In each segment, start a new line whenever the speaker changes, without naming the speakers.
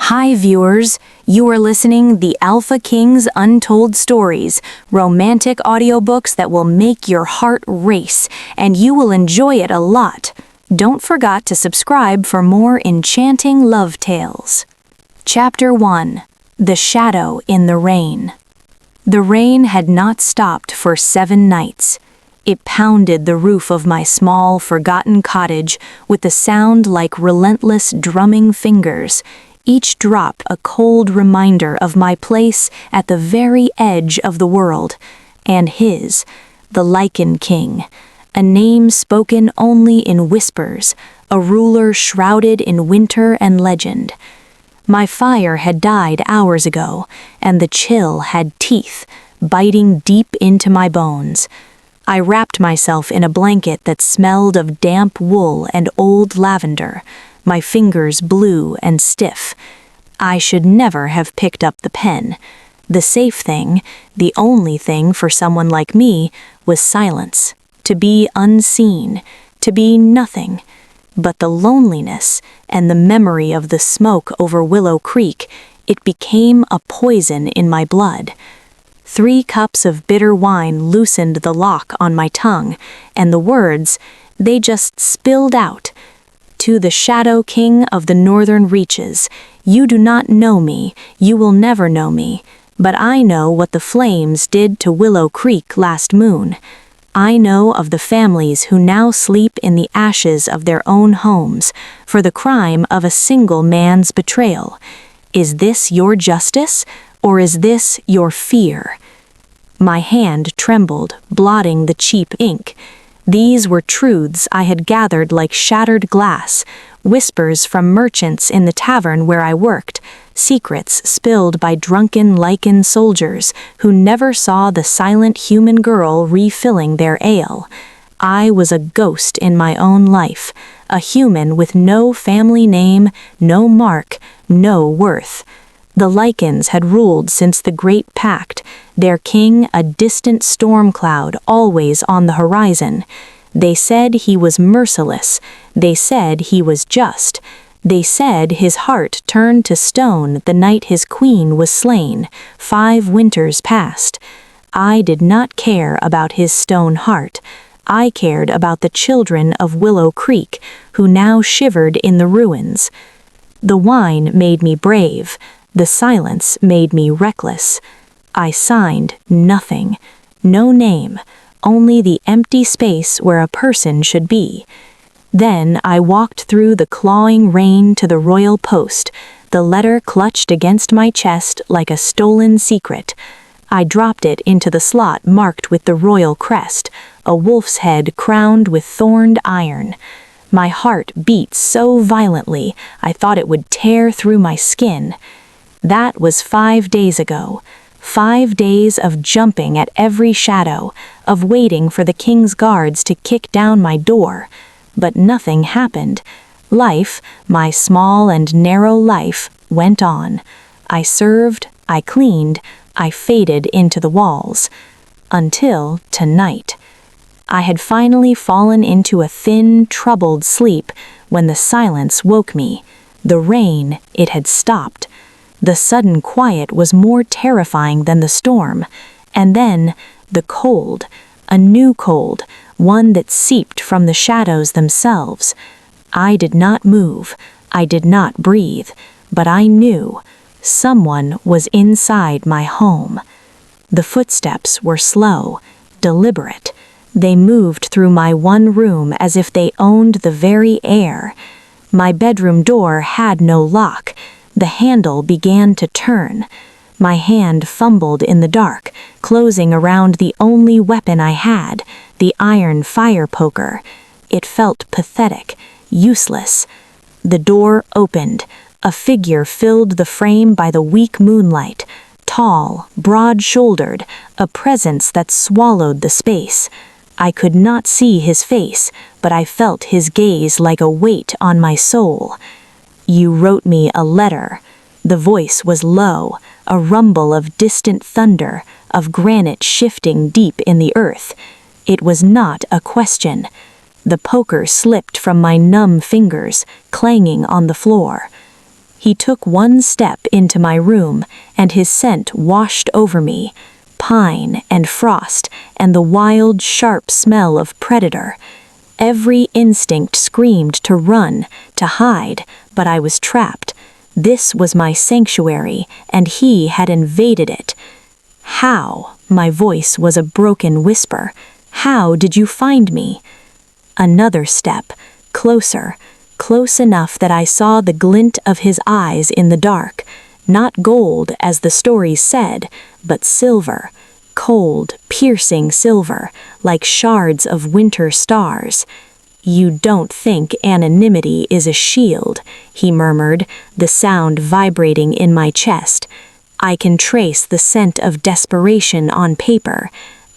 Hi viewers, you are listening the Alpha King's Untold Stories, romantic audiobooks that will make your heart race, and you will enjoy it a lot. Don't forget to subscribe for more enchanting love tales. Chapter 1. The Shadow in the Rain. The rain had not stopped for 7 nights. It pounded the roof of my small, forgotten cottage with a sound like relentless drumming fingers, each drop a cold reminder of my place at the very edge of the world, and his, the Lycan King, a name spoken only in whispers, a ruler shrouded in winter and legend. My fire had died hours ago, and the chill had teeth, biting deep into my bones. I wrapped myself in a blanket that smelled of damp wool and old lavender, my fingers blue and stiff. I should never have picked up the pen. The safe thing, the only thing for someone like me, was silence, to be unseen, to be nothing. But the loneliness and the memory of the smoke over Willow Creek, it became a poison in my blood. 3 cups of bitter wine loosened the lock on my tongue, and the words, they just spilled out. To the Shadow King of the Northern Reaches, you do not know me, you will never know me, but I know what the flames did to Willow Creek last moon. I know of the families who now sleep in the ashes of their own homes for the crime of a single man's betrayal. Is this your justice, or is this your fear? My hand trembled, blotting the cheap ink. These were truths I had gathered like shattered glass, whispers from merchants in the tavern where I worked, secrets spilled by drunken Lycan soldiers who never saw the silent human girl refilling their ale. I was a ghost in my own life, a human with no family name, no mark, no worth. The Lycans had ruled since the Great Pact, their king a distant storm cloud always on the horizon. They said he was merciless. They said he was just. They said his heart turned to stone the night his queen was slain, 5 winters past. I did not care about his stone heart. I cared about the children of Willow Creek, who now shivered in the ruins. The wine made me brave. The silence made me reckless. I signed nothing, no name, only the empty space where a person should be. Then I walked through the clawing rain to the royal post, the letter clutched against my chest like a stolen secret. I dropped it into the slot marked with the royal crest, a wolf's head crowned with thorned iron. My heart beat so violently I thought it would tear through my skin. That was 5 days ago. 5 days of jumping at every shadow, of waiting for the king's guards to kick down my door. But nothing happened. Life, my small and narrow life, went on. I served, I cleaned, I faded into the walls. Until tonight. I had finally fallen into a thin, troubled sleep when the silence woke me. The rain, it had stopped. The sudden quiet was more terrifying than the storm. And then, the cold, a new cold, one that seeped from the shadows themselves. I did not move, I did not breathe, but I knew someone was inside my home. The footsteps were slow, deliberate. They moved through my one room as if they owned the very air. My bedroom door had no lock. The handle began to turn. My hand fumbled in the dark, closing around the only weapon I had, the iron fire poker. It felt pathetic, useless. The door opened. A figure filled the frame by the weak moonlight, tall, broad-shouldered, a presence that swallowed the space. I could not see his face, but I felt his gaze like a weight on my soul. You wrote me a letter. The voice was low, a rumble of distant thunder, of granite shifting deep in the earth. It was not a question. The poker slipped from my numb fingers, clanging on the floor. He took one step into my room, and his scent washed over me. Pine and frost, and the wild, sharp smell of predator. Every instinct screamed to run, to hide, but I was trapped. This was my sanctuary, and he had invaded it. How? My voice was a broken whisper. How did you find me? Another step, closer, close enough that I saw the glint of his eyes in the dark. Not gold, as the stories said, but silver. Cold, piercing silver, like shards of winter stars. "You don't think anonymity is a shield," he murmured, the sound vibrating in my chest. "I can trace the scent of desperation on paper.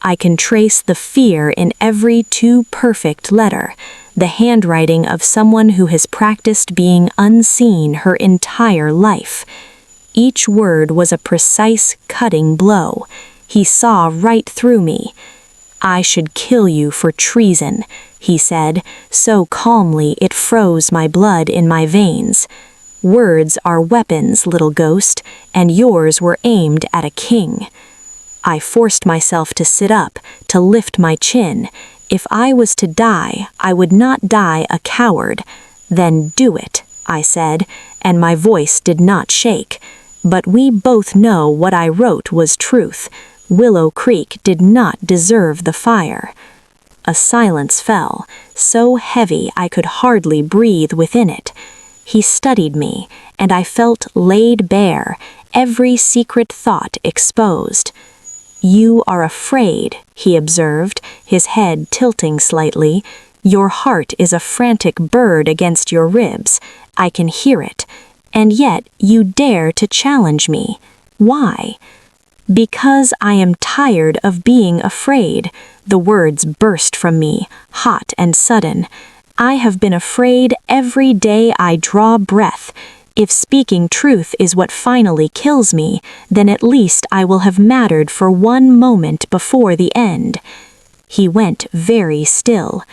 I can trace the fear in every too perfect letter, the handwriting of someone who has practiced being unseen her entire life." Each word was a precise, cutting blow. He saw right through me. "I should kill you for treason," he said, so calmly it froze my blood in my veins. "Words are weapons, little ghost, and yours were aimed at a king." I forced myself to sit up, to lift my chin. If I was to die, I would not die a coward. "Then do it," I said, and my voice did not shake. But we both know what I wrote was truth. Willow Creek did not deserve the fire. A silence fell, so heavy I could hardly breathe within it. He studied me, and I felt laid bare, every secret thought exposed. "You are afraid," he observed, his head tilting slightly. "Your heart is a frantic bird against your ribs. I can hear it. And yet you dare to challenge me. Why?" "Because I am tired of being afraid." The words burst from me, hot and sudden. "I have been afraid every day I draw breath. If speaking truth is what finally kills me, then at least I will have mattered for one moment before the end." He went very still.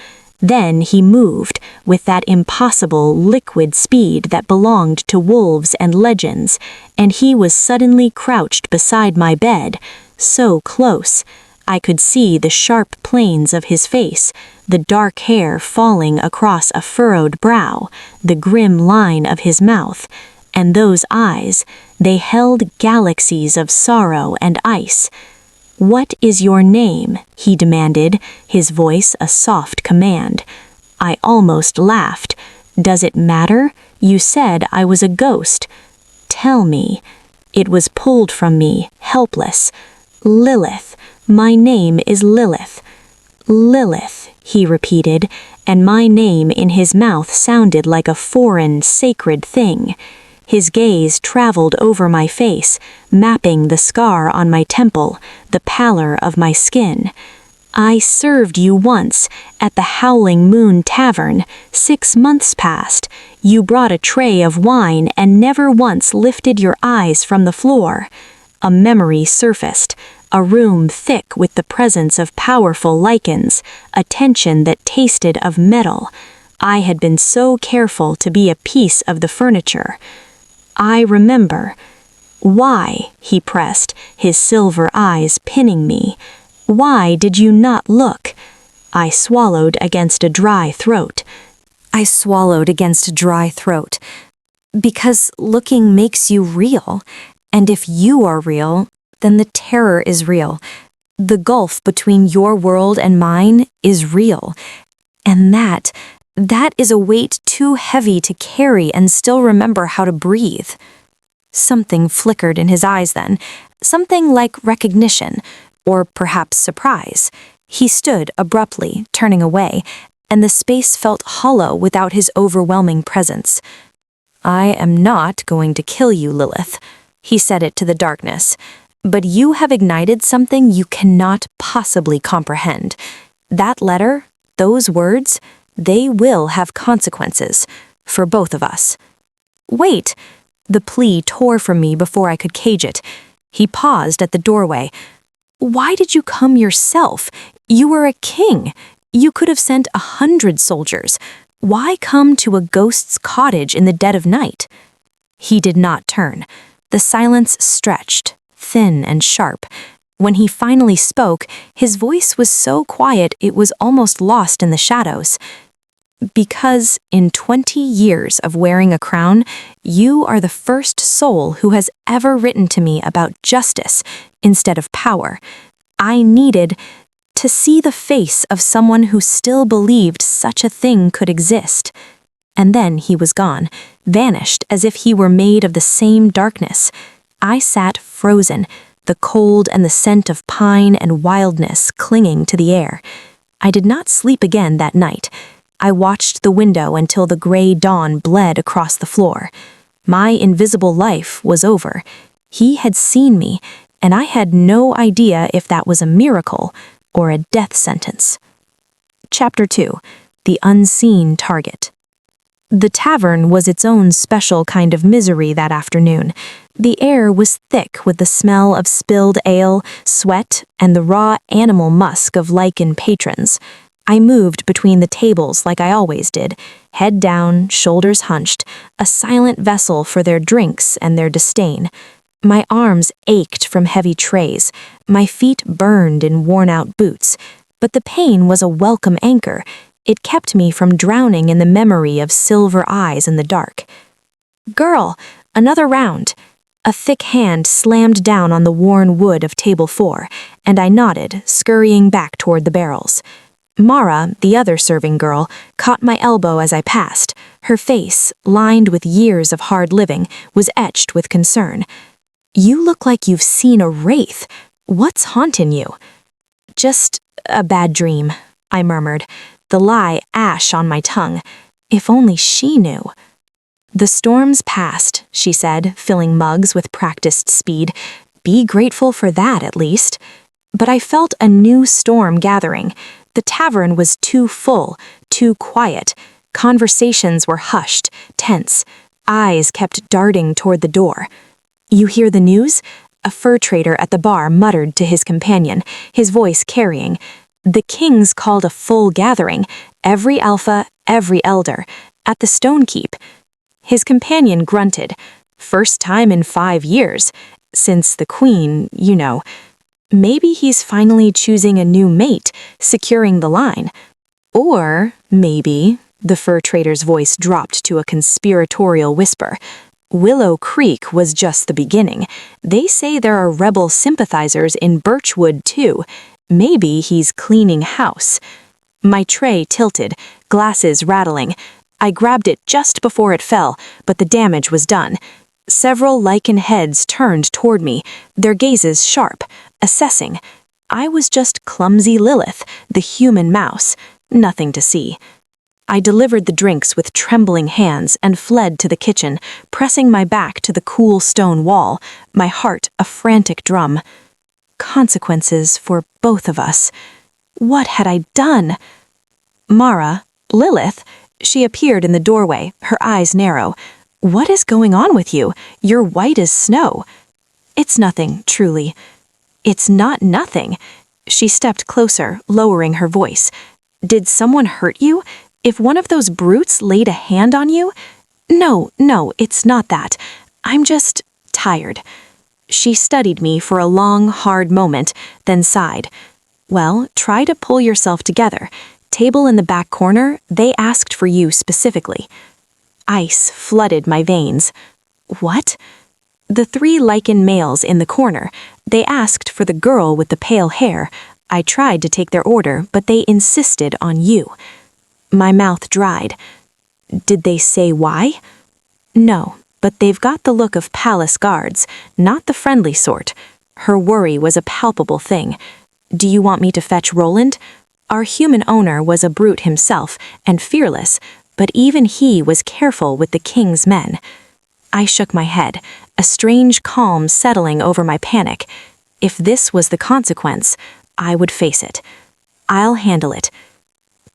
Then he moved, with that impossible liquid speed that belonged to wolves and legends, and he was suddenly crouched beside my bed, so close. I could see the sharp planes of his face, the dark hair falling across a furrowed brow, the grim line of his mouth, and those eyes, they held galaxies of sorrow and ice. "What is your name?" he demanded, his voice a soft command. I almost laughed. "Does it matter? You said I was a ghost." "Tell me." It was pulled from me, helpless. "Lilith. My name is Lilith." "Lilith," he repeated, and my name in his mouth sounded like a foreign, sacred thing. His gaze traveled over my face, mapping the scar on my temple, the pallor of my skin. "I served you once, at the Howling Moon Tavern. 6 months passed. You brought a tray of wine and never once lifted your eyes from the floor." A memory surfaced, a room thick with the presence of powerful lichens, a tension that tasted of metal. I had been so careful to be a piece of the furniture. "I remember." "Why?" he pressed, his silver eyes pinning me. "Why did you not look?" I swallowed against a dry throat. "Because looking makes you real. And if you are real, then the terror is real. The gulf between your world and mine is real. And that is a weight too heavy to carry and still remember how to breathe." Something flickered in his eyes then, something like recognition, or perhaps surprise. He stood abruptly, turning away, and the space felt hollow without his overwhelming presence. "I am not going to kill you, Lilith," he said it to the darkness, "but you have ignited something you cannot possibly comprehend. That letter, those words, they will have consequences, for both of us." "Wait!" The plea tore from me before I could cage it. He paused at the doorway. "Why did you come yourself? You were a king. You could have sent 100 soldiers. Why come to a ghost's cottage in the dead of night?" He did not turn. The silence stretched, thin and sharp. When he finally spoke, his voice was so quiet it was almost lost in the shadows. Because in 20 years of wearing a crown, you are the first soul who has ever written to me about justice instead of power. I needed to see the face of someone who still believed such a thing could exist. And then he was gone, vanished as if he were made of the same darkness. I sat frozen, the cold and the scent of pine and wildness clinging to the air. I did not sleep again that night. I watched the window until the gray dawn bled across the floor. My invisible life was over. He had seen me, and I had no idea if that was a miracle or a death sentence. Chapter 2. The Unseen Target. The tavern was its own special kind of misery that afternoon. The air was thick with the smell of spilled ale, sweat, and the raw animal musk of Lycan patrons. I moved between the tables like I always did, head down, shoulders hunched, a silent vessel for their drinks and their disdain. My arms ached from heavy trays, my feet burned in worn-out boots, but the pain was a welcome anchor. It kept me from drowning in the memory of silver eyes in the dark. "Girl, another round." A thick hand slammed down on the worn wood of table 4, and I nodded, scurrying back toward the barrels. Mara, the other serving girl, caught my elbow as I passed. Her face, lined with years of hard living, was etched with concern. "You look like you've seen a wraith. What's haunting you?" "Just a bad dream," I murmured, the lie ash on my tongue. If only she knew. "The storm's passed," she said, filling mugs with practiced speed. "Be grateful for that, at least." But I felt a new storm gathering. The tavern was too full, too quiet. Conversations were hushed, tense. Eyes kept darting toward the door. "You hear the news?" A fur trader at the bar muttered to his companion, his voice carrying. "The kings called a full gathering, every alpha, every elder, at the Stone Keep." His companion grunted. "First time in 5 years. Since the queen, you know. Maybe he's finally choosing a new mate, securing the line. Or maybe," the fur trader's voice dropped to a conspiratorial whisper, "Willow Creek was just the beginning. They say there are rebel sympathizers in Birchwood, too. Maybe he's cleaning house." My tray tilted, glasses rattling. I grabbed it just before it fell, but the damage was done. Several Lycan heads turned toward me, their gazes sharp, assessing. I was just clumsy Lilith, the human mouse, nothing to see. I delivered the drinks with trembling hands and fled to the kitchen, pressing my back to the cool stone wall, my heart a frantic drum. Consequences for both of us. What had I done? Mara, Lilith, she appeared in the doorway, her eyes narrow. "What is going on with you? You're white as snow." "It's nothing, truly." "It's not nothing." She stepped closer, lowering her voice. "Did someone hurt you? If one of those brutes laid a hand on you?" No, it's not that. I'm just tired." She studied me for a long, hard moment, then sighed. "Well, try to pull yourself together. Table in the back corner, they asked for you specifically." Ice flooded my veins. "What?" "The 3 Lycan males in the corner. They asked for the girl with the pale hair. I tried to take their order, but they insisted on you." My mouth dried. "Did they say why?" "No, but they've got the look of palace guards, not the friendly sort." Her worry was a palpable thing. "Do you want me to fetch Roland?" Our human owner was a brute himself, and fearless, but even he was careful with the king's men. I shook my head, a strange calm settling over my panic. If this was the consequence, I would face it. "I'll handle it."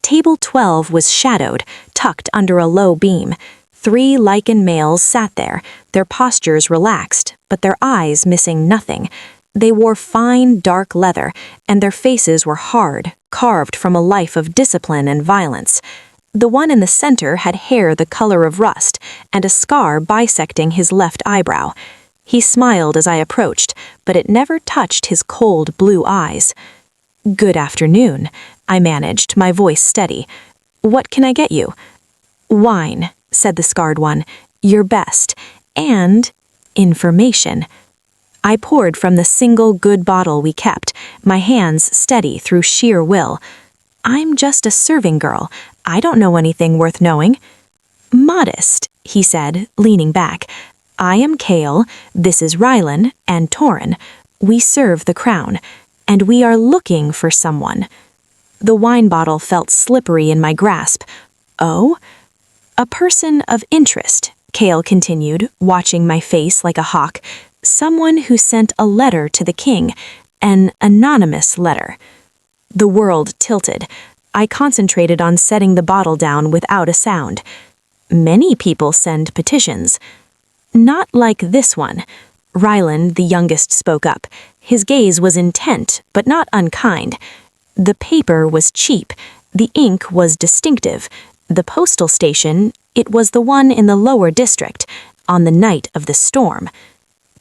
Table 12 was shadowed, tucked under a low beam. 3 Lycan males sat there, their postures relaxed, but their eyes missing nothing. They wore fine, dark leather, and their faces were hard, carved from a life of discipline and violence. The one in the center had hair the color of rust and a scar bisecting his left eyebrow. He smiled as I approached, but it never touched his cold blue eyes. "Good afternoon," I managed, my voice steady. "What can I get you?" "Wine," said the scarred one, "your best, and information." I poured from the single good bottle we kept, my hands steady through sheer will. "I'm just a serving girl. I don't know anything worth knowing." "Modest," he said, leaning back. "I am Kale, this is Rylan, and Torin. We serve the crown, and we are looking for someone." The wine bottle felt slippery in my grasp. "Oh?" "A person of interest," Kale continued, watching my face like a hawk. "Someone who sent a letter to the king, an anonymous letter." The world tilted. I concentrated on setting the bottle down without a sound. "Many people send petitions." "Not like this one." Rylan, the youngest, spoke up. His gaze was intent, but not unkind. "The paper was cheap. The ink was distinctive. The postal station, it was the one in the lower district, on the night of the storm."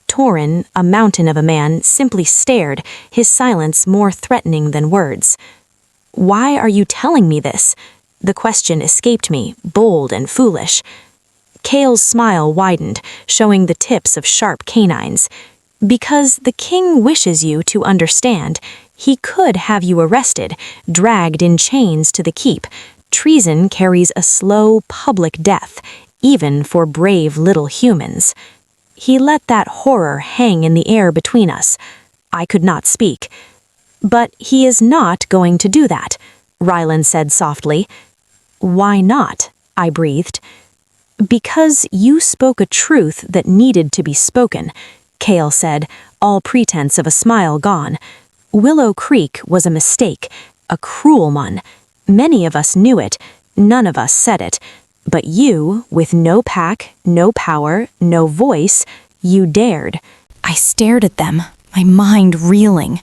Torin, a mountain of a man, simply stared, his silence more threatening than words. "Why are you telling me this?" The question escaped me, bold and foolish. Kale's smile widened, showing the tips of sharp canines. "Because the king wishes you to understand. He could have you arrested, dragged in chains to the keep. Treason carries a slow, public death, even for brave little humans." He let that horror hang in the air between us. I could not speak. "But he is not going to do that," Rylan said softly. "Why not?" I breathed. "Because you spoke a truth that needed to be spoken," Kale said, all pretense of a smile gone. "Willow Creek was a mistake, a cruel one. Many of us knew it, none of us said it. But you, with no pack, no power, no voice, you dared." I stared at them, my mind reeling.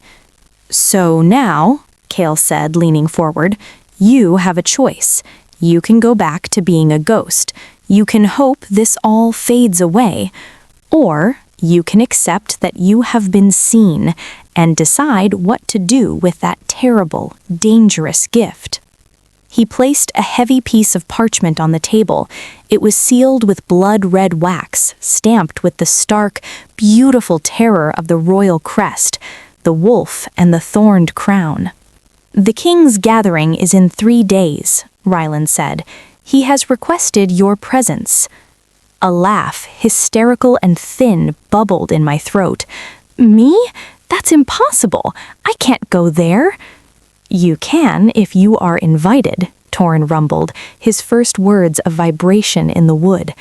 "So now," Kale said, leaning forward, "you have a choice. You can go back to being a ghost. You can hope this all fades away. Or you can accept that you have been seen and decide what to do with that terrible, dangerous gift." He placed a heavy piece of parchment on the table. It was sealed with blood-red wax, stamped with the stark, beautiful terror of the royal crest, the wolf and the thorned crown. "The king's gathering is in 3 days," Rylan said. "He has requested your presence." A laugh, hysterical and thin, bubbled in my throat. "Me? That's impossible. I can't go there." "You can if you are invited," Torin rumbled, his first words a vibration in the wood.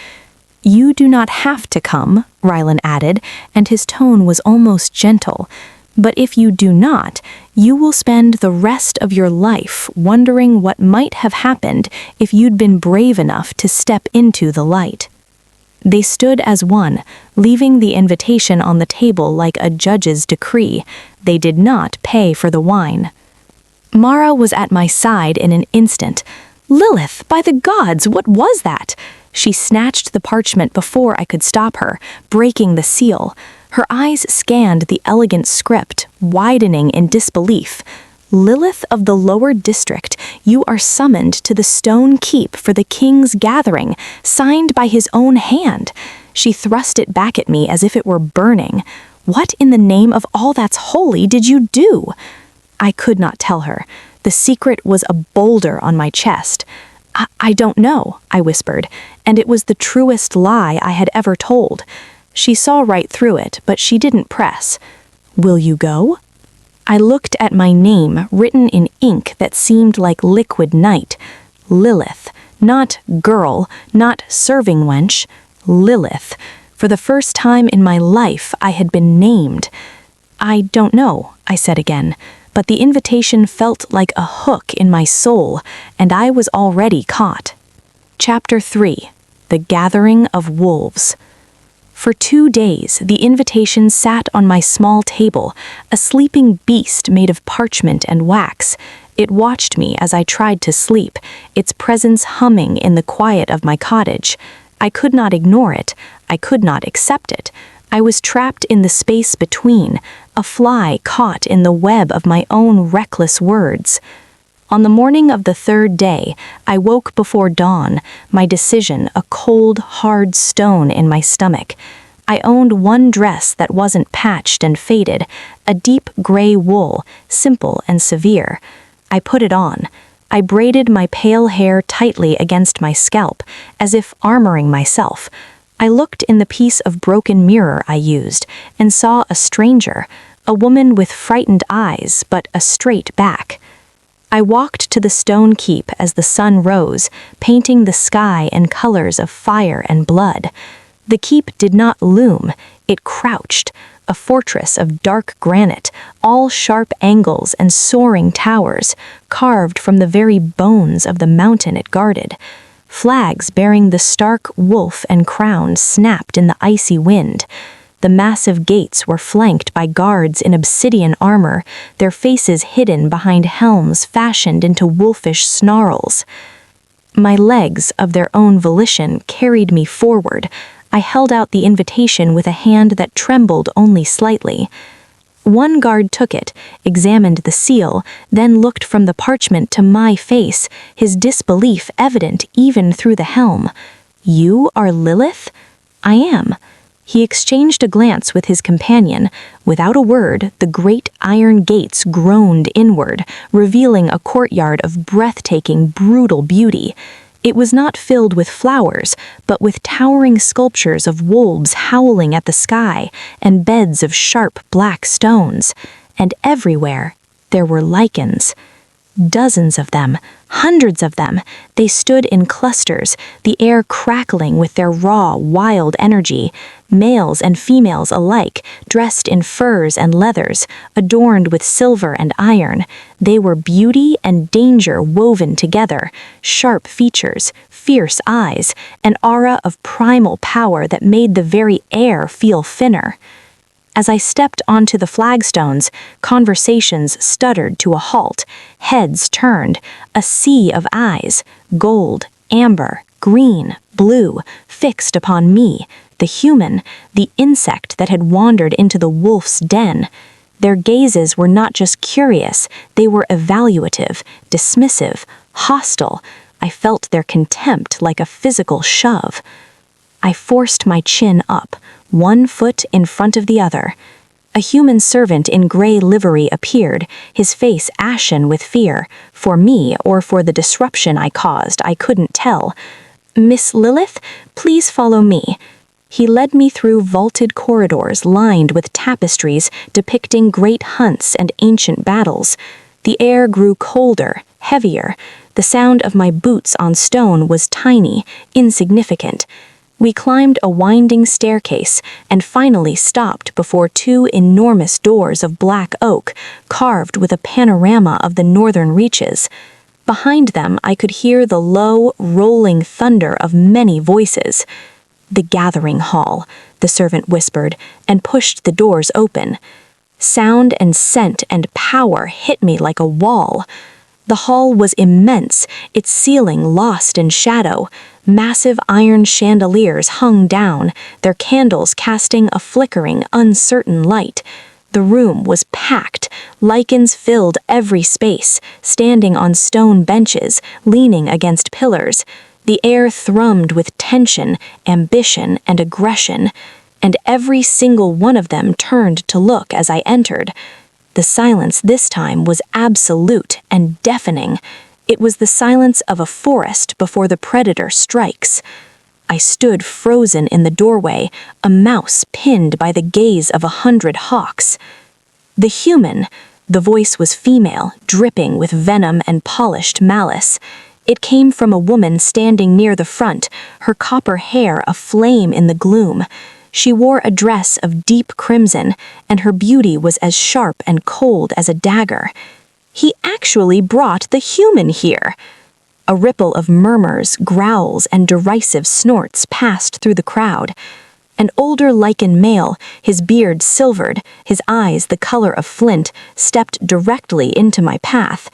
"You do not have to come," Rylan added, and his tone was almost gentle. "But if you do not, you will spend the rest of your life wondering what might have happened if you'd been brave enough to step into the light." They stood as one, leaving the invitation on the table like a judge's decree. They did not pay for the wine. Mara was at my side in an instant. "Lilith, by the gods, what was that?" She snatched the parchment before I could stop her, breaking the seal. Her eyes scanned the elegant script, widening in disbelief. "Lilith of the lower district, you are summoned to the stone keep for the king's gathering, signed by his own hand." She thrust it back at me as if it were burning. "What in the name of all that's holy did you do?" I could not tell her. The secret was a boulder on my chest. I don't know," I whispered, and it was the truest lie I had ever told. She saw right through it, but she didn't press. "Will you go?" I looked at my name written in ink that seemed like liquid night. Lilith. Not girl, not serving wench. Lilith. For the first time in my life, I had been named. "I don't know," I said again, but the invitation felt like a hook in my soul, and I was already caught. Chapter 3. The Gathering of Wolves. For 2 days, the invitation sat on my small table, a sleeping beast made of parchment and wax. It watched me as I tried to sleep, its presence humming in the quiet of my cottage. I could not ignore it. I could not accept it. I was trapped in the space between, a fly caught in the web of my own reckless words. On the morning of the third day, I woke before dawn, my decision a cold, hard stone in my stomach. I owned one dress that wasn't patched and faded, a deep gray wool, simple and severe. I put it on. I braided my pale hair tightly against my scalp, as if armoring myself. I looked in the piece of broken mirror I used, and saw a stranger, a woman with frightened eyes but a straight back. I walked to the stone keep as the sun rose, painting the sky in colors of fire and blood. The keep did not loom, it crouched, a fortress of dark granite, all sharp angles and soaring towers, carved from the very bones of the mountain it guarded. Flags bearing the stark wolf and crown snapped in the icy wind. The massive gates were flanked by guards in obsidian armor, their faces hidden behind helms fashioned into wolfish snarls. My legs, of their own volition, carried me forward. I held out the invitation with a hand that trembled only slightly. One guard took it, examined the seal, then looked from the parchment to my face, his disbelief evident even through the helm. "You are Lilith?" "I am." He exchanged a glance with his companion. Without a word, the great iron gates groaned inward, revealing a courtyard of breathtaking, brutal beauty. It was not filled with flowers, but with towering sculptures of wolves howling at the sky and beds of sharp black stones. And everywhere there were Lycans. Dozens of them, hundreds of them. They stood in clusters, the air crackling with their raw, wild energy. Males and females alike, dressed in furs and leathers, adorned with silver and iron. They were beauty and danger woven together, sharp features, fierce eyes, an aura of primal power that made the very air feel thinner. As I stepped onto the flagstones, conversations stuttered to a halt, heads turned, a sea of eyes, gold, amber, green, blue, fixed upon me, the human, the insect that had wandered into the wolf's den. Their gazes were not just curious, they were evaluative, dismissive, hostile. I felt their contempt like a physical shove. I forced my chin up, one foot in front of the other. A human servant in gray livery appeared, his face ashen with fear. For me or for the disruption I caused, I couldn't tell. "Miss Lilith, please follow me." He led me through vaulted corridors lined with tapestries depicting great hunts and ancient battles. The air grew colder, heavier. The sound of my boots on stone was tiny, insignificant. We climbed a winding staircase and finally stopped before two enormous doors of black oak, carved with a panorama of the northern reaches. Behind them, I could hear the low, rolling thunder of many voices. "The gathering hall," the servant whispered, and pushed the doors open. Sound and scent and power hit me like a wall. The hall was immense, its ceiling lost in shadow. Massive iron chandeliers hung down, their candles casting a flickering, uncertain light. The room was packed. Lycans filled every space, standing on stone benches, leaning against pillars. The air thrummed with tension, ambition, and aggression, and every single one of them turned to look as I entered. The silence this time was absolute and deafening. It was the silence of a forest before the predator strikes. I stood frozen in the doorway, a mouse pinned by the gaze of 100 hawks. The human, the voice was female, dripping with venom and polished malice. It came from a woman standing near the front, her copper hair aflame in the gloom. She wore a dress of deep crimson, and her beauty was as sharp and cold as a dagger. He actually brought the human here. A ripple of murmurs, growls, and derisive snorts passed through the crowd. An older Lycan male, his beard silvered, his eyes the color of flint, stepped directly into my path.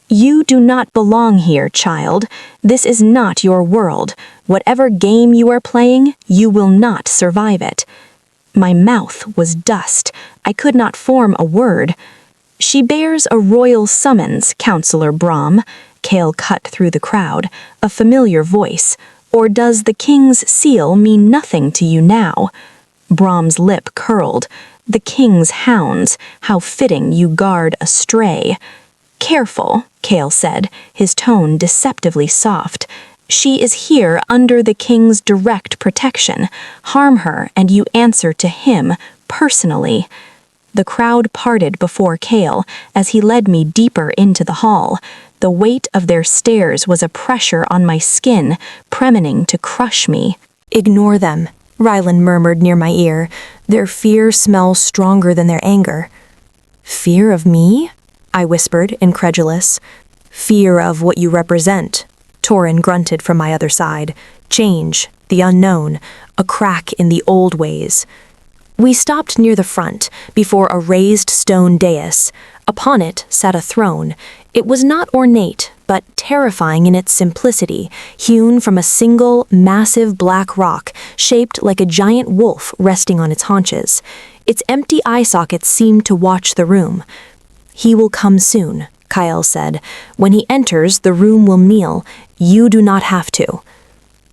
"You do not belong here, child. This is not your world. Whatever game you are playing, you will not survive it." My mouth was dust. I could not form a word. "She bears a royal summons, Counselor Brom," Cale cut through the crowd, a familiar voice. "Or does the king's seal mean nothing to you now?" Brom's lip curled. "The king's hounds, how fitting you guard a stray." "Careful," Cale said, his tone deceptively soft. "She is here under the king's direct protection. Harm her and you answer to him, personally." The crowd parted before Cale as he led me deeper into the hall. The weight of their stares was a pressure on my skin, premoning to crush me.
"Ignore them," Rylan murmured near my ear. "Their fear smells stronger than their anger." "Fear of me?" I whispered, incredulous. "Fear of what you represent," Torin grunted from my other side. "Change, the unknown, a crack in the old ways." We stopped near the front, before a raised stone dais. Upon it sat a throne. It was not ornate, but terrifying in its simplicity, hewn from a single, massive black rock, shaped like a giant wolf resting on its haunches. Its empty eye sockets seemed to watch the room. "He will come soon," Kyle said. "When he enters, the room will kneel. You do not have to."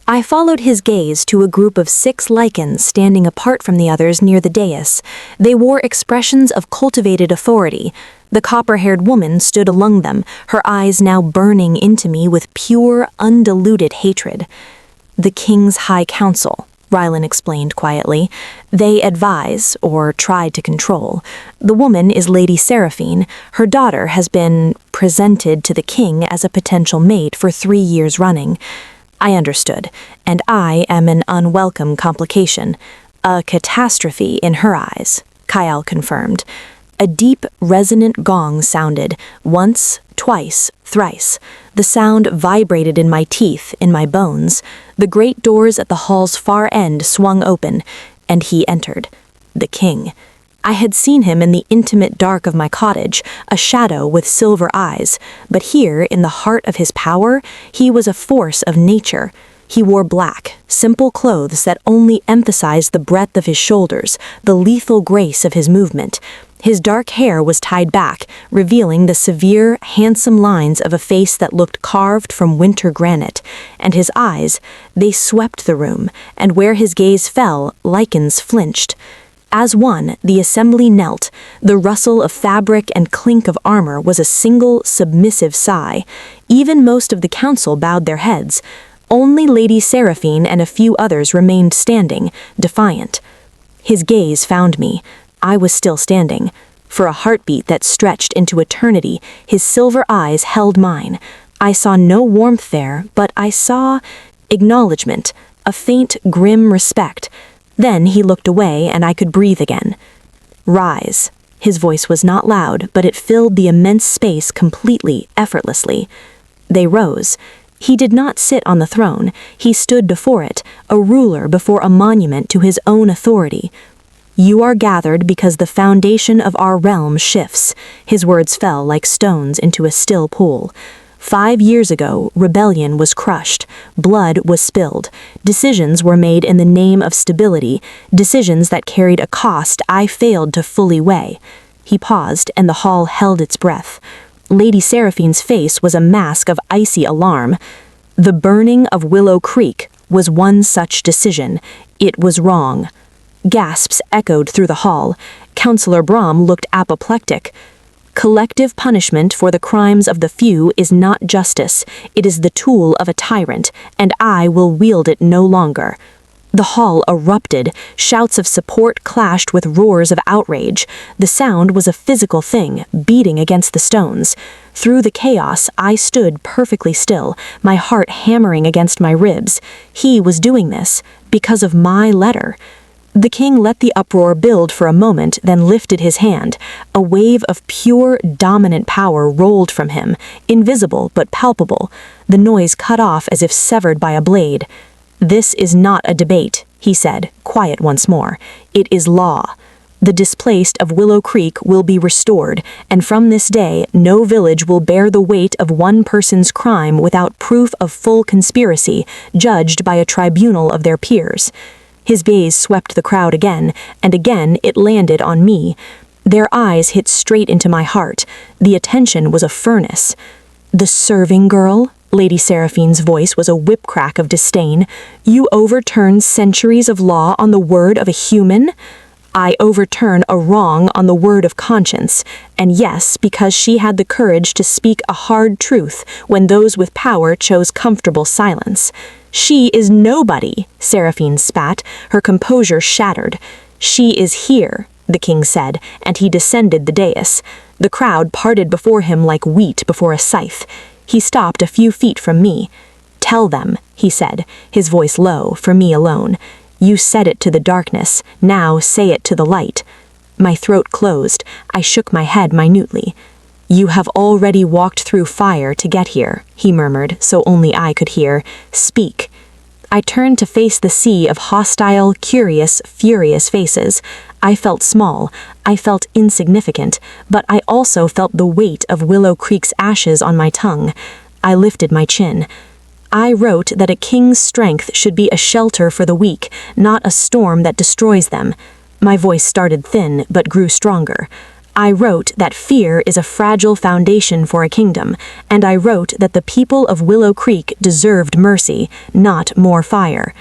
I followed his gaze to a group of 6 Lycans standing apart from the others near the dais. They wore expressions of cultivated authority. The copper-haired woman stood among them, her eyes now burning into me with pure, undiluted hatred. "The King's High Council," Rylan explained quietly. "They advise, or try to control. The woman is Lady Seraphine. Her daughter has been presented to the king as a potential mate for 3 years running." I understood, and I am an unwelcome complication. "A catastrophe in her eyes," Kyle confirmed. A deep, resonant gong sounded, once, twice, thrice. The sound vibrated in my teeth, in my bones. The great doors at the hall's far end swung open, and he entered. The king. I had seen him in the intimate dark of my cottage, a shadow with silver eyes, but here, in the heart of his power, he was a force of nature. He wore black, simple clothes that only emphasized the breadth of his shoulders, the lethal grace of his movement. His dark hair was tied back, revealing the severe, handsome lines of a face that looked carved from winter granite, and his eyes, they swept the room, and where his gaze fell, Lycans flinched. As one, the assembly knelt. The rustle of fabric and clink of armor was a single, submissive sigh. Even most of the council bowed their heads. Only Lady Seraphine and a few others remained standing, defiant. His gaze found me. I was still standing. For a heartbeat that stretched into eternity, his silver eyes held mine. I saw no warmth there, but I saw acknowledgement, a faint, grim respect. Then he looked away and I could breathe again. "Rise." His voice was not loud, but it filled the immense space completely, effortlessly. They rose. He did not sit on the throne. He stood before it, a ruler before a monument to his own authority. "You are gathered because the foundation of our realm shifts." His words fell like stones into a still pool. 5 years ago, rebellion was crushed, blood was spilled, decisions were made in the name of stability, decisions that carried a cost I failed to fully weigh. He paused, and the hall held its breath. Lady Seraphine's face was a mask of icy alarm. The burning of Willow Creek was one such decision. It was wrong. Gasps echoed through the hall. Counselor Brom looked apoplectic. "Collective punishment for the crimes of the few is not justice. It is the tool of a tyrant, and I will wield it no longer." The hall erupted. Shouts of support clashed with roars of outrage. The sound was a physical thing, beating against the stones. Through the chaos, I stood perfectly still, my heart hammering against my ribs. He was doing this because of my letter. The king let the uproar build for a moment, then lifted his hand. A wave of pure, dominant power rolled from him, invisible but palpable. The noise cut off as if severed by a blade. "This is not a debate," he said, quiet once more. "It is law."
The displaced of Willow Creek will be restored, and from this day no village will bear the weight of one person's crime without proof of full conspiracy, judged by a tribunal of their peers. His gaze swept the crowd again, and again it landed on me. Their eyes hit straight into my heart. The attention was a furnace. "The serving girl?" Lady Seraphine's voice was a whip-crack of disdain. "You overturn centuries of law on the word of a human?" "I overturn a wrong on the word of conscience, and yes, because she had the courage to speak a hard truth when those with power chose comfortable silence. She is nobody," Seraphine spat, her composure shattered. "She is here," the king said, and he descended the dais. The crowd parted before him like wheat before a scythe. He stopped a few feet from me. "Tell them," he said, his voice low, for me alone. "You said it to the darkness, now say it to the light." My throat closed. I shook my head minutely. "You have already walked through fire to get here," he murmured, so only I could hear. "Speak." I turned to face the sea of hostile, curious, furious faces. I felt small, I felt insignificant, but I also felt the weight of Willow Creek's ashes on my tongue. I lifted my chin. "I wrote that a king's strength should be a shelter for the weak, not a storm that destroys them." My voice started thin, but grew stronger. "I wrote that fear is a fragile foundation for a kingdom, and I wrote that the people of Willow Creek deserved mercy, not more fire."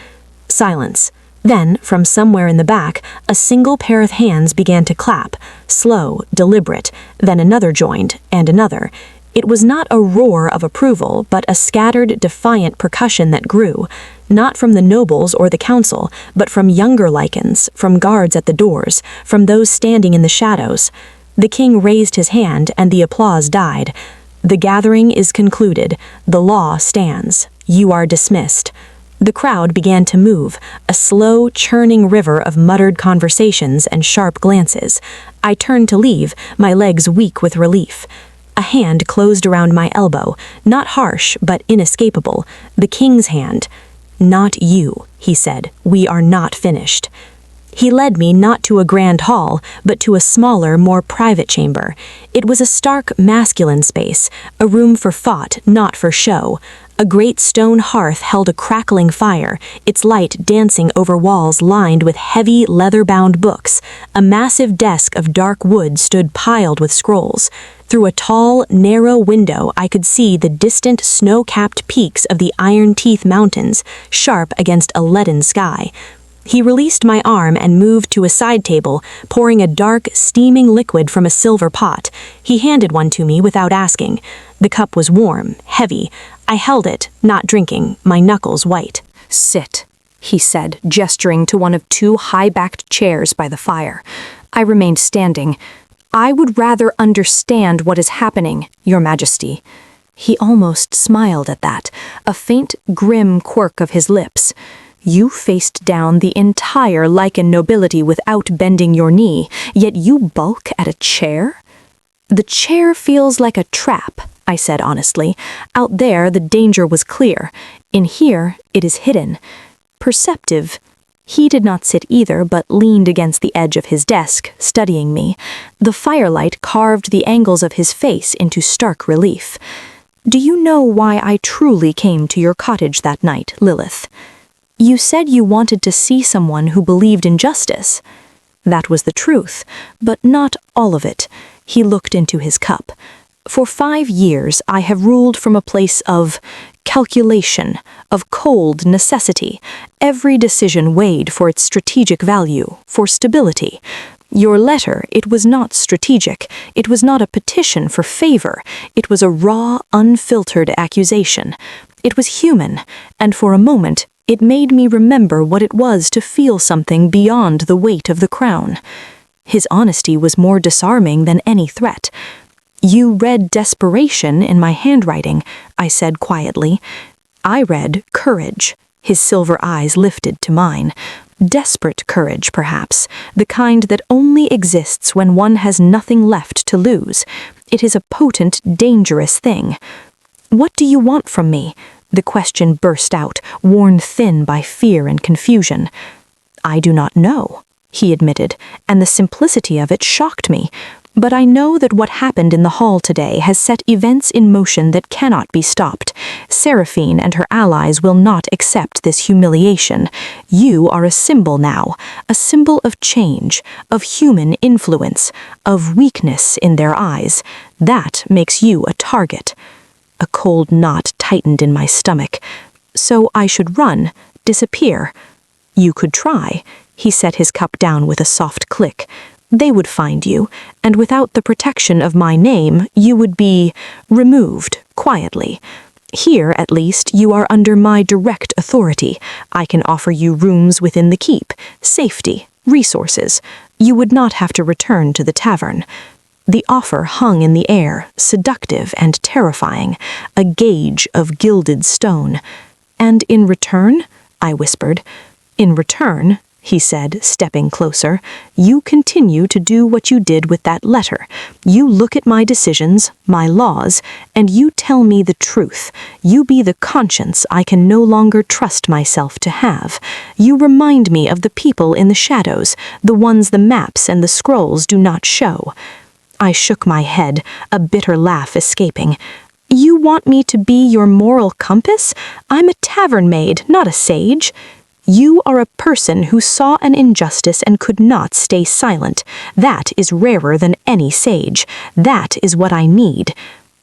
Silence. Then, from somewhere in the back, a single pair of hands began to clap, slow, deliberate, then another joined, and another. It was not a roar of approval, but a scattered, defiant percussion that grew, not from the nobles or the council, but from younger Lycans, from guards at the doors, from those standing in the shadows. The king raised his hand, and the applause died. "The gathering is concluded. The law stands. You are dismissed." The crowd began to move, a slow, churning river of muttered conversations and sharp glances. I turned to leave, my legs weak with relief. A hand closed around my elbow, not harsh, but inescapable. The king's hand. "Not you," he said. "We are not finished." He led me not to a grand hall, but to a smaller, more private chamber. It was a stark, masculine space, a room for thought, not for show. A great stone hearth held a crackling fire, its light dancing over walls lined with heavy, leather-bound books. A massive desk of dark wood stood piled with scrolls. Through a tall, narrow window I could see the distant snow-capped peaks of the Iron Teeth Mountains, sharp against a leaden sky. He released my arm and moved to a side table, pouring a dark, steaming liquid from a silver pot. He handed one to me without asking. The cup was warm, heavy. I held it, not drinking, my knuckles white. "Sit," he said, gesturing to one of two high-backed chairs by the fire. I remained standing. "I would rather understand what is happening, Your Majesty." He almost smiled at that, a faint, grim quirk of his lips. "You faced down the entire Lycan nobility without bending your knee, yet you balk at a chair?" "The chair feels like a trap," I said honestly. "Out there, the danger was clear. In here, it is hidden. Perceptive." He did not sit either, but leaned against the edge of his desk, studying me. The firelight carved the angles of his face into stark relief. "Do you know why I truly came to your cottage that night, Lilith? You said you wanted to see someone who believed in justice." That was the truth, but not all of it. He looked into his cup. "For 5 years, I have ruled from a place of calculation, of cold necessity. Every decision weighed for its strategic value, for stability. Your letter, it was not strategic. It was not a petition for favor. It was a raw, unfiltered accusation. It was human, and for a moment, it made me remember what it was to feel something beyond the weight of the crown." His honesty was more disarming than any threat. "You read desperation in my handwriting," I said quietly. "I read courage." His silver eyes lifted to mine. Desperate courage, perhaps, the kind that only exists when one has nothing left to lose. It is a potent, dangerous thing. "What do you want from me?" The question burst out, worn thin by fear and confusion. "I do not know."
he admitted, and the simplicity of it shocked me. But I know that what happened in the hall today has set events in motion that cannot be stopped. Seraphine and her allies will not accept this humiliation. You are a symbol now, a symbol of change, of human influence, of weakness in their eyes. That makes you a target. A cold knot tightened in my stomach. So I should run, disappear. You could try. He set his cup down with a soft click. They would find you, and without the protection of my name, you would be removed, quietly. Here, at least, you are under my direct authority. I can offer you rooms within the keep, safety, resources. You would not have to return to the tavern. The offer hung in the air, seductive and terrifying, a gauge of gilded stone. And in return, I whispered. In return, he said, stepping closer, you continue to do what you did with that letter. You look at my decisions, my laws, and you tell me the truth. You be the conscience I can no longer trust myself to have. You remind me of the people in the shadows, the ones the maps and the scrolls do not show. I shook my head, a bitter laugh escaping. You want me to be your moral compass? I'm a tavern maid, not a sage. You are a person who saw an injustice and could not stay silent. That is rarer than any sage. That is what I need.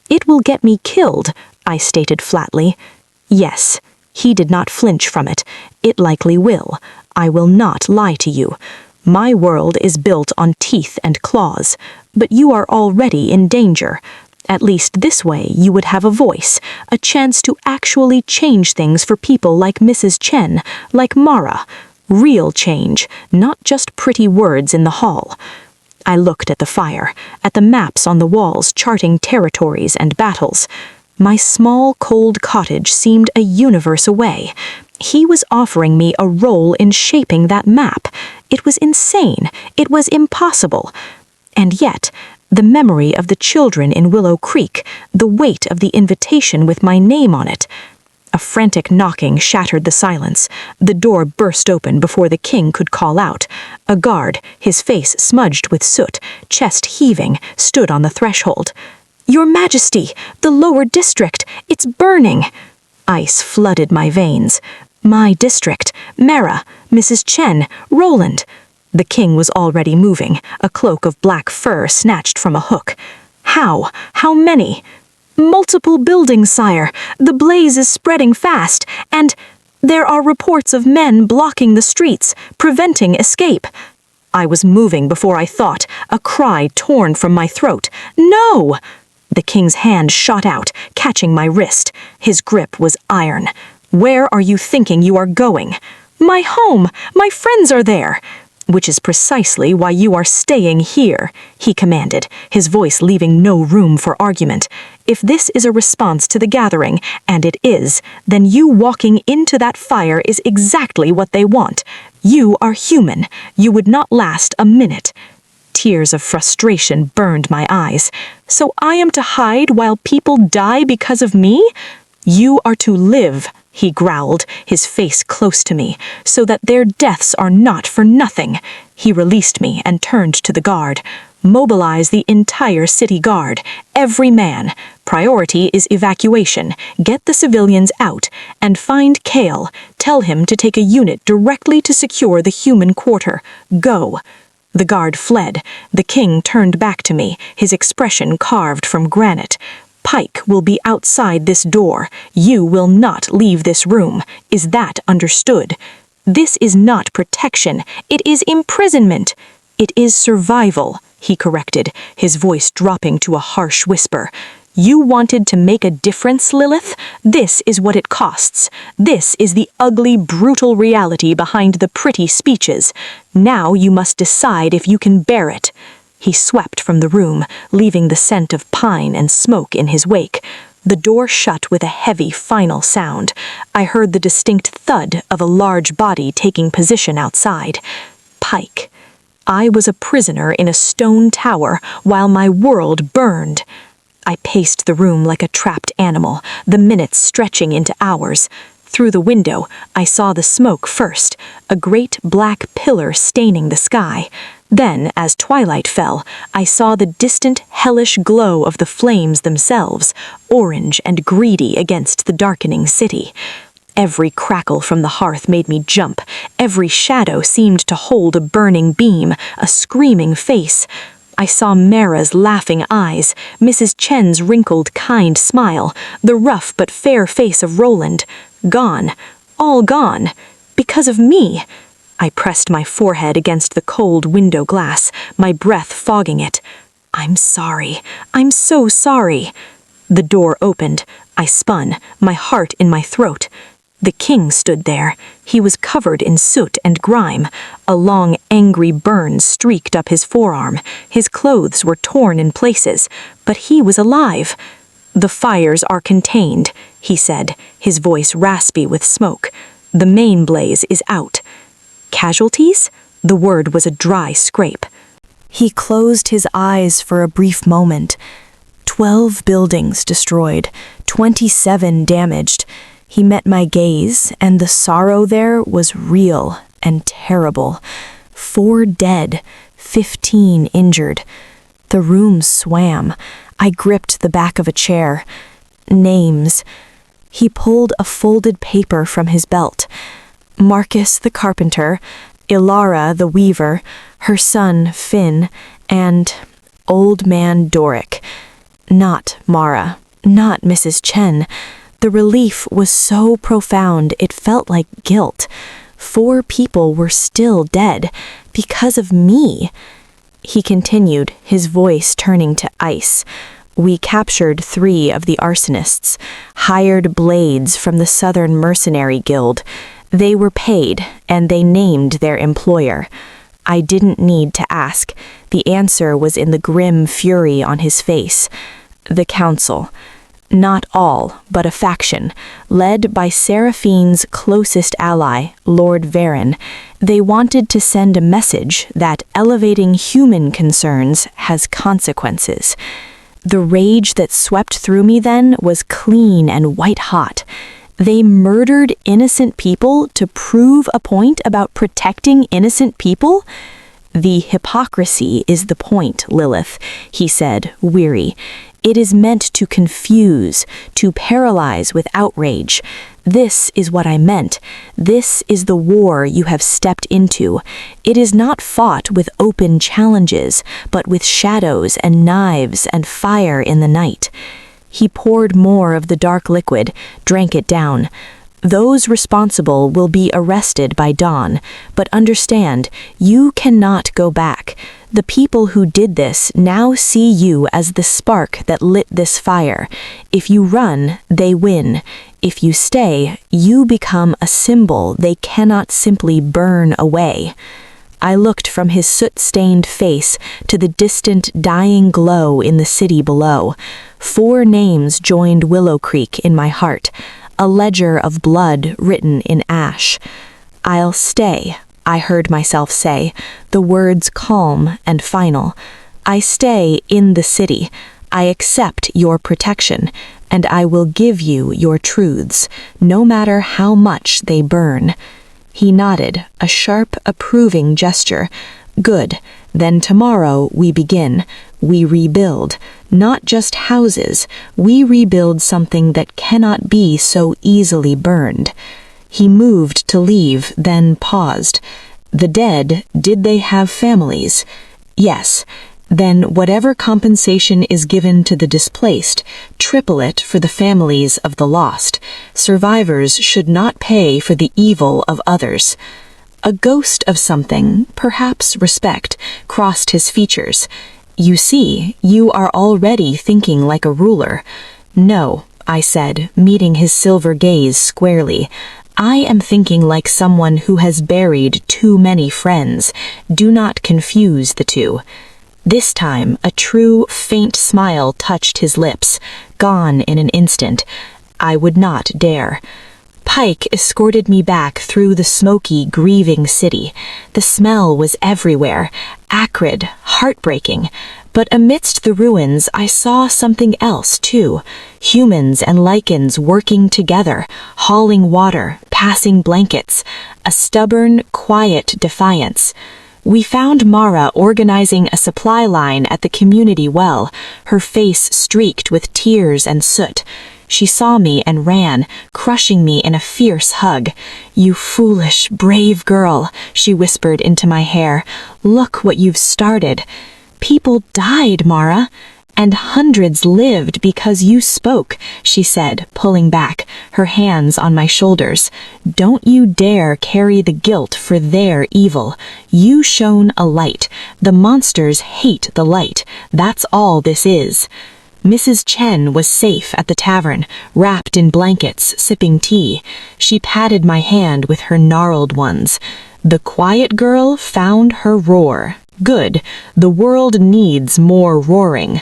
It will get me killed, I stated flatly. Yes, he did not flinch from it. It likely will. I will not lie to you. My world is built on teeth and claws, but you are already in danger. At least this way you would have a voice, a chance to actually change things for people like Mrs. Chen, like Mara. Real change, not just pretty words in the hall. I looked at the fire, at the maps on the walls charting territories and battles. My small, cold cottage seemed a universe away. He was offering me a role in shaping that map. It was insane. It was impossible. And yet, the memory of the children in Willow Creek, the weight of the invitation with my name on it. A frantic knocking shattered the silence. The door burst open before the king could call out. A guard, his face smudged with soot, chest heaving, stood on the threshold. Your Majesty, the lower district, it's burning. Ice flooded my veins. My district, Mara, Mrs. Chen, Roland. The king was already moving, a cloak of black fur snatched from a hook. How? How many? Multiple buildings, sire. The blaze is spreading fast, and there are reports of men blocking the streets, preventing escape. I was moving before I thought, a cry torn from my throat. No! The king's hand shot out, catching my wrist. His grip was iron. Where are you thinking you are going? My home! My friends are there! Which is precisely why you are staying here, he commanded, his voice leaving no room for argument. If this is a response to the gathering, and it is, then you walking into that fire is exactly what they want. You are human. You would not last a minute. Tears of frustration burned my eyes. So I am to hide while people die because of me? You are to live, he growled, his face close to me, so that their deaths are not for nothing. He released me and turned to the guard. Mobilize the entire city guard, every man. Priority is evacuation. Get the civilians out, and find Kale. Tell him to take a unit directly to secure the human quarter. Go. The guard fled. The king turned back to me, his expression carved from granite. Pike will be outside this door. You will not leave this room. Is that understood? This is not protection. It is imprisonment. It is survival, he corrected, his voice dropping to a harsh whisper. You wanted to make a difference, Lilith? This is what it costs. This is the ugly, brutal reality behind the pretty speeches. Now you must decide if you can bear it. He swept from the room, leaving the scent of pine and smoke in his wake. The door shut with a heavy final sound. I heard the distinct thud of a large body taking position outside. Pike. I was a prisoner in a stone tower while my world burned. I paced the room like a trapped animal, the minutes stretching into hours. Through the window, I saw the smoke first, a great black pillar staining the sky. Then, as twilight fell, I saw the distant, hellish glow of the flames themselves, orange and greedy against the darkening city. Every crackle from the hearth made me jump. Every shadow seemed to hold a burning beam, a screaming face. I saw Mara's laughing eyes, Mrs. Chen's wrinkled, kind smile, the rough but fair face of Roland. Gone. All gone. Because of me. I pressed my forehead against the cold window glass, my breath fogging it. I'm sorry. I'm so sorry. The door opened. I spun, my heart in my throat. The king stood there. He was covered in soot and grime. A long, angry burn streaked up his forearm. His clothes were torn in places, but he was alive. The fires are contained, he said, his voice raspy with smoke. The main blaze is out. Casualties? The word was a dry scrape. He closed his eyes for a brief moment. 12 buildings destroyed, 27 damaged. He met my gaze, and the sorrow there was real and terrible. 4 dead, 15 injured. The room swam. I gripped the back of a chair. Names. He pulled a folded paper from his belt. Marcus the carpenter, Ilara the weaver, her son Finn, and old man Doric. Not Mara, not Mrs. Chen. The relief was so profound it felt like guilt. 4 people were still dead because of me. He continued, his voice turning to ice. We captured 3 of the arsonists, hired blades from the Southern Mercenary Guild. They were paid, and they named their employer. I didn't need to ask. The answer was in the grim fury on his face. The council. Not all, but a faction, led by Seraphine's closest ally, Lord Varen. They wanted to send a message that elevating human concerns has consequences. The rage that swept through me then was clean and white-hot. They murdered innocent people to prove a point about protecting innocent people? The hypocrisy is the point, Lilith, he said, weary. It is meant to confuse, to paralyze with outrage. This is what I meant. This is the war you have stepped into. It is not fought with open challenges, but with shadows and knives and fire in the night. He poured more of the dark liquid, drank it down. Those responsible will be arrested by dawn, but understand, you cannot go back. The people who did this now see you as the spark that lit this fire. If you run, they win. If you stay, you become a symbol they cannot simply burn away. I looked from his soot-stained face to the distant dying glow in the city below. 4 names joined Willow Creek in my heart, a ledger of blood written in ash. I'll stay, I heard myself say, the words calm and final. I stay in the city. I accept your protection, and I will give you your truths, no matter how much they burn. He nodded, a sharp, approving gesture. Good. Then tomorrow we begin. We rebuild. Not just houses. We rebuild something that cannot be so easily burned. He moved to leave, then paused. The dead, did they have families? Yes. Then whatever compensation is given to the displaced, triple it for the families of the lost. Survivors should not pay for the evil of others. A ghost of something, perhaps respect, crossed his features. You see, you are already thinking like a ruler. No, I said, meeting his silver gaze squarely. I am thinking like someone who has buried too many friends. Do not confuse the two. This time, a true, faint smile touched his lips, gone in an instant. I would not dare. Pike escorted me back through the smoky, grieving city. The smell was everywhere, acrid, heartbreaking. But amidst the ruins, I saw something else, too. Humans and Lycans working together, hauling water, passing blankets. A stubborn, quiet defiance. We found Mara organizing a supply line at the community well, her face streaked with tears and soot. She saw me and ran, crushing me in a fierce hug. "You foolish, brave girl," she whispered into my hair. "Look what you've started. People died, Mara, and hundreds lived because you spoke," she said, pulling back, her hands on my shoulders. "Don't you dare carry the guilt for their evil. You shone a light. The monsters hate the light. That's all this is." Mrs. Chen was safe at the tavern, wrapped in blankets, sipping tea. She patted my hand with her gnarled ones. The quiet girl found her roar. Good. The world needs more roaring.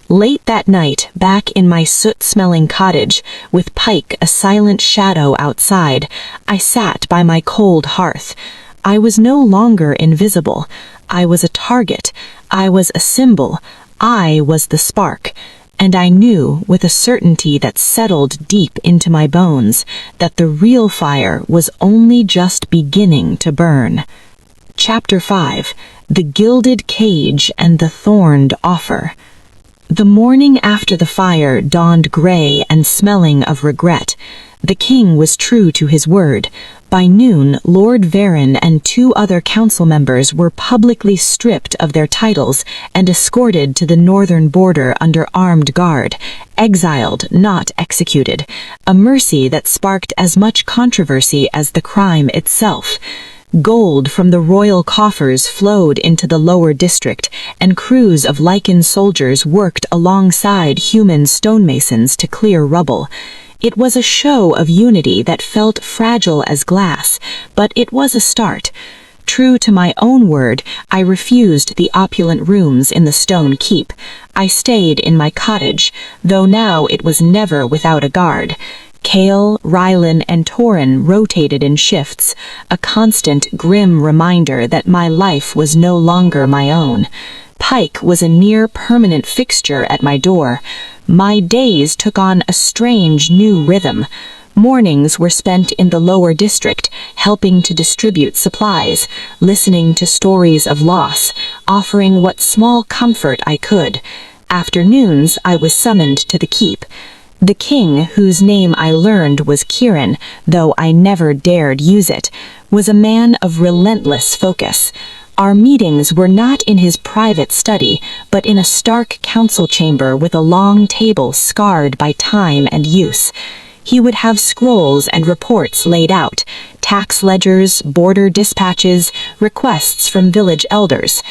Late that night, back in my soot-smelling cottage, with Pike a silent shadow outside, I sat by my cold hearth. I was no longer invisible. I was a target. I was a symbol. I was the spark. And I knew, with a certainty that settled deep into my bones, that the real fire was only just beginning to burn. Chapter 5. The Gilded Cage and the Thorned Offer. The morning after the fire dawned gray and smelling of regret. The king was true to his word. By noon, Lord Varen and 2 other council members were publicly stripped of their titles and escorted to the northern border under armed guard, exiled, not executed, a mercy that sparked as much controversy as the crime itself. Gold from the royal coffers flowed into the lower district, and crews of Lycan soldiers worked alongside human stonemasons to clear rubble. It was a show of unity that felt fragile as glass, but it was a start. True to my own word, I refused the opulent rooms in the stone keep. I stayed in my cottage, though now it was never without a guard. Kale, Rylan, and Torin rotated in shifts, a constant, grim reminder that my life was no longer my own. Pike was a near-permanent fixture at my door. My days took on a strange new rhythm. Mornings were spent in the lower district, helping to distribute supplies, listening to stories of loss, offering what small comfort I could. Afternoons, I was summoned to the keep. The king, whose name I learned was Kieran, though I never dared use it, was a man of relentless focus. Our meetings were not in his private study, but in a stark council chamber with a long table scarred by time and use. He would have scrolls and reports laid out, tax ledgers, border dispatches, requests from village elders.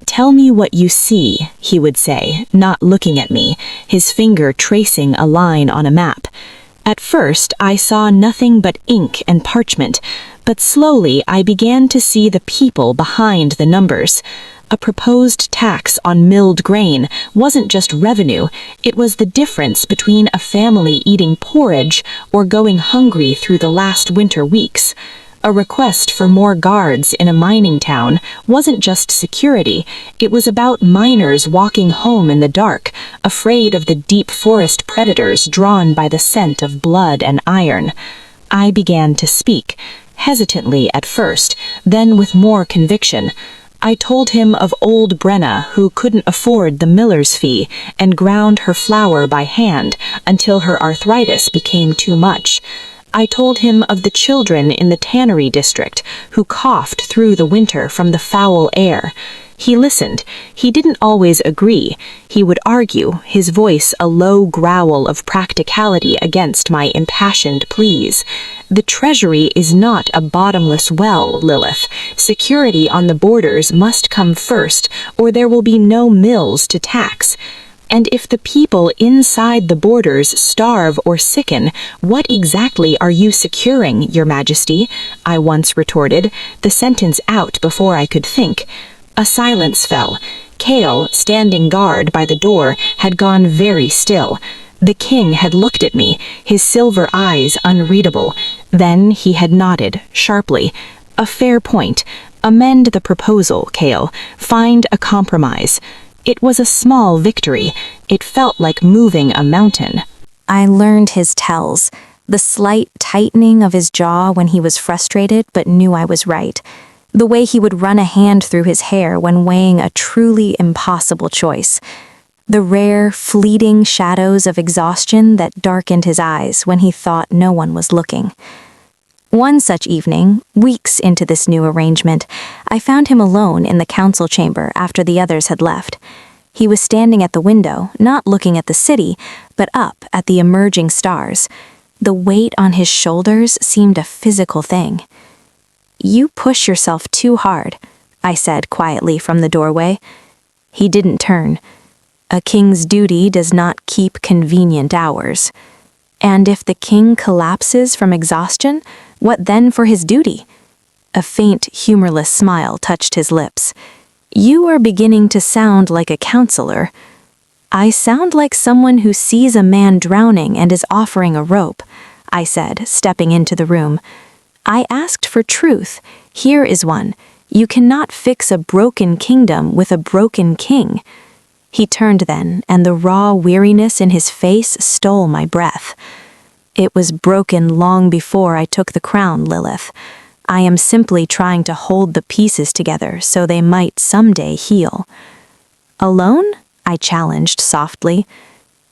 "Tell me what you see," he would say, not looking at me, his finger tracing a line on a map. At first, I saw nothing but ink and parchment, but slowly I began to see the people behind the numbers. A proposed tax on milled grain wasn't just revenue, it was the difference between a family eating porridge or going hungry through the last winter weeks. A request for more guards in a mining town wasn't just security, it was about miners walking home in the dark, afraid of the deep forest predators drawn by the scent of blood and iron. I began to speak, hesitantly at first, then with more conviction. I told him of old Brenna, who couldn't afford the miller's fee and ground her flour by hand until her arthritis became too much. I told him of the children in the tannery district who coughed through the winter from the foul air. He listened. He didn't always agree. He would argue, his voice a low growl of practicality against my impassioned pleas. "The treasury is not a bottomless well, Lilith. Security on the borders must come first, or there will be no mills to tax. And if the people inside the borders starve or sicken, what exactly are you securing, Your Majesty?" I once retorted, the sentence out before I could think. A silence fell. Kale, standing guard by the door, had gone very still. The king had looked at me, his silver eyes unreadable. Then he had nodded, sharply. A fair point.
Amend the proposal, Kale. Find a compromise. It was a small victory. It felt like moving a mountain.
I learned his tells, the slight tightening of his jaw when he was frustrated but knew I was right, the way he would run a hand through his hair when weighing a truly impossible choice, the rare, fleeting shadows of exhaustion that darkened his eyes when he thought no one was looking. One such evening, weeks into this new arrangement, I found him alone in the council chamber after the others had left. He was standing at the window, not looking at the city, but up at the emerging stars. The weight on his shoulders seemed a physical thing. "You push yourself too hard," I said quietly from the doorway. He didn't turn. A king's duty does not keep convenient hours. And if the king collapses from exhaustion, what then for his duty? A faint, humorless smile touched his lips. "You are beginning to sound like a counselor." "I sound like someone who sees a man drowning and is offering a rope," I said, stepping into the room. "I asked for truth. Here is one. You cannot fix a broken kingdom with a broken king." He turned then, and the raw weariness in his face stole my breath. "It was broken long before I took the crown, Lilith. I am simply trying to hold the pieces together so they might someday heal." "Alone?" I challenged softly.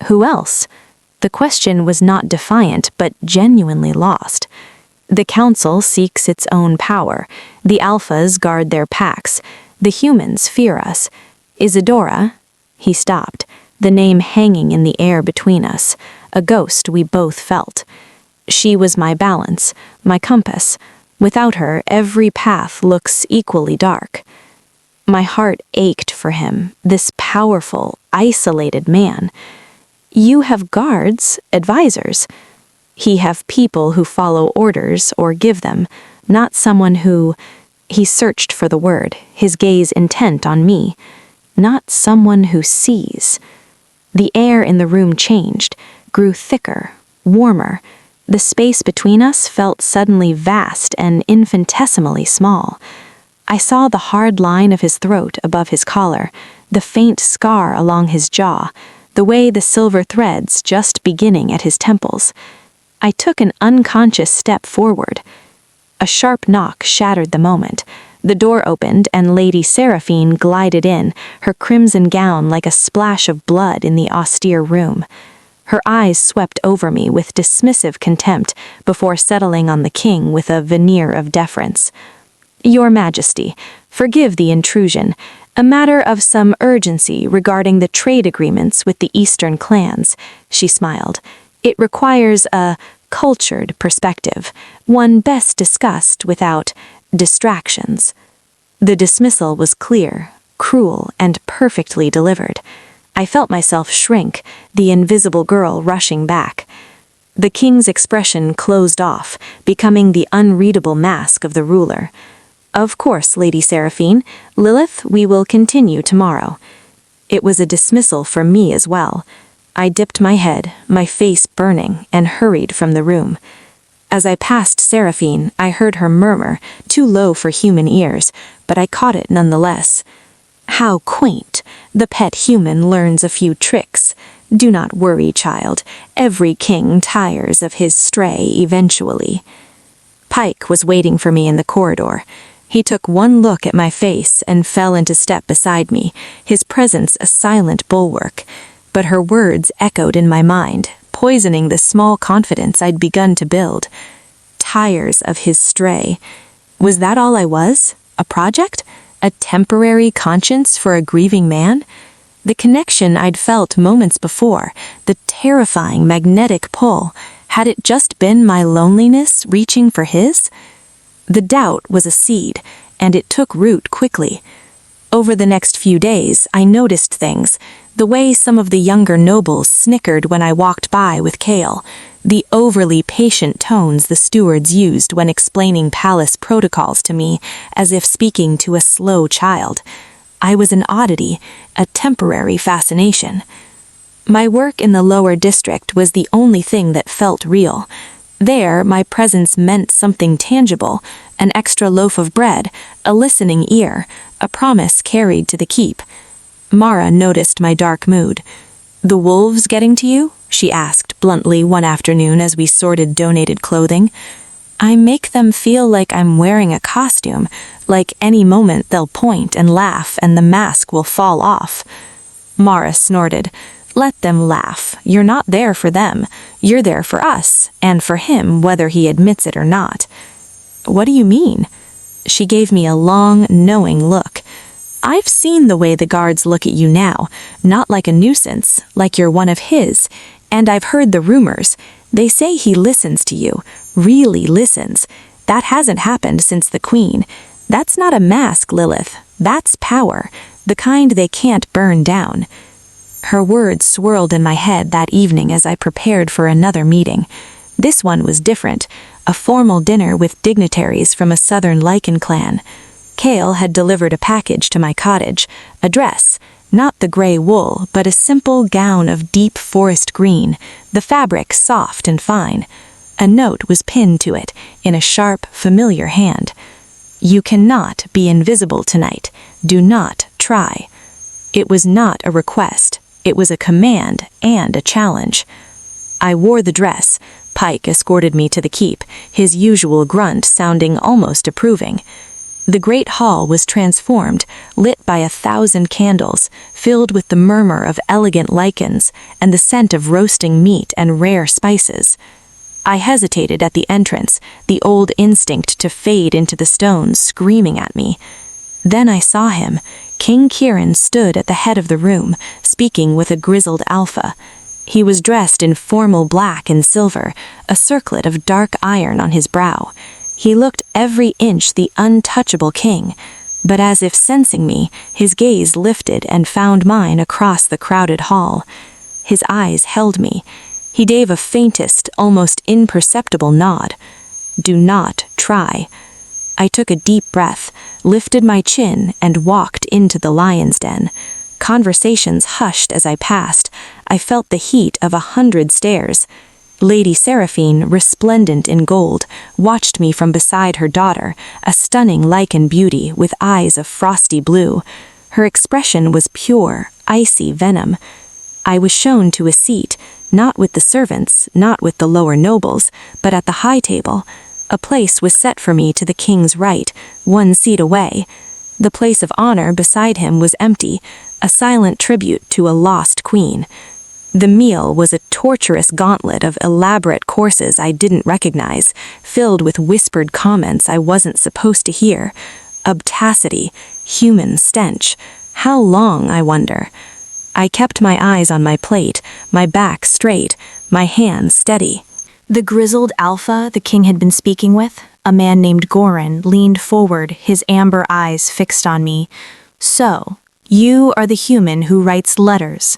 "Who else?" The question was not defiant, but genuinely lost. "The council seeks its own power. The alphas guard their packs. The humans fear us. Isadora—" He stopped, the name hanging in the air between us, a ghost we both felt. She was my balance, my compass. Without her, every path looks equally dark. My heart ached for him, this powerful, isolated man. "You have guards, advisors." "He have people who follow orders or give them, not someone who—" He searched for the word, his gaze intent on me. "Not someone who sees." The air in the room changed, grew thicker, warmer. The space between us felt suddenly vast and infinitesimally small. I saw the hard line of his throat above his collar, the faint scar along his jaw, the way the silver threads just beginning at his temples. I took an unconscious step forward. A sharp knock shattered the moment. The door opened and Lady Seraphine glided in, her crimson gown like a splash of blood in the austere room. Her eyes swept over me with dismissive contempt before settling on the king with a veneer of deference. "Your Majesty, forgive the intrusion. A matter of some urgency regarding the trade agreements with the eastern clans," she smiled. "It requires a cultured perspective, one best discussed without distractions." The dismissal was clear, cruel, and perfectly delivered. I felt myself shrink, the invisible girl rushing back. The king's expression closed off, becoming the unreadable mask of the ruler. "Of course, Lady Seraphine. Lilith, we will continue tomorrow." It was a dismissal for me as well. I dipped my head, my face burning, and hurried from the room. As I passed Seraphine, I heard her murmur, too low for human ears, but I caught it nonetheless. "How quaint! The pet human learns a few tricks. Do not worry, child. Every king tires of his stray eventually." Pike was waiting for me in the corridor. He took one look at my face and fell into step beside me, his presence a silent bulwark. But her words echoed in my mind, poisoning the small confidence I'd begun to build. Tires of his stray. Was that all I was? A project? A temporary conscience for a grieving man? The connection I'd felt moments before, the terrifying magnetic pull, had it just been my loneliness reaching for his? The doubt was a seed, and it took root quickly. Over the next few days, I noticed things, the way some of the younger nobles snickered when I walked by with Kale, the overly patient tones the stewards used when explaining palace protocols to me, as if speaking to a slow child. I was an oddity, a temporary fascination. My work in the lower district was the only thing that felt real. There, my presence meant something tangible, an extra loaf of bread, a listening ear, a promise carried to the keep. Mara noticed my dark mood. "The wolves getting to you?" she asked bluntly one afternoon as we sorted donated clothing. "I make them feel like I'm wearing a costume, like any moment they'll point and laugh and the mask will fall off." Mara snorted. "Let them laugh. You're not there for them. You're there for us, and for him whether he admits it or not." "What do you mean?" She gave me a long, knowing look. "I've seen the way the guards look at you now, not like a nuisance, like you're one of his, and I've heard the rumors. They say he listens to you, really listens. That hasn't happened since the Queen. That's not a mask, Lilith. That's power, the kind they can't burn down." Her words swirled in my head that evening as I prepared for another meeting. This one was different, a formal dinner with dignitaries from a southern Lycan clan. Kale had delivered a package to my cottage, a dress, not the gray wool, but a simple gown of deep forest green, the fabric soft and fine. A note was pinned to it, in a sharp, familiar hand. "You cannot be invisible tonight. Do not try." It was not a request. It was a command and a challenge. I wore the dress. Pike escorted me to the keep, his usual grunt sounding almost approving. The great hall was transformed, lit by 1,000 candles, filled with the murmur of elegant lichens and the scent of roasting meat and rare spices. I hesitated at the entrance, the old instinct to fade into the stones screaming at me. Then I saw him. King Kieran stood at the head of the room, speaking with a grizzled alpha. He was dressed in formal black and silver, a circlet of dark iron on his brow. He looked every inch the untouchable king, but as if sensing me, his gaze lifted and found mine across the crowded hall. His eyes held me. He gave a faintest, almost imperceptible nod. "Do not try." I took a deep breath, lifted my chin, and walked into the lion's den. Conversations hushed as I passed. I felt the heat of 100 stares. Lady Seraphine, resplendent in gold, watched me from beside her daughter, a stunning Lycan beauty with eyes of frosty blue. Her expression was pure, icy venom. I was shown to a seat, not with the servants, not with the lower nobles, but at the high table. A place was set for me to the king's right, 1 seat away. The place of honor beside him was empty, a silent tribute to a lost queen. The meal was a torturous gauntlet of elaborate courses I didn't recognize, filled with whispered comments I wasn't supposed to hear. Obtacity, human stench. How long, I wonder? I kept my eyes on my plate, my back straight, my hands steady.
The grizzled alpha the king had been speaking with, a man named Goran, leaned forward, his amber eyes fixed on me. "So, you are the human who writes letters."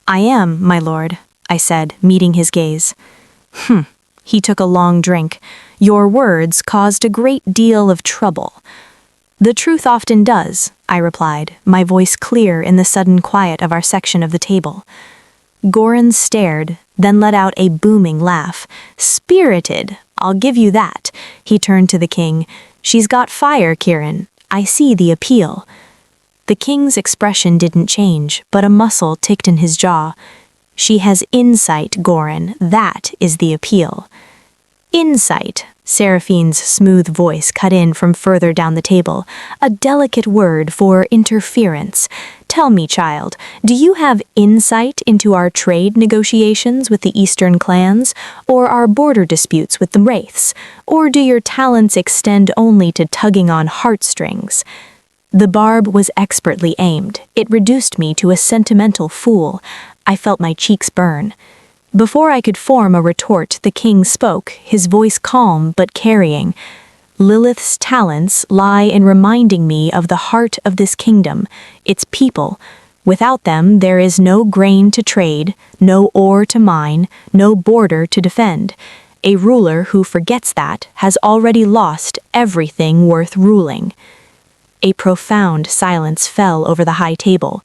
"I am, my lord," I said, meeting his gaze. He took a long drink. "Your words caused a great deal of trouble." "The truth often does," I replied, my voice clear in the sudden quiet of our section of the table. Goran stared, then let out a booming laugh. "Spirited, I'll give you that." He turned to the king. "She's got fire, Kieran. I see the appeal." The king's expression didn't change, but a muscle ticked in his jaw. "She has insight, Goran. That is the appeal." "Insight," Seraphine's smooth voice cut in from further down the table, "a delicate word for interference. Tell me, child, do you have insight into our trade negotiations with the eastern clans, or our border disputes with the wraiths, or do your talents extend only to tugging on heartstrings?" The barb was expertly aimed. It reduced me to a sentimental fool. I felt my cheeks burn. Before I could form a retort, the king spoke, his voice calm but carrying. "Lilith's talents lie in reminding me of the heart of this kingdom, its people. Without them, there is no grain to trade, no ore to mine, no border to defend. A ruler who forgets that has already lost everything worth ruling." A profound silence fell over the high table.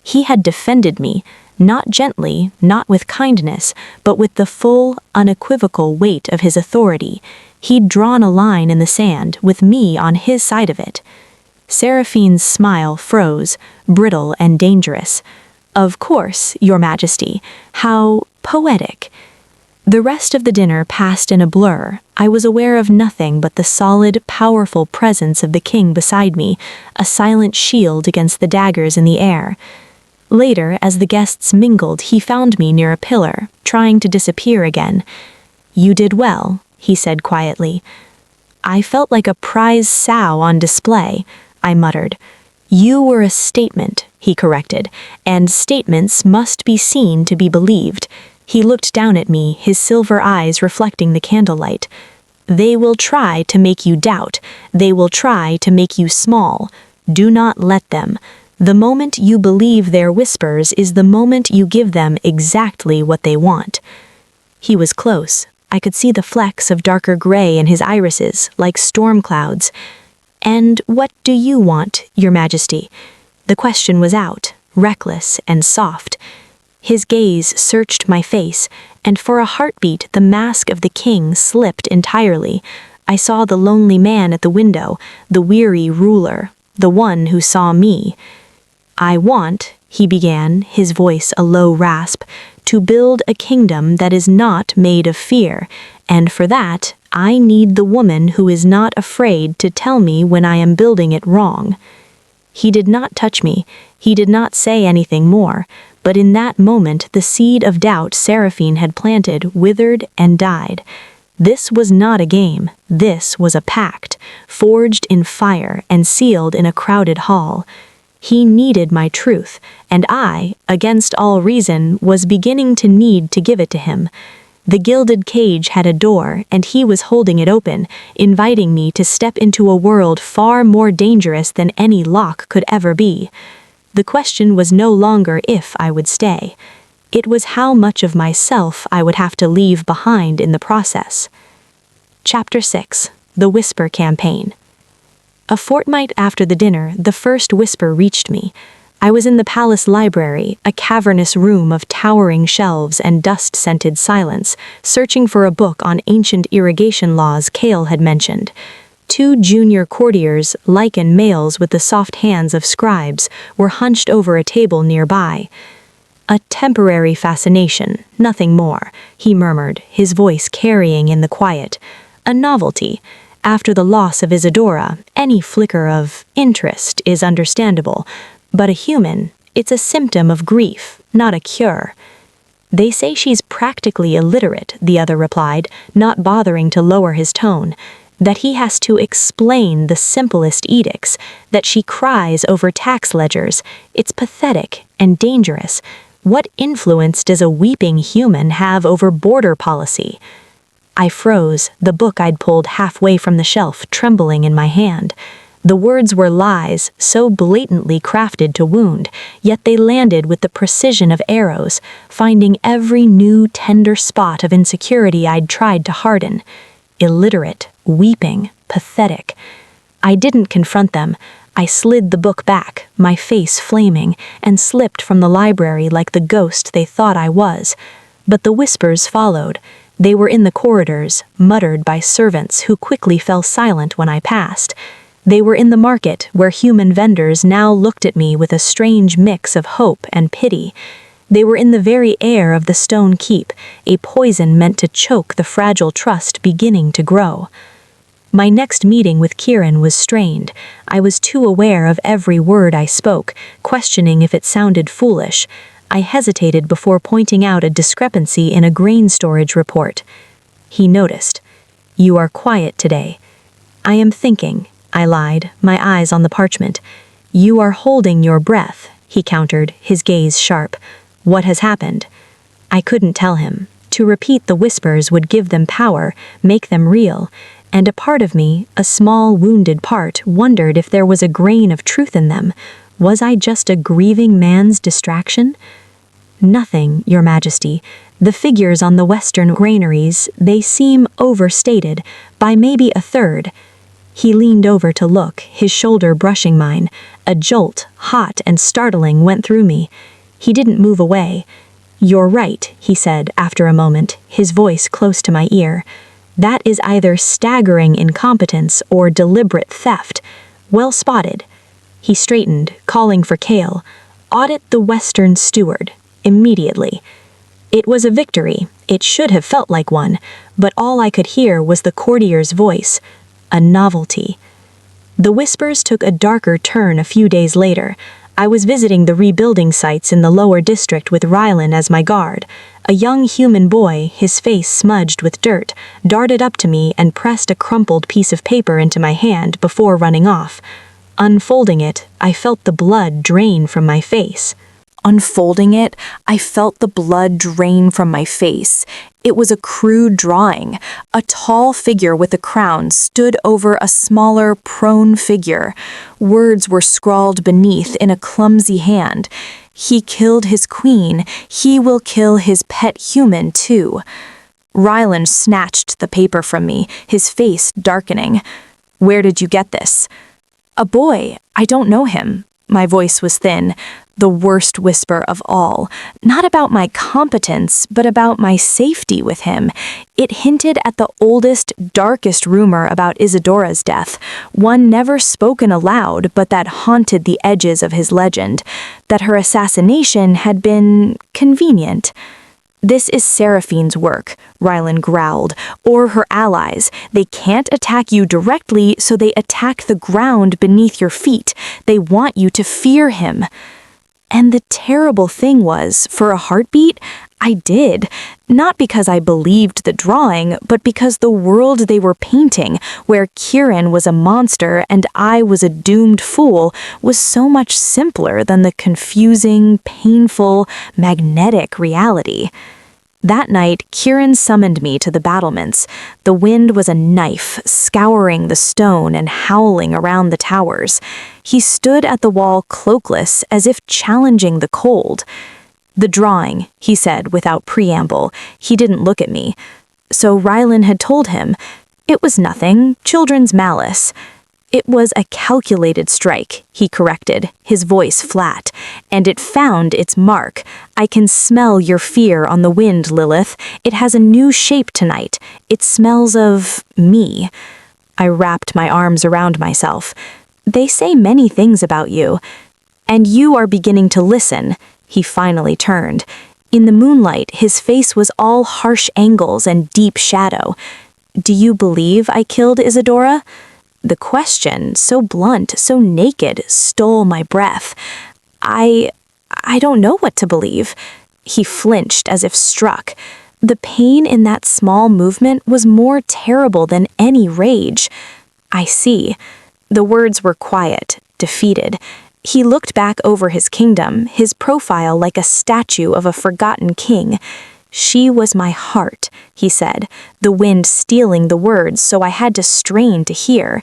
He had defended me, not gently, not with kindness, but with the full, unequivocal weight of his authority.
He'd drawn a line in the sand with me on his side of it. Seraphine's smile froze, brittle and dangerous. "Of course, Your Majesty. How poetic." The rest of the dinner passed in a blur. I was aware of nothing but the solid, powerful presence of the king beside me, a silent shield against the daggers in the air. Later, as the guests mingled, he found me near a pillar, trying to disappear again. "You did well," he said quietly. "I felt like a prize sow on display," I muttered. "You were a statement," he corrected, "and statements must be seen to be believed." He looked down at me, his silver eyes reflecting the candlelight. "They will try to make you doubt. They will try to make you small. Do not let them. The moment you believe their whispers is the moment you give them exactly what they want." He was close. I could see the flecks of darker gray in his irises, like storm clouds. "And what do you want, Your Majesty?" The question was out, reckless and soft. His gaze searched my face, and for a heartbeat the mask of the king slipped entirely. I saw the lonely man at the window, the weary ruler, the one who saw me. "I want," he began, his voice a low rasp, "to build a kingdom that is not made of fear, and for that, I need the woman who is not afraid to tell me when I am building it wrong." He did not touch me, he did not say anything more, but in that moment the seed of doubt Seraphine had planted withered and died. This was not a game, this was a pact, forged in fire and sealed in a crowded hall. He needed my truth, and I, against all reason, was beginning to need to give it to him. The gilded cage had a door, and he was holding it open, inviting me to step into a world far more dangerous than any lock could ever be. The question was no longer if I would stay. It was how much of myself I would have to leave behind in the process. Chapter 6. The Whisper Campaign. A fortnight after the dinner, the first whisper reached me. I was in the palace library, a cavernous room of towering shelves and dust-scented silence, searching for a book on ancient irrigation laws Kale had mentioned. 2 junior courtiers, Lycan males with the soft hands of scribes, were hunched over a table nearby. "A temporary fascination, nothing more," he murmured, his voice carrying in the quiet. "A novelty. After the loss of Isadora, any flicker of interest is understandable, but a human, it's a symptom of grief, not a cure." "They say she's practically illiterate," the other replied, not bothering to lower his tone. "That he has to explain the simplest edicts, that she cries over tax ledgers. It's pathetic and dangerous. What influence does a weeping human have over border policy?" I froze, the book I'd pulled halfway from the shelf trembling in my hand. The words were lies, so blatantly crafted to wound, yet they landed with the precision of arrows, finding every new tender spot of insecurity I'd tried to harden. Illiterate, weeping, pathetic. I didn't confront them. I slid the book back, my face flaming, and slipped from the library like the ghost they thought I was. But the whispers followed. They were in the corridors, muttered by servants who quickly fell silent when I passed. They were in the market, where human vendors now looked at me with a strange mix of hope and pity. They were in the very air of the stone keep, a poison meant to choke the fragile trust beginning to grow. My next meeting with Kieran was strained. I was too aware of every word I spoke, questioning if it sounded foolish. I hesitated before pointing out a discrepancy in a grain storage report. He noticed. "You are quiet today." "I am thinking," I lied, my eyes on the parchment. "You are holding your breath," he countered, his gaze sharp. "What has happened?" I couldn't tell him. To repeat the whispers would give them power, make them real, and a part of me, a small wounded part, wondered if there was a grain of truth in them. Was I just a grieving man's distraction? "Nothing, Your Majesty. The figures on the western granaries, they seem overstated, by maybe a third." He leaned over to look, his shoulder brushing mine. A jolt, hot and startling, went through me. He didn't move away. "You're right," he said after a moment, his voice close to my ear.
That is either staggering incompetence or deliberate theft. Well spotted. He straightened, calling for Kale. Audit the Western steward. Immediately. It was a victory. It should have felt like one, but all I could hear was the courtier's voice. A novelty. The whispers took a darker turn a few days later. I was visiting the rebuilding sites in the lower district with Rylan as my guard. A young human boy, his face smudged with dirt, darted up to me and pressed a crumpled piece of paper into my hand before running off. Unfolding it, I felt the blood drain from my face.
Unfolding it, I felt the blood drain from my face. It was a crude drawing. A tall figure with a crown stood over a smaller, prone figure. Words were scrawled beneath in a clumsy hand. He killed his queen. He will kill his pet human, too. Rylan snatched the paper from me, his face darkening. Where did you get this? A boy. I don't know him. My voice was thin, the worst whisper of all. Not about my competence, but about my safety with him. It hinted at the oldest, darkest rumor about Isadora's death, one never spoken aloud, but that haunted the edges of his legend, that her assassination had been convenient. This is Seraphine's work, Rylan growled, or her allies. They can't attack you directly, so they attack the ground beneath your feet. They want you to fear him. And the terrible thing was, for a heartbeat, I did. Not because I believed the drawing, but because the world they were painting, where Kieran was a monster and I was a doomed fool, was so much simpler than the confusing, painful, magnetic reality. That night, Kieran summoned me to the battlements. The wind was a knife, scouring the stone and howling around the towers. He stood at the wall cloakless, as if challenging the cold. The drawing, he said without preamble. He didn't look at me. So Rylan had told him. It was nothing, children's malice. It was a calculated strike, he corrected, his voice flat, and it found its mark. I can smell your fear on the wind, Lilith. It has a new shape tonight. It smells of me. I wrapped my arms around myself. They say many things about you. And you are beginning to listen. He finally turned. In the moonlight, his face was all harsh angles and deep shadow. Do you believe I killed Isadora? The question, so blunt, so naked, stole my breath. I don't know what to believe. He flinched as if struck. The pain in that small movement was more terrible than any rage. I see. The words were quiet, defeated. He looked back over his kingdom, his profile like a statue of a forgotten king. She was my heart, he said, the wind stealing the words so I had to strain to hear.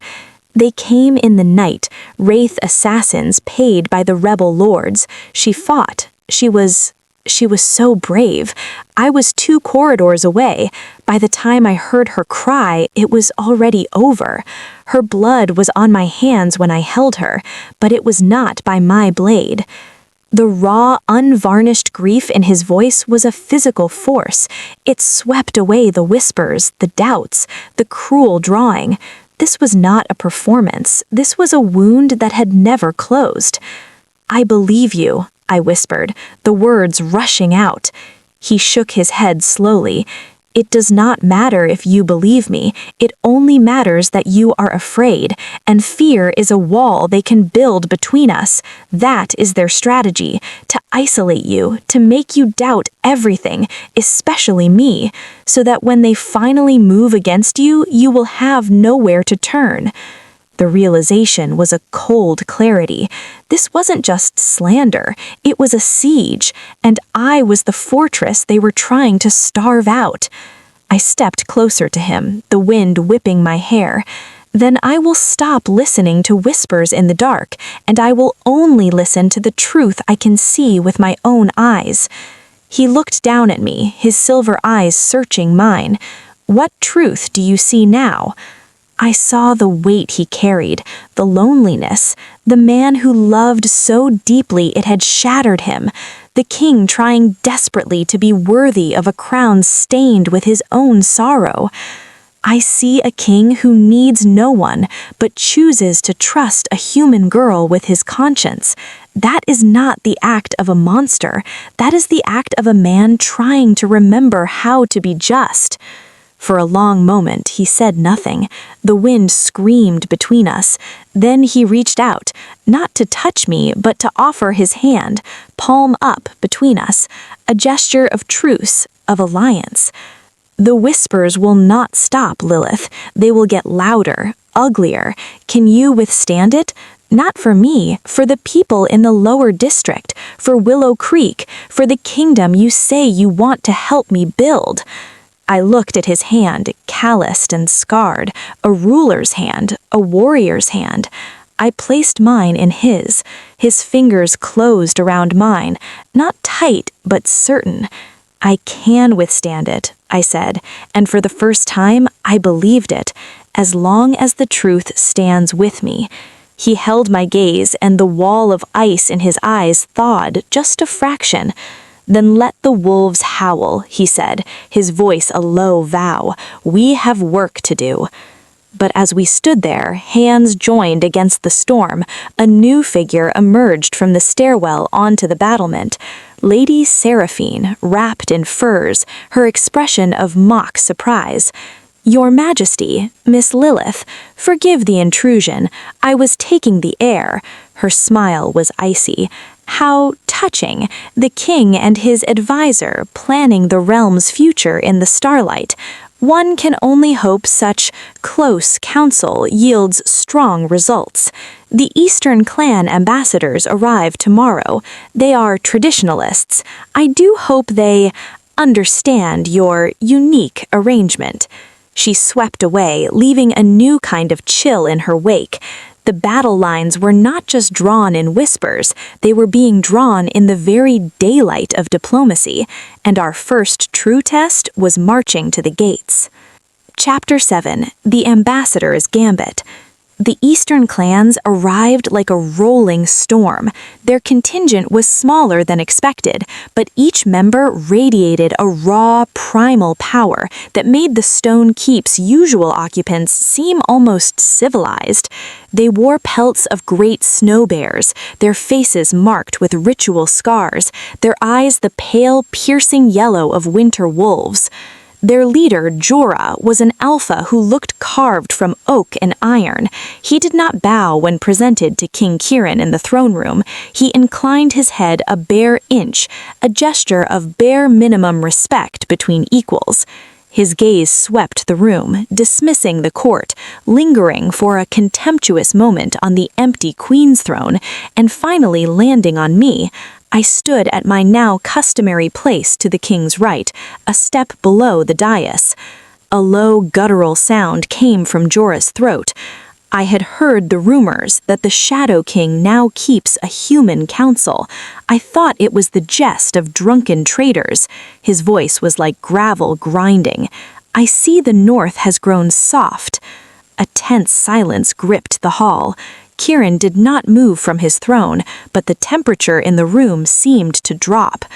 They came in the night, wraith assassins paid by the rebel lords. She fought. She was so brave. I was 2 corridors away. By the time I heard her cry, it was already over. Her blood was on my hands when I held her, but it was not by my blade. The raw, unvarnished grief in his voice was a physical force. It swept away the whispers, the doubts, the cruel drawing. This was not a performance. This was a wound that had never closed. I believe you, I whispered, the words rushing out. He shook his head slowly. It does not matter if you believe me. It only matters that you are afraid, and fear is a wall they can build between us. That is their strategy, to isolate you, to make you doubt everything, especially me, so that when they finally move against you, you will have nowhere to turn. The realization was a cold clarity. This wasn't just slander, it was a siege, and I was the fortress they were trying to starve out. I stepped closer to him, the wind whipping my hair. Then I will stop listening to whispers in the dark, and I will only listen to the truth I can see with my own eyes. He looked down at me, his silver eyes searching mine. What truth do you see now? I saw the weight he carried, the loneliness, the man who loved so deeply it had shattered him, the king trying desperately to be worthy of a crown stained with his own sorrow.
I see a king who needs no one, but chooses to trust a human girl with his conscience. That is not the act of a monster. That is the act of a man trying to remember how to be just. For a long moment, he said nothing. The wind screamed between us. Then he reached out, not to touch me, but to offer his hand, palm up between us, a gesture of truce, of alliance. The whispers will not stop, Lilith. They will get louder, uglier. Can you withstand it? Not for me, for the people in the lower district, for Willow Creek, for the kingdom you say you want to help me build. I looked at his hand, calloused and scarred, a ruler's hand, a warrior's hand. I placed mine in his. His fingers closed around mine, not tight, but certain. I can withstand it, I said, and for the first time, I believed it, as long as the truth stands with me. He held my gaze, and the wall of ice in his eyes thawed just a fraction. Then let the wolves howl, he said, his voice a low vow. We have work to do. But as we stood there, hands joined against the storm, a new figure emerged from the stairwell onto the battlement. Lady Seraphine, wrapped in furs, her expression of mock surprise. Your Majesty, Miss Lilith, forgive the intrusion. I was taking the air. Her smile was icy. How touching, the king and his advisor planning the realm's future in the starlight. One can only hope such close counsel yields strong results. The Eastern clan ambassadors arrive tomorrow. They are traditionalists. I do hope they understand your unique arrangement. She swept away, leaving a new kind of chill in her wake. The battle lines were not just drawn in whispers, they were being drawn in the very daylight of diplomacy, and our first true test was marching to the gates. Chapter 7: The Ambassador's Gambit. The Eastern clans arrived like a rolling storm. Their contingent was smaller than expected, but each member radiated a raw, primal power that made the Stone Keep's usual occupants seem almost civilized. They wore pelts of great snow bears, their faces marked with ritual scars, their eyes the pale, piercing yellow of winter wolves. Their leader, Jorah, was an alpha who looked carved from oak and iron. He did not bow when presented to King Kieran in the throne room. He inclined his head a bare inch, a gesture of bare minimum respect between equals. His gaze swept the room, dismissing the court, lingering for a contemptuous moment on the empty queen's throne, and finally landing on me. I stood at my now customary place to the king's right, a step below the dais. A low, guttural sound came from Jorah's throat. I had heard the rumors that the Shadow King now keeps a human council. I thought it was the jest of drunken traitors. His voice was like gravel grinding. I see the north has grown soft. A tense silence gripped the hall. Kieran did not move from his throne, but the temperature in the room seemed to drop.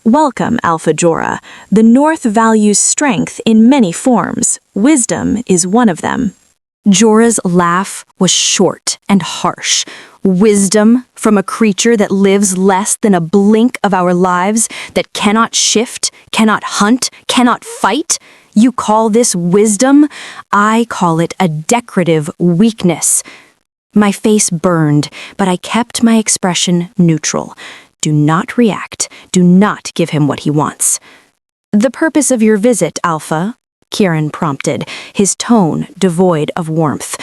Welcome, Alpha Jorah. The North values strength in many forms. Wisdom is one of them.
Jorah's laugh was short and harsh. Wisdom from a creature that lives less than a blink of our lives, that cannot shift, cannot hunt, cannot fight? You call this wisdom? I call it a decorative weakness. My face burned, but I kept my expression neutral. Do not react. Do not give him what he wants. The purpose of your visit, Alpha? Kieran prompted, his tone devoid of warmth.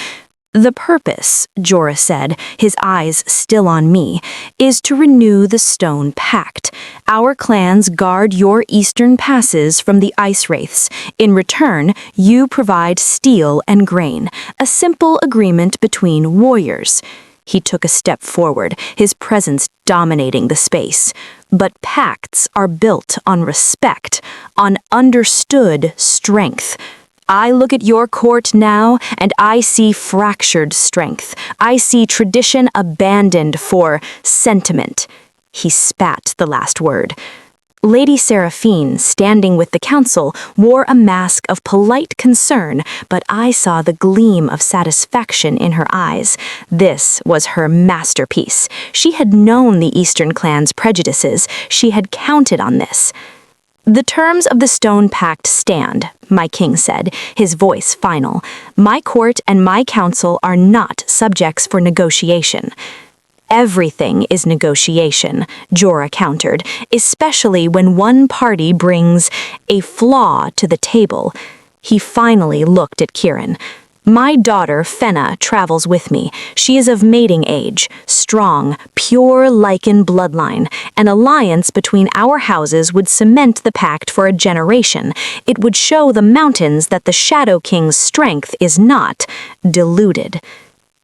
The purpose, Jorah said, his eyes still on me, is to renew the stone pact. Our clans guard your eastern passes from the ice wraiths. In return, you provide steel and grain, a simple agreement between warriors. He took a step forward, his presence dominating the space. But pacts are built on respect, on understood strength. I look at your court now, and I see fractured strength. I see tradition abandoned for sentiment. He spat the last word. Lady Seraphine, standing with the council, wore a mask of polite concern, but I saw the gleam of satisfaction in her eyes. This was her masterpiece. She had known the Eastern clan's prejudices. She had counted on this. "The terms of the Stone Pact stand," my king said, his voice final. "My court and my council are not subjects for negotiation." "Everything is negotiation," Jorah countered, "especially when one party brings a flaw to the table." He finally looked at Kieran. "My daughter, Fenna, travels with me. She is of mating age, strong, pure Lycan bloodline. An alliance between our houses would cement the pact for a generation. It would show the mountains that the Shadow King's strength is not diluted."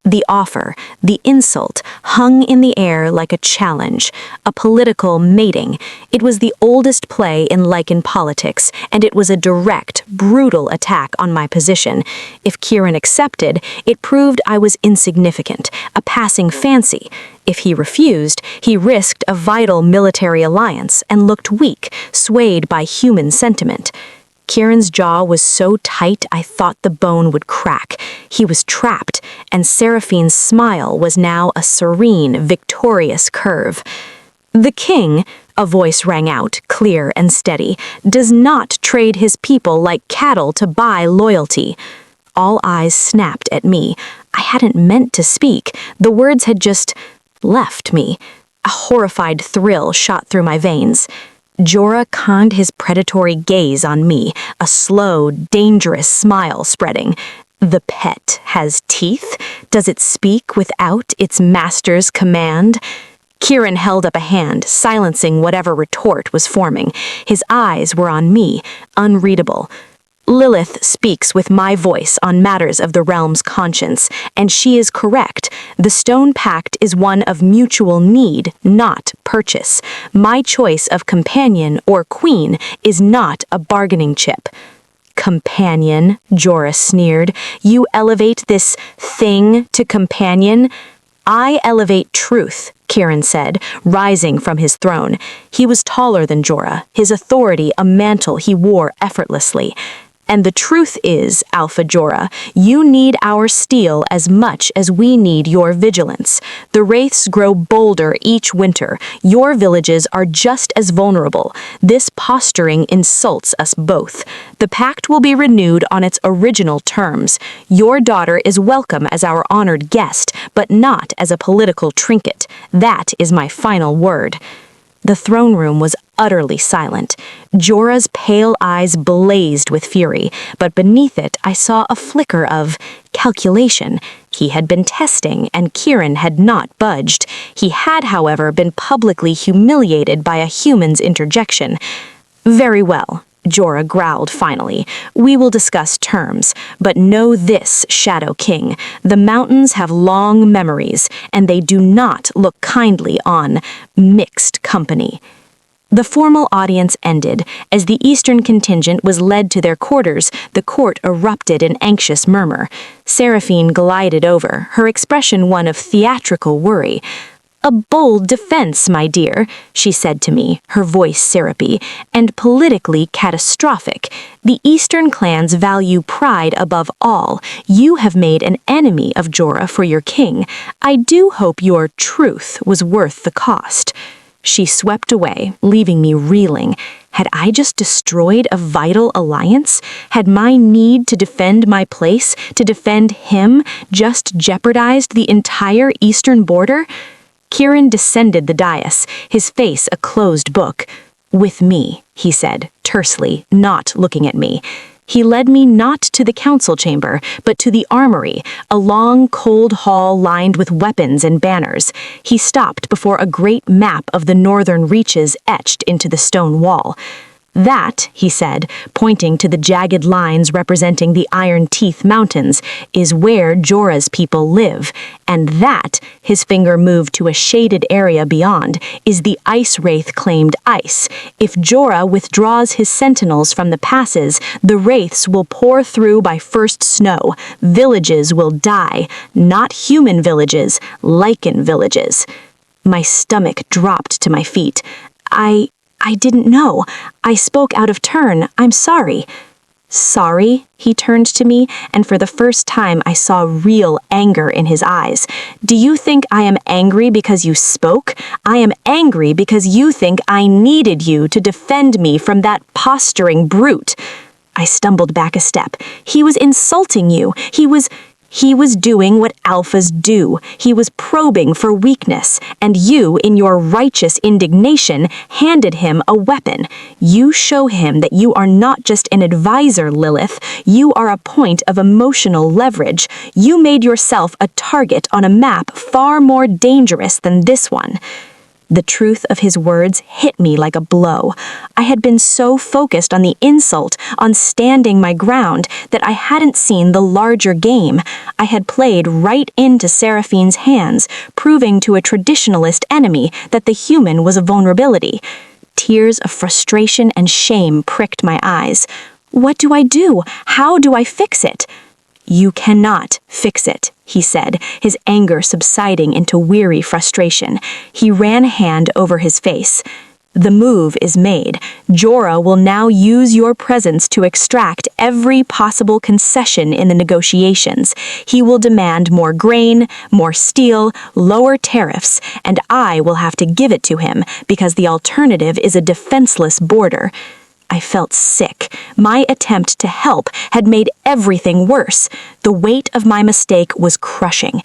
The offer, the insult, hung in the air like a challenge, a political mating. It was the oldest play in Lycan politics, and it was a direct, brutal attack on my position. If Kieran accepted, it proved I was insignificant, a passing fancy. If he refused, he risked a vital military alliance and looked weak, swayed by human sentiment. Kieran's jaw was so tight I thought the bone would crack. He was trapped, and Seraphine's smile was now a serene, victorious curve. "The king," a voice rang out, clear and steady, "does not trade his people like cattle to buy loyalty." All eyes snapped at me. I hadn't meant to speak. The words had just left me. A horrified thrill shot through my veins. Jorah conned his predatory gaze on me, a slow, dangerous smile spreading. "The pet has teeth? Does it speak without its master's command?" Kieran held up a hand, silencing whatever retort was forming. His eyes were on me, unreadable. "Lilith speaks with my voice on matters of the realm's conscience, and she is correct. The Stone Pact is one of mutual need, not purchase. My choice of companion or queen is not a bargaining chip." "Companion," Jorah sneered. "You elevate this thing to companion?" "I elevate truth," Kieran said, rising from his throne. He was taller than Jorah, his authority a mantle he wore effortlessly. "And the truth is, Alpha Jorah, you need our steel as much as we need your vigilance. The wraiths grow bolder each winter. Your villages are just as vulnerable. This posturing insults us both. The pact will be renewed on its original terms. Your daughter is welcome as our honored guest, but not as a political trinket. That is my final word." The throne room was utterly silent. Jorah's pale eyes blazed with fury, but beneath it I saw a flicker of calculation. He had been testing, and Kieran had not budged. He had, however, been publicly humiliated by a human's interjection. "Very well," Jorah growled finally. "We will discuss terms, but know this, Shadow King. The mountains have long memories, and they do not look kindly on mixed company." The formal audience ended. As the Eastern contingent was led to their quarters, the court erupted in anxious murmur. Seraphine glided over, her expression one of theatrical worry. "A bold defense, my dear," she said to me, her voice syrupy, "and politically catastrophic. The Eastern clans value pride above all. You have made an enemy of Jorah for your king. I do hope your truth was worth the cost." She swept away, leaving me reeling. Had I just destroyed a vital alliance? Had my need to defend my place, to defend him, just jeopardized the entire eastern border? Kieran descended the dais, his face a closed book. "With me," he said, tersely, not looking at me. He led me not to the council chamber, but to the armory, a long, cold hall lined with weapons and banners. He stopped before a great map of the northern reaches etched into the stone wall. "That," he said, pointing to the jagged lines representing the Iron Teeth Mountains, "is where Jorah's people live. And that," his finger moved to a shaded area beyond, "is the Ice Wraith claimed ice. If Jorah withdraws his sentinels from the passes, the wraiths will pour through by first snow. Villages will die. Not human villages, Lycan villages." My stomach dropped to my feet. I
I didn't know. I spoke out of turn. I'm sorry." "Sorry?" He turned to me, and for the first time I saw real anger in his eyes. "Do you think I am angry because you spoke? I am angry because you think I needed you to defend me from that posturing brute." I stumbled back a step. "He was insulting you. He was doing what alphas do. He was probing for weakness, and you, in your righteous indignation, handed him a weapon. You show him that you are not just an advisor, Lilith. You are a point of emotional leverage. You made yourself a target on a map far more dangerous than this one." The truth of his words hit me like a blow. I had been so focused on the insult, on standing my ground, that I hadn't seen the larger game. I had played right into Seraphine's hands, proving to a traditionalist enemy that the human was a vulnerability. Tears of frustration and shame pricked my eyes. What do I do? How do I fix it? "You cannot fix it," he said, his anger subsiding into weary frustration. He ran a hand over his face. "The move is made. Jorah will now use your presence to extract every possible concession in the negotiations. He will demand more grain, more steel, lower tariffs, and I will have to give it to him because the alternative is a defenseless border." I felt sick. My attempt to help had made everything worse. The weight of my mistake was crushing.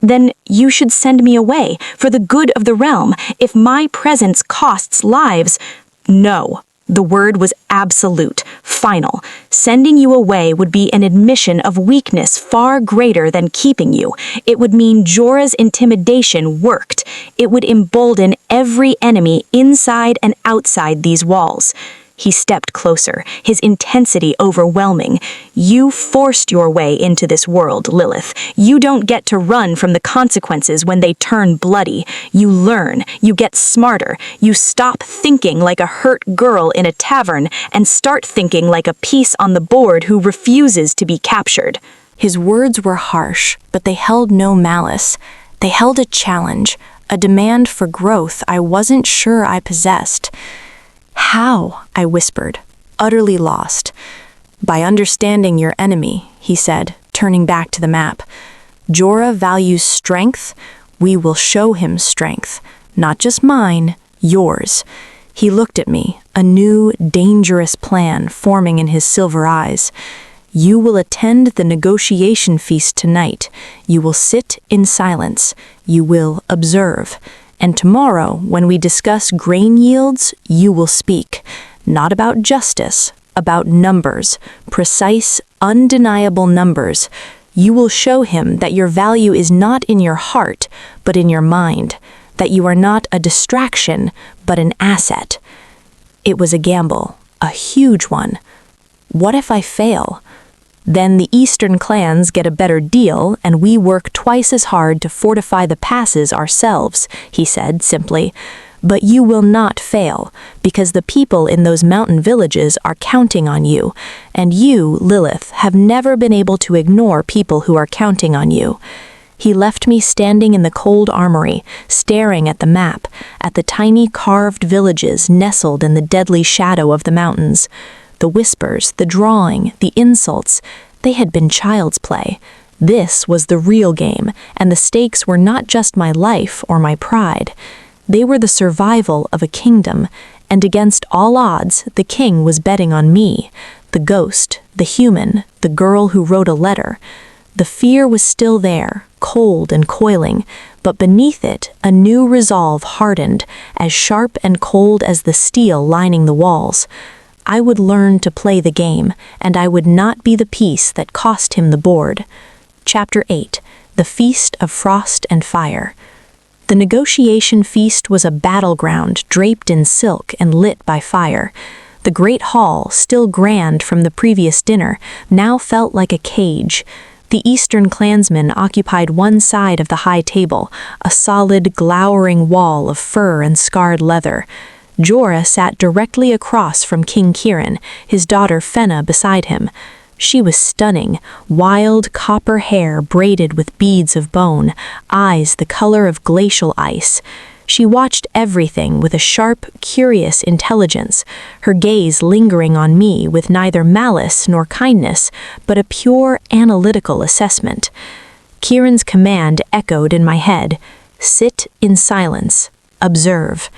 "Then you should send me away, for the good of the realm, if my presence costs lives." "No." The word was absolute, final. Sending you away would be an admission of weakness far greater than keeping you. It would mean Jorah's intimidation worked. It would embolden every enemy inside and outside these walls. He stepped closer, his intensity overwhelming. "You forced your way into this world, Lilith. You don't get to run from the consequences when they turn bloody. You learn, you get smarter, you stop thinking like a hurt girl in a tavern and start thinking like a piece on the board who refuses to be captured."
His words were harsh, but they held no malice. They held a challenge, a demand for growth I wasn't sure I possessed. "How?" I whispered, utterly lost. "By understanding your enemy," he said, turning back to the map. "Jorah values strength. We will show him strength. Not just mine, yours." He looked at me, a new, dangerous plan forming in his silver eyes. "You will attend the negotiation feast tonight. You will sit in silence. You will observe. And tomorrow, when we discuss grain yields, you will speak. Not about justice, about numbers, precise, undeniable numbers. You will show him that your value is not in your heart, but in your mind. That you are not a distraction, but an asset." It was a gamble, a huge one. What if I fail? Then the eastern clans get a better deal, and we work twice as hard to fortify the passes ourselves, he said simply. But you will not fail, because the people in those mountain villages are counting on you, and you, Lilith, have never been able to ignore people who are counting on you. He left me standing in the cold armory, staring at the map, at the tiny carved villages nestled in the deadly shadow of the mountains. The whispers, the drawing, the insults, they had been child's play. This was the real game, and the stakes were not just my life or my pride. They were the survival of a kingdom, and against all odds, the king was betting on me, the ghost, the human, the girl who wrote a letter. The fear was still there, cold and coiling, but beneath it, a new resolve hardened, as sharp and cold as the steel lining the walls. I would learn to play the game, and I would not be the piece that cost him the board. Chapter 8. The Feast of Frost and Fire. The negotiation feast was a battleground draped in silk and lit by fire. The great hall, still grand from the previous dinner, now felt like a cage. The eastern clansmen occupied one side of the high table, a solid, glowering wall of fur and scarred leather. Jorah sat directly across from King Kieran, his daughter Fenna beside him. She was stunning, wild copper hair braided with beads of bone, eyes the color of glacial ice.
She watched everything with a sharp, curious intelligence, her gaze lingering on me with neither malice nor kindness, but a pure, analytical assessment. Kieran's command echoed in my head: sit in silence, observe.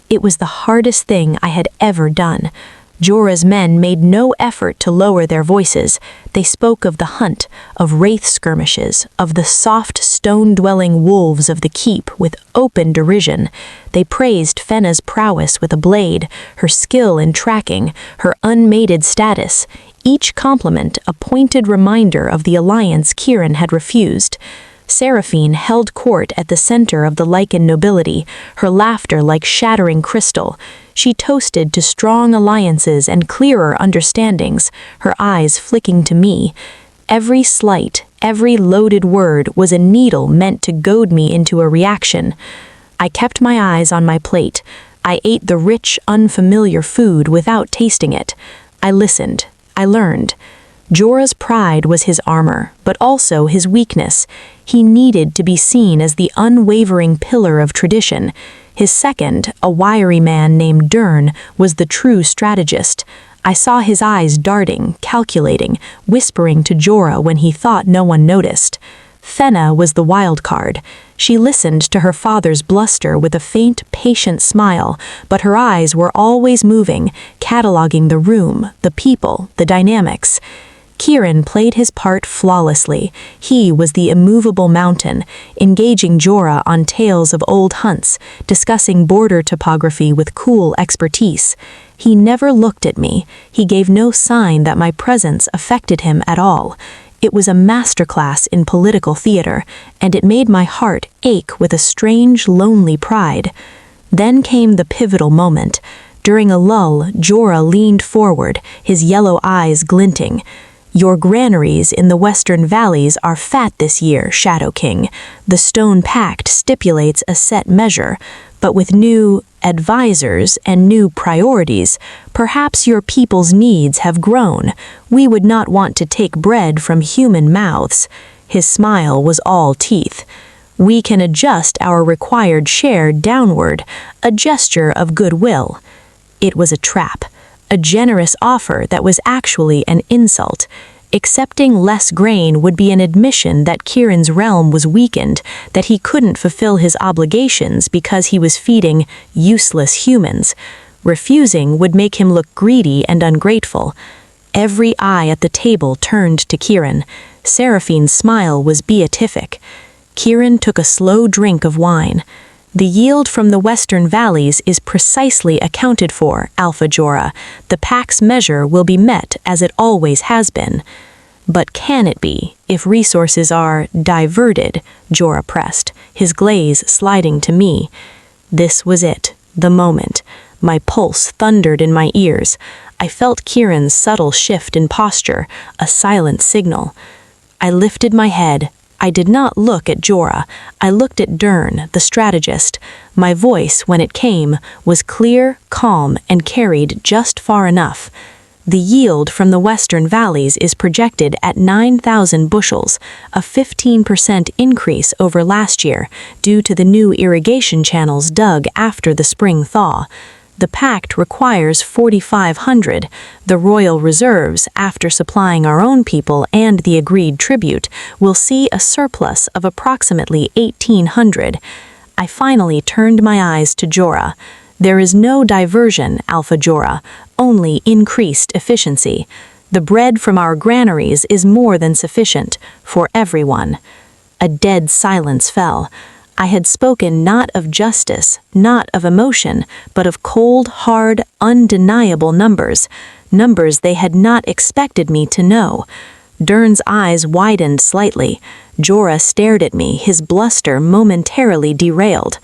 It was the hardest thing I had ever done. Jorah's men made no effort to lower their voices. They spoke of the hunt, of wraith skirmishes, of the soft, stone-dwelling wolves of the keep with open derision. They praised Fenna's prowess with a blade, her skill in tracking, her unmated status, each compliment a pointed reminder of the alliance Kieran had refused. Seraphine held court at the center of the Lycan nobility, her laughter like shattering crystal. She toasted to strong alliances and clearer understandings, her eyes flicking to me. Every slight, every loaded word was a needle meant to goad me into a reaction. I kept my eyes on my plate. I ate the rich, unfamiliar food without tasting it. I listened. I learned. Jorah's pride was his armor, but also his weakness. He needed to be seen as the unwavering pillar of tradition. His second, a wiry man named Dern, was the true strategist. I saw his eyes darting, calculating, whispering to Jorah when he thought no one noticed. Fenna was the wild card. She listened to her father's bluster with a faint, patient smile, but her eyes were always moving, cataloging the room, the people, the dynamics. Kieran played his part flawlessly. He was the immovable mountain, engaging Jorah on tales of old hunts, discussing border topography with cool expertise. He never looked at me. He gave no sign that my presence affected him at all. It was a masterclass in political theater, and it made my heart ache with a strange, lonely pride. Then came the pivotal moment. During a lull, Jorah leaned forward, his yellow eyes glinting. Your granaries in the western valleys are fat this year, Shadow King. The Stone Pact stipulates a set measure, but with new advisors and new priorities, perhaps your people's needs have grown. We would not want to take bread from human mouths. His smile was all teeth. We can adjust our required share downward, a gesture of goodwill. It was a trap. A generous offer that was actually an insult. Accepting less grain would be an admission that Kieran's realm was weakened, that he couldn't fulfill his obligations because he was feeding useless humans. Refusing would make him look greedy and ungrateful. Every eye at the table turned to Kieran. Seraphine's smile was beatific. Kieran took a slow drink of wine. The yield from the western valleys is precisely accounted for, Alpha Jorah. The Pact's measure will be met as it always has been. But can it be, if resources are diverted? Jorah pressed, his glaze sliding to me. This was it, the moment. My pulse thundered in my ears. I felt Kieran's subtle shift in posture, a silent signal. I lifted my head. I did not look at Jorah. I looked at Dern, the strategist. My voice, when it came, was clear, calm, and carried just far enough. The yield from the western valleys is projected at 9,000 bushels, a 15% increase over last year, due to the new irrigation channels dug after the spring thaw. The pact requires 4,500. The royal reserves, after supplying our own people and the agreed tribute, will see a surplus of approximately 1,800. I finally turned my eyes to Jorah. There is no diversion, Alpha Jorah, only increased efficiency. The bread from our granaries is more than sufficient for everyone. A dead silence fell. I had spoken not of justice, not of emotion, but of cold, hard, undeniable numbers, numbers they had not expected me to know. Dern's eyes widened slightly. Jorah stared at me, his bluster momentarily derailed.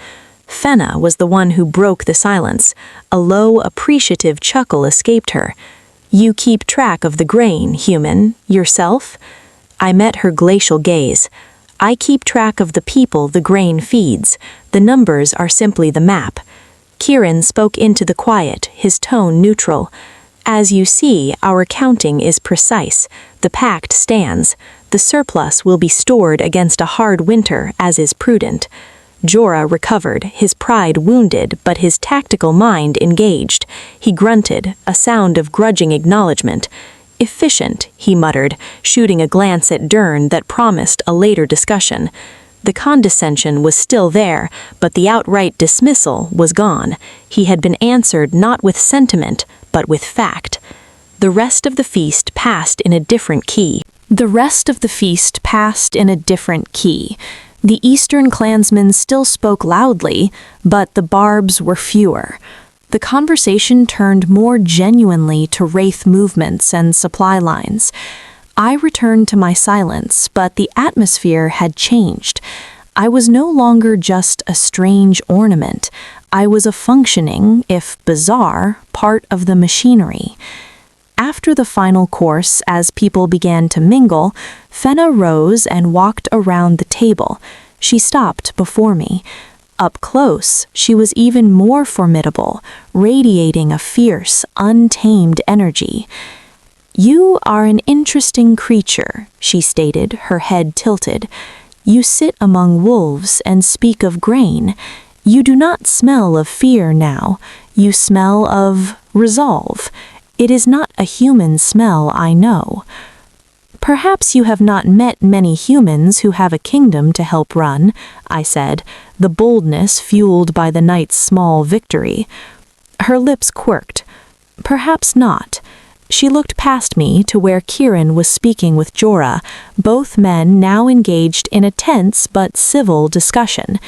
Fenna was the one who broke the silence. A low, appreciative chuckle escaped her. You keep track of the grain, human, yourself? I met her glacial gaze. I keep track of the people the grain feeds. The numbers are simply the map. Kieran spoke into the quiet, his tone neutral. As you see, our counting is precise. The pact stands. The surplus will be stored against a hard winter, as is prudent. Jorah recovered, his pride wounded, but his tactical mind engaged. He grunted, a sound of grudging acknowledgement. "Efficient," he muttered, shooting a glance at Dern that promised a later discussion. The condescension was still there, but the outright dismissal was gone. He had been answered not with sentiment, but with fact. The rest of the feast passed in a different key. The Eastern clansmen still spoke loudly, but the barbs were fewer. The conversation turned more genuinely to wraith movements and supply lines. I returned to my silence, but the atmosphere had changed. I was no longer just a strange ornament. I was a functioning, if bizarre, part of the machinery. After the final course, as people began to mingle, Fenna rose and walked around the table. She stopped before me. Up close, she was even more formidable, radiating a fierce, untamed energy. "You are an interesting creature," she stated, her head tilted. "You sit among wolves and speak of grain. You do not smell of fear now. You smell of resolve. It is not a human smell, I know." "Perhaps you have not met many humans who have a kingdom to help run," I said, the boldness fueled by the night's small victory. Her lips quirked. "Perhaps not." She looked past me to where Kieran was speaking with Jorah, both men now engaged in a tense but civil discussion.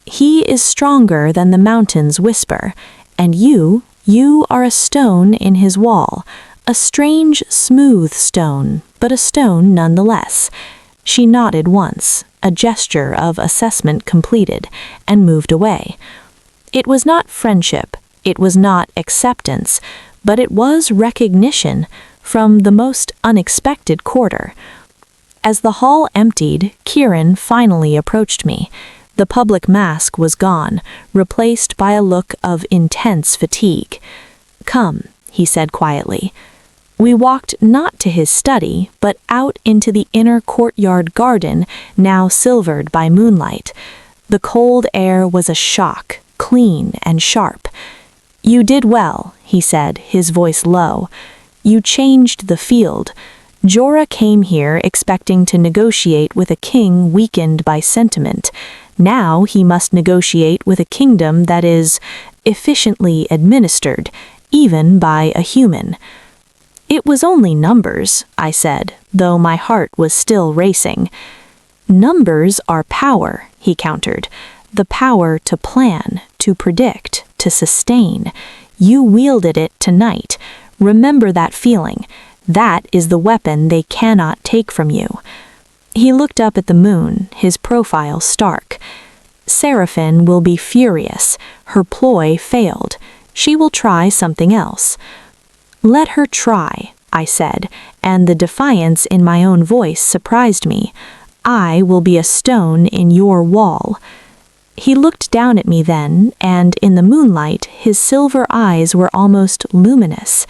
"He is stronger than the mountains whisper, and you are a stone in his wall, a strange, smooth stone, but a stone nonetheless." She nodded once, a gesture of assessment completed, and moved away. It was not friendship, it was not acceptance, but it was recognition from the most unexpected quarter. As the hall emptied, Kieran finally approached me. The public mask was gone, replaced by a look of intense fatigue. "Come," he said quietly. We walked not to his study, but out into the inner courtyard garden, now silvered by moonlight. The cold air was a shock, clean and sharp. "You did well," he said, his voice low. "You changed the field. Jorah came here expecting to negotiate with a king weakened by sentiment. Now he must negotiate with a kingdom that is efficiently administered, even by a human." "It was only numbers," I said, though my heart was still racing. "Numbers are power," he countered. "The power to plan, to predict, to sustain. You wielded it tonight. Remember that feeling. That is the weapon they cannot take from you." He looked up at the moon, his profile stark. "Seraphin will be furious. Her ploy failed. She will try something else." "Let her try," I said, and the defiance in my own voice surprised me. "I will be a stone in your wall." He looked down at me then, and in the moonlight, his silver eyes were almost luminous.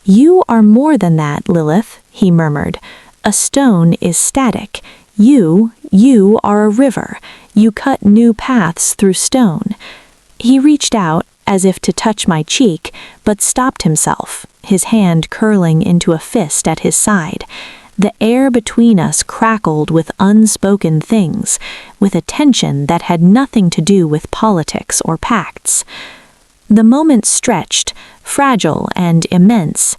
"You are more than that, Lilith," he murmured. "A stone is static. You are a river. You cut new paths through stone." He reached out, as if to touch my cheek, but stopped himself, his hand curling into a fist at his side. The air between us crackled with unspoken things, with a tension that had nothing to do with politics or pacts. The moment stretched, fragile and immense.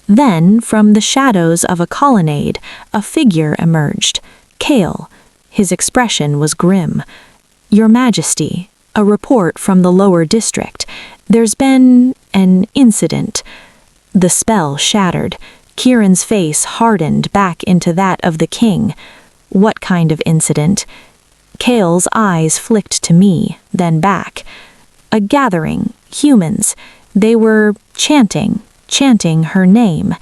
Then, from the shadows of a colonnade, a figure emerged. Kale. His expression was grim. "Your Majesty, a report from the lower district. There's been an incident." The spell shattered. Kieran's face hardened back into that of the king. "What kind of incident?" Kale's eyes flicked to me, then back. "A gathering. Humans. They were chanting her name."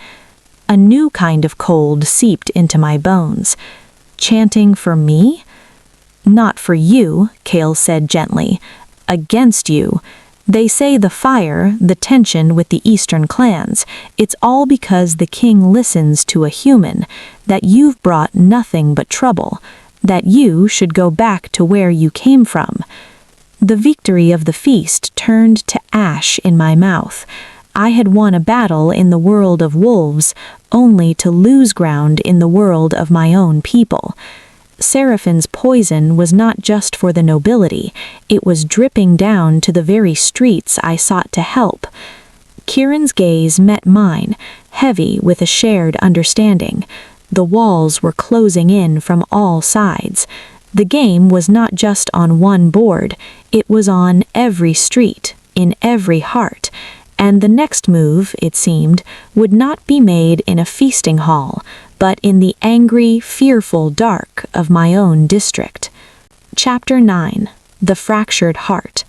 A new kind of cold seeped into my bones. "Chanting for me?" "Not for you," Kale said gently. "Against you. They say the fire, the tension with the Eastern clans, it's all because the king listens to a human, that you've brought nothing but trouble. that you should go back to where you came from. The victory of the feast turned to ash in my mouth. I had won a battle in the world of wolves, only to lose ground in the world of my own people. Seraphine's poison was not just for the nobility, it was dripping down to the very streets I sought to help. Kieran's gaze met mine, heavy with a shared understanding. The walls were closing in from all sides. The game was not just on one board, it was on every street, in every heart, and the next move, it seemed, would not be made in a feasting hall, but in the angry, fearful dark of my own district. Chapter 9. The Fractured Heart.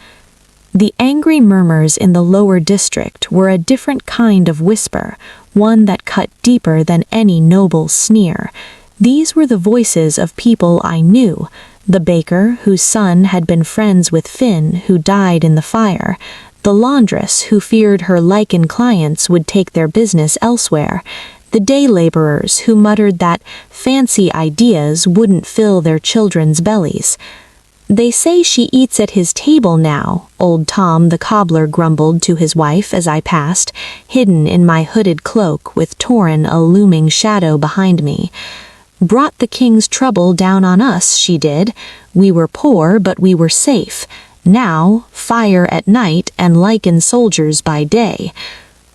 The angry murmurs in the lower district were a different kind of whisper, one that cut deeper than any noble sneer. These were the voices of people I knew, the baker whose son had been friends with Finn who died in the fire, the laundress who feared her Lycan clients would take their business elsewhere, the day laborers who muttered that fancy ideas wouldn't fill their children's bellies. "They say she eats at his table now," old Tom the cobbler grumbled to his wife as I passed, hidden in my hooded cloak with Torin a looming shadow behind me. "Brought the king's trouble down on us, she did. We were poor, but we were safe. Now, fire at night and Lycan soldiers by day."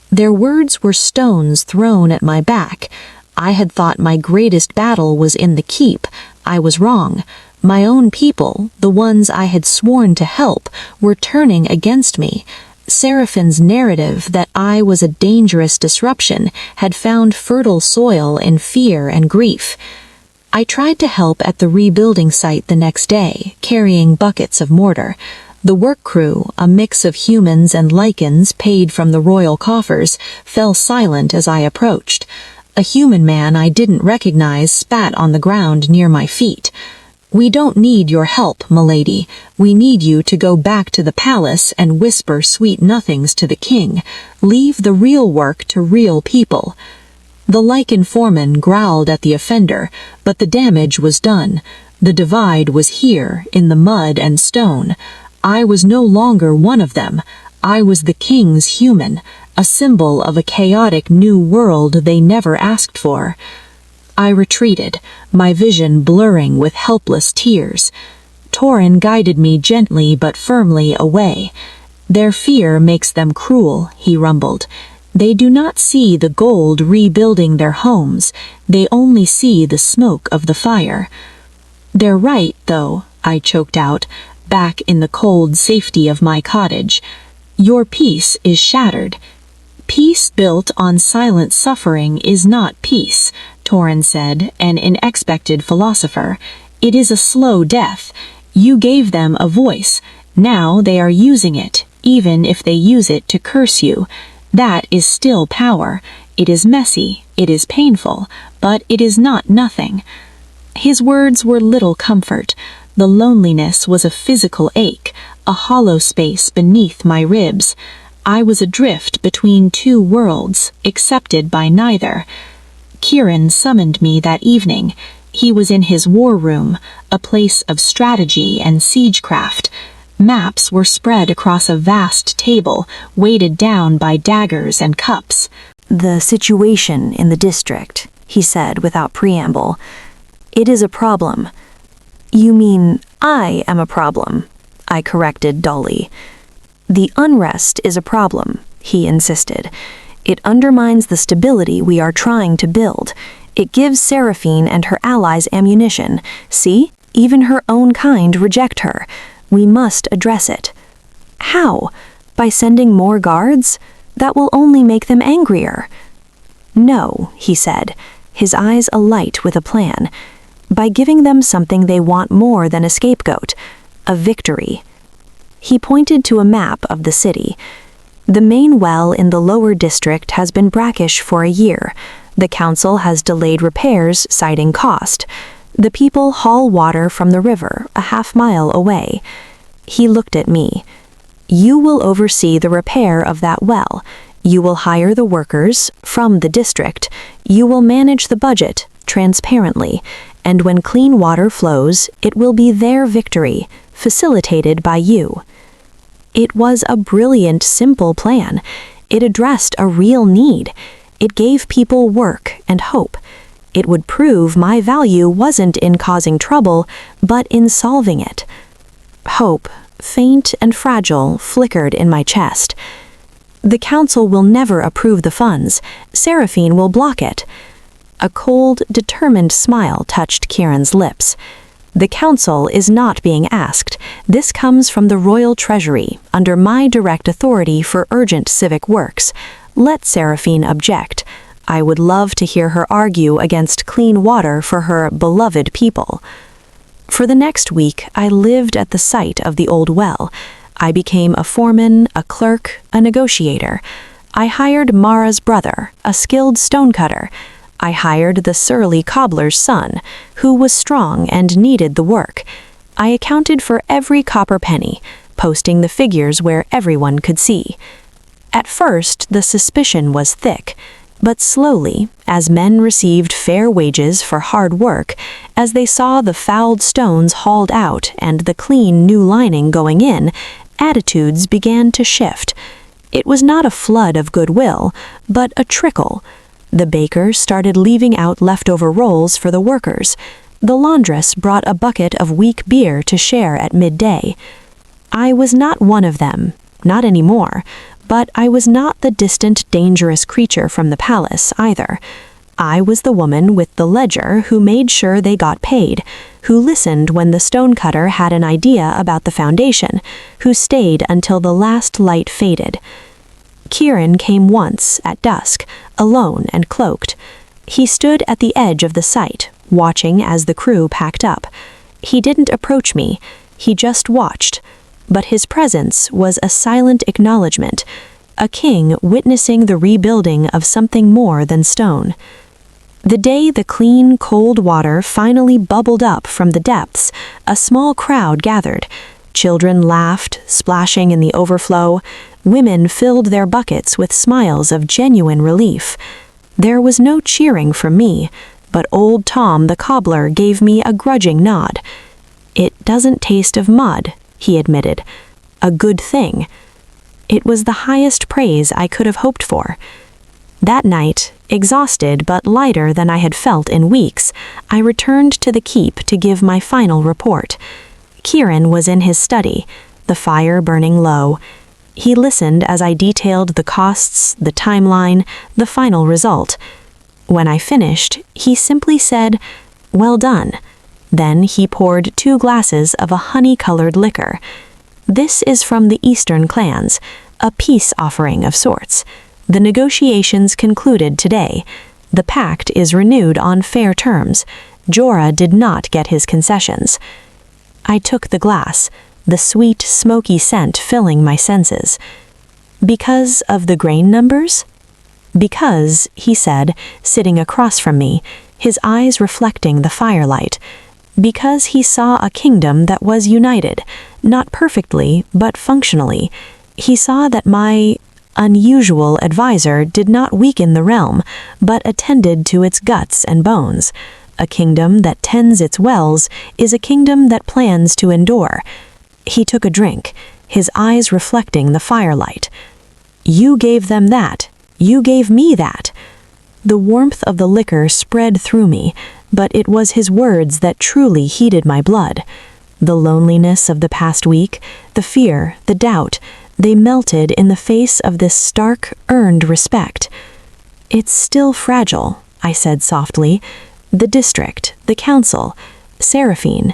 Their words were stones thrown at my back. I had thought my greatest battle was in the keep. I was wrong. My own people, the ones I had sworn to help, were turning against me. Seraphine's narrative that I was a dangerous disruption had found fertile soil in fear and grief. I tried to help at the rebuilding site the next day, carrying buckets of mortar. The work crew, a mix of humans and Lycans paid from the royal coffers, fell silent as I approached. A human man I didn't recognize spat on the ground near my feet. "We don't need your help, milady. We need you to go back to the palace and whisper sweet nothings to the king. Leave the real work to real people." The Lycan foreman growled at the offender, but the damage was done. The divide was here, in the mud and stone. I was no longer one of them. I was the king's human, a symbol of a chaotic new world they never asked for. I retreated, my vision blurring with helpless tears. Torin guided me gently but firmly away. "Their fear makes them cruel," he rumbled. "They do not see the gold rebuilding their homes. They only see the smoke of the fire." "They're right, though," I choked out, back in the cold safety of my cottage. "Your peace is shattered." "Peace built on silent suffering is not peace," Torin said, an unexpected philosopher. "It is a slow death. You gave them a voice. Now they are using it, even if they use it to curse you. That is still power. It is messy, it is painful, but it is not nothing." His words were little comfort. The loneliness was a physical ache, a hollow space beneath my ribs. I was adrift between two worlds, accepted by neither. Kieran summoned me that evening. He was in his war room, a place of strategy and siegecraft. Maps were spread across a vast table, weighted down by daggers and cups.
"The situation in the district," he said without preamble. "It is a problem." "You mean I am a problem?" I corrected dully. "The unrest is a problem," he insisted. "It undermines the stability we are trying to build. It gives Seraphine and her allies ammunition. See, even her own kind reject her. We must address it." "How? By sending more guards? That will only make them angrier." "No," he said, his eyes alight with a plan. "By giving them something they want more than a scapegoat, a victory." He pointed to a map of the city. "The main well in the lower district has been brackish for a year. The council has delayed repairs, citing cost. The people haul water from the river a half-mile away." He looked at me. "You will oversee the repair of that well. You will hire the workers from the district. You will manage the budget. transparently, and when clean water flows, it will be their victory, facilitated by you. It was a brilliant, simple plan. It addressed a real need. It gave people work and hope. It would prove my value wasn't in causing trouble, but in solving it. Hope, faint and fragile, flickered in my chest. The council will never approve the funds. Seraphine will block it. A cold, determined smile touched Kieran's lips. The council is not being asked. This comes from the royal treasury, under my direct authority for urgent civic works. Let Seraphine object. I would love to hear her argue against clean water for her beloved people. For the next week, I lived at the site of the old well. I became a foreman, a clerk, a negotiator. I hired Mara's brother, a skilled stonecutter. I hired the surly cobbler's son, who was strong and needed the work. I accounted for every copper penny, posting the figures where everyone could see. At first, the suspicion was thick, but slowly, as men received fair wages for hard work, as they saw the fouled stones hauled out and the clean new lining going in, attitudes began to shift. It was not a flood of goodwill, but a trickle. The baker started leaving out leftover rolls for the workers. The laundress brought a bucket of weak beer to share at midday. I was not one of them, not anymore, but I was not the distant, dangerous creature from the palace either. I was the woman with the ledger who made sure they got paid, who listened when the stonecutter had an idea about the foundation, who stayed until the last light faded. Kieran came once, at dusk, alone and cloaked. He stood at the edge of the site, watching as the crew packed up. He didn't approach me, he just watched. But his presence was a silent acknowledgement, a king witnessing the rebuilding of something more than stone. The day the clean, cold water finally bubbled up from the depths, a small crowd gathered. Children laughed, splashing in the overflow. Women filled their buckets with smiles of genuine relief. There was no cheering from me, but old Tom the cobbler gave me a grudging nod. "It doesn't taste of mud," he admitted. "A good thing." It was the highest praise I could have hoped for. That night, exhausted but lighter than I had felt in weeks, I returned to the keep to give my final report. Kieran was in his study, the fire burning low. He listened as I detailed the costs, the timeline, the final result. When I finished, he simply said, "Well done." Then he poured 2 glasses of a honey-colored liquor. "This is from the Eastern clans, a peace offering of sorts. The negotiations concluded today. The pact is renewed on fair terms. Jorah did not get his concessions." I took the glass, the sweet, smoky scent filling my senses. "Because of the grain numbers?" "Because," he said, sitting across from me, his eyes reflecting the firelight. "Because he saw a kingdom that was united, not perfectly, but functionally. He saw that my unusual advisor did not weaken the realm, but attended to its guts and bones. A kingdom that tends its wells is a kingdom that plans to endure." He took a drink, his eyes reflecting the firelight. "You gave them that. You gave me that." The warmth of the liquor spread through me, but it was his words that truly heated my blood. The loneliness of the past week, the fear, the doubt, they melted in the face of this stark, earned respect. "It's still fragile," I said softly. "The district, the council, Seraphine.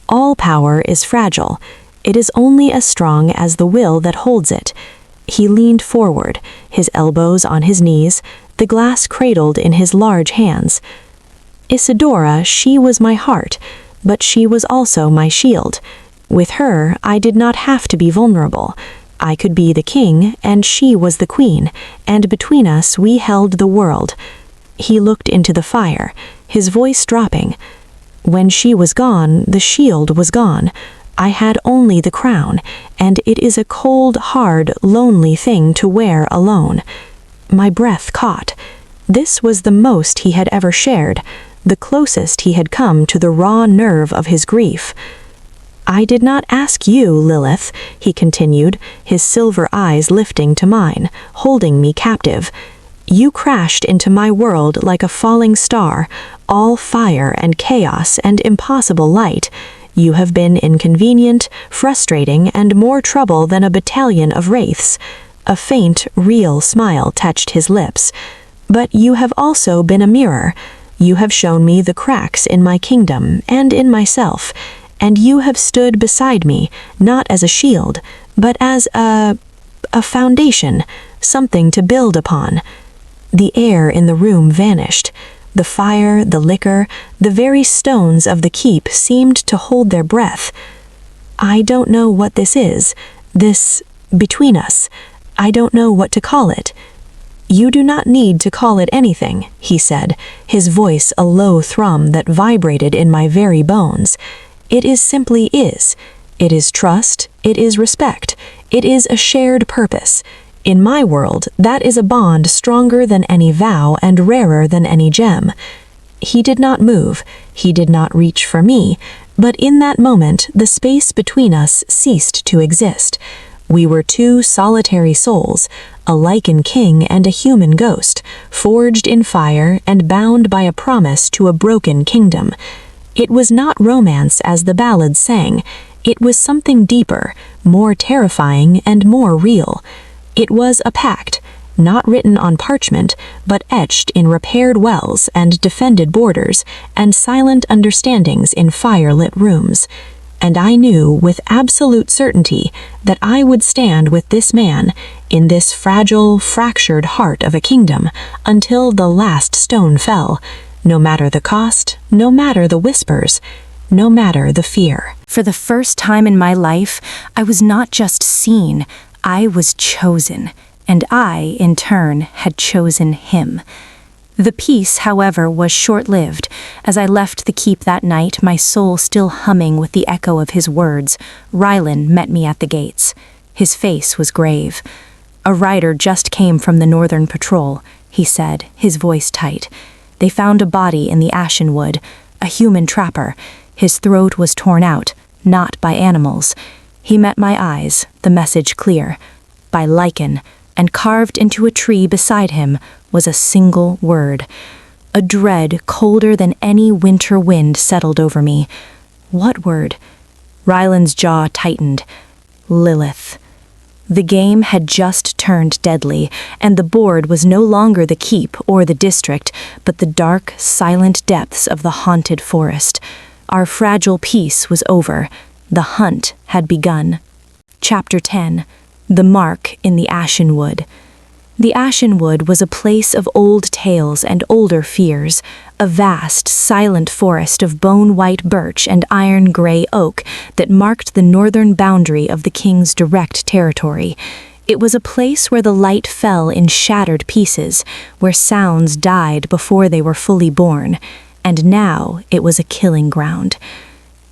All power is fragile. It is only as strong as the will that holds it." He leaned forward, his elbows on his knees, the glass cradled in his large hands. "Isadora, she was my heart, but she was also my shield. With her, I did not have to be vulnerable. I could be the king, and she was the queen, and between us we held the world." He looked into the fire, his voice dropping. "When she was gone, the shield was gone. I had only the crown, and it is a cold, hard, lonely thing to wear alone." My breath caught. This was the most he had ever shared,
the closest he had come to the raw nerve of his grief. "I did not ask you, Lilith," he continued, his silver eyes lifting to mine, holding me captive. "You crashed into my world like a falling star, all fire and chaos and impossible light. You have been inconvenient, frustrating, and more trouble than a battalion of wraiths." A faint, real smile touched his lips. "But you have also been a mirror. You have shown me the cracks in my kingdom and in myself, and you have stood beside me, not as a shield, but as a foundation, something to build upon." The air in the room vanished. The fire, the liquor, the very stones of the keep seemed to hold their breath. "I don't know what this is, this between us. I don't know what to call it." "You do not need to call it anything," he said, his voice a low thrum that vibrated in my very bones. "It is simply is. It is trust, it is respect, it is a shared purpose. In my world, that is a bond stronger than any vow and rarer than any gem." He did not move, he did not reach for me, but in that moment the space between us ceased to exist. We were two solitary souls, a Lycan King and a human ghost, forged in fire and bound by a promise to a broken kingdom. It was not romance as the ballads sang. It was something deeper, more terrifying and more real. It was a pact, not written on parchment, but etched in repaired wells and defended borders, and silent understandings in fire-lit rooms. And I knew with absolute certainty that I would stand with this man in this fragile, fractured heart of a kingdom until the last stone fell, no matter the cost, no matter the whispers, no matter the fear.
For the first time in my life, I was not just seen, I was chosen, and I, in turn, had chosen him. The peace, however, was short-lived. As I left the keep that night, my soul still humming with the echo of his words, Rylan met me at the gates. His face was grave. "A rider just came from the northern patrol," he said, his voice tight. "They found a body in the ashen wood, a human trapper. His throat was torn out, not by animals." He met my eyes, the message clear. "By Lycan," and carved into a tree beside him was a single word. A dread colder than any winter wind settled over me. What word? Rylan's jaw tightened. Lilith. The game had just turned deadly, and the board was no longer the keep or the district, but the dark, silent depths of the haunted forest. Our fragile peace was over. The hunt had begun. Chapter 10. The Mark in the Ashen Wood. The Ashen Wood was a place of old tales and older fears, a vast, silent forest of bone-white birch and iron-gray oak that marked the northern boundary of the king's direct territory. It was a place where the light fell in shattered pieces, where sounds died before they were fully born, and now it was a killing ground.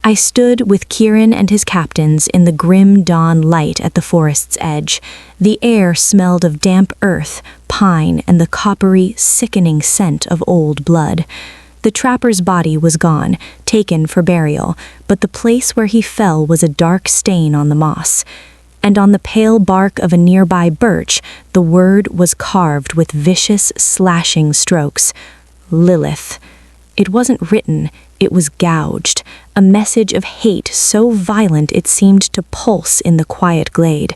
I stood with Kieran and his captains in the grim dawn light at the forest's edge. The air smelled of damp earth, pine, and the coppery, sickening scent of old blood. The trapper's body was gone, taken for burial, but the place where he fell was a dark stain on the moss. And on the pale bark of a nearby birch, the word was carved with vicious, slashing strokes. Lilith. It wasn't written, it was gouged, a message of hate so violent it seemed to pulse in the quiet glade.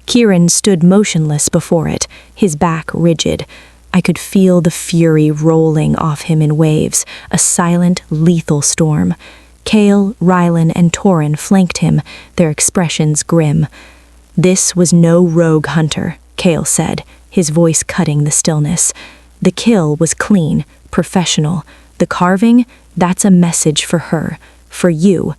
Kieran stood motionless before it, his back rigid. I could feel the fury rolling off him in waves, a silent, lethal storm. Cale, Rylan, and Torin flanked him, their expressions grim. "This was no rogue hunter," Cale said, his voice cutting the stillness. "The kill was clean, professional. The carving, that's a message for her, for you.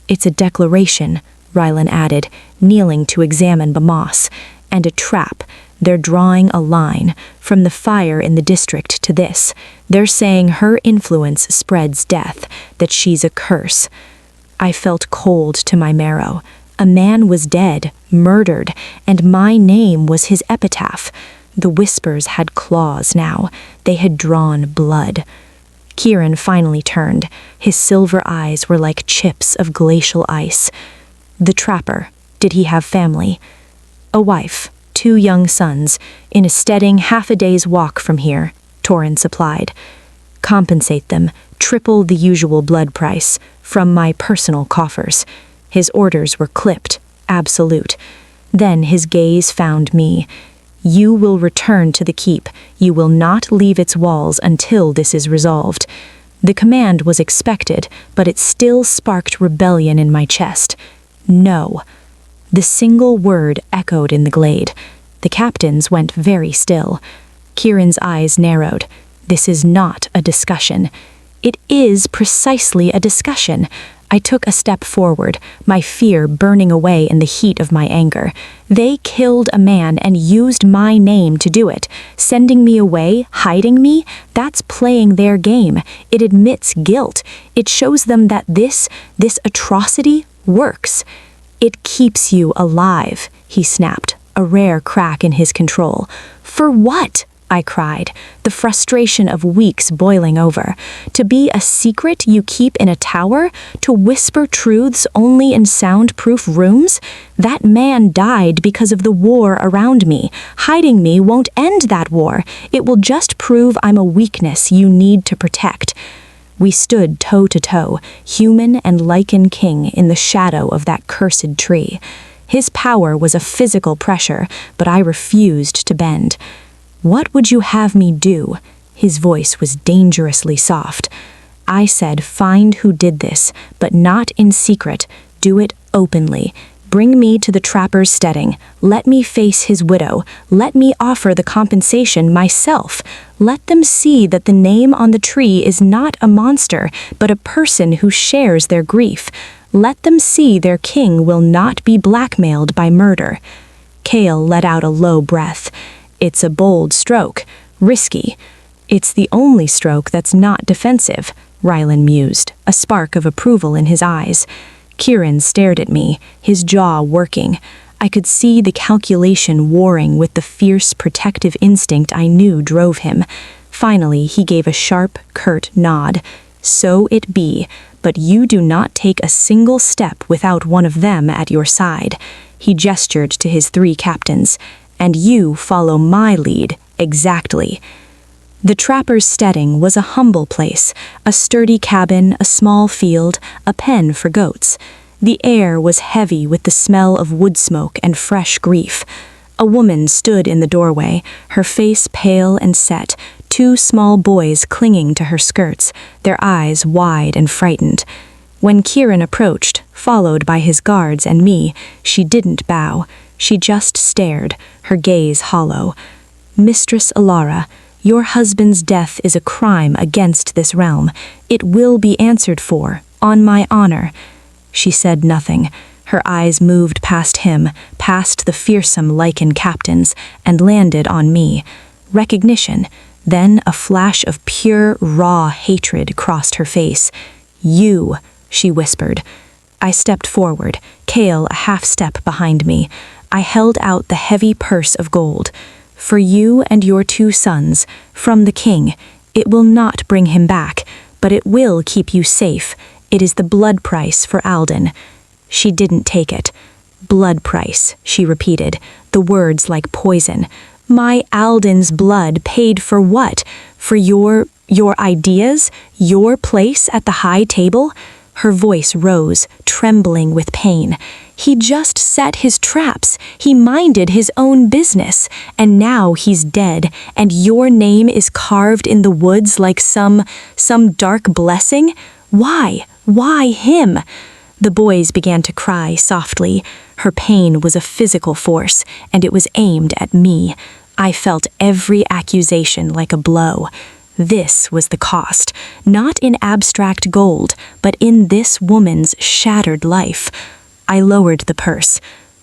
It's a declaration," Rylan added, kneeling to examine the moss. "And a trap. They're drawing a line, from the fire in the district to this. They're saying her influence spreads death, that she's a curse." I felt cold to my marrow. A man was dead, murdered, and my name was his epitaph. The whispers had claws now. They had drawn blood. Kieran finally turned. His silver eyes were like chips of glacial ice. The trapper, did he have family? A wife, 2 young sons, in a steading half a day's walk from here, Torrin supplied. Compensate them, triple the usual blood price, from my personal coffers. His orders were clipped, absolute. Then his gaze found me. You will return to the keep. You will not leave its walls until this is resolved. The command was expected, but it still sparked rebellion in my chest. No. The single word echoed in the glade. The captains went very still. Kieran's eyes narrowed. This is not a discussion. It is precisely a discussion. I took a step forward, my fear burning away in the heat of my anger. They killed a man and used my name to do it. Sending me away, hiding me, that's playing their game. It admits guilt. It shows them that this atrocity works. It keeps you alive, he snapped, a rare crack in his control. For what? I cried, the frustration of weeks boiling over. To be a secret you keep in a tower? To whisper truths only in soundproof rooms? That man died because of the war around me. Hiding me won't end that war. It will just prove I'm a weakness you need to protect. We stood toe to toe, human and Lycan King, in the shadow of that cursed tree. His power was a physical pressure, but I refused to bend. What would you have me do? His voice was dangerously soft. I said, find who did this, but not in secret. Do it openly. Bring me to the trapper's steading. Let me face his widow. Let me offer the compensation myself. Let them see that the name on the tree is not a monster, but a person who shares their grief. Let them see their king will not be blackmailed by murder. Kale let out a low breath. It's a bold stroke. Risky. It's the only stroke that's not defensive, Rylan mused, a spark of approval in his eyes. Kieran stared at me, his jaw working. I could see the calculation warring with the fierce protective instinct I knew drove him. Finally, he gave a sharp, curt nod. So it be, but you do not take a single step without one of them at your side. He gestured to his 3 captains. And you follow my lead, exactly. The trapper's steading was a humble place, a sturdy cabin, a small field, a pen for goats. The air was heavy with the smell of wood smoke and fresh grief. A woman stood in the doorway, her face pale and set, 2 small boys clinging to her skirts, their eyes wide and frightened. When Kieran approached, followed by his guards and me, she didn't bow. She just stared, her gaze hollow. Mistress Alara, your husband's death is a crime against this realm. It will be answered for, on my honor. She said nothing. Her eyes moved past him, past the fearsome Lycan captains, and landed on me. Recognition, then a flash of pure, raw hatred crossed her face. You, she whispered. I stepped forward, Kale a half step behind me. I held out the heavy purse of gold. For you and your 2 sons, from the king. It will not bring him back, but it will keep you safe. It is the blood price for Alden. She didn't take it. Blood price, she repeated, the words like poison. My Alden's blood paid for what? For your ideas? Your place at the high table? Her voice rose, trembling with pain. He just set his traps. He minded his own business. And now he's dead, and your name is carved in the woods like some dark blessing? Why? Why him? The boys began to cry softly. Her pain was a physical force, and it was aimed at me. I felt every accusation like a blow. This was the cost, not in abstract gold, but in this woman's shattered life. I lowered the purse.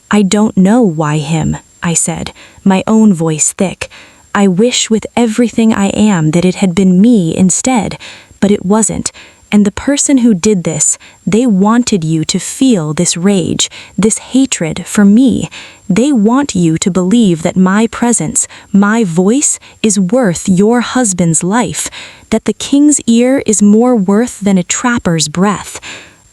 I don't know why him, I said, my own voice thick. I wish with everything I am that it had been me instead, but it wasn't, And the person who did this, they wanted you to feel this rage, this hatred for me. They want you to believe that my presence, my voice, is worth your husband's life, that the king's ear is more worth than a trapper's breath.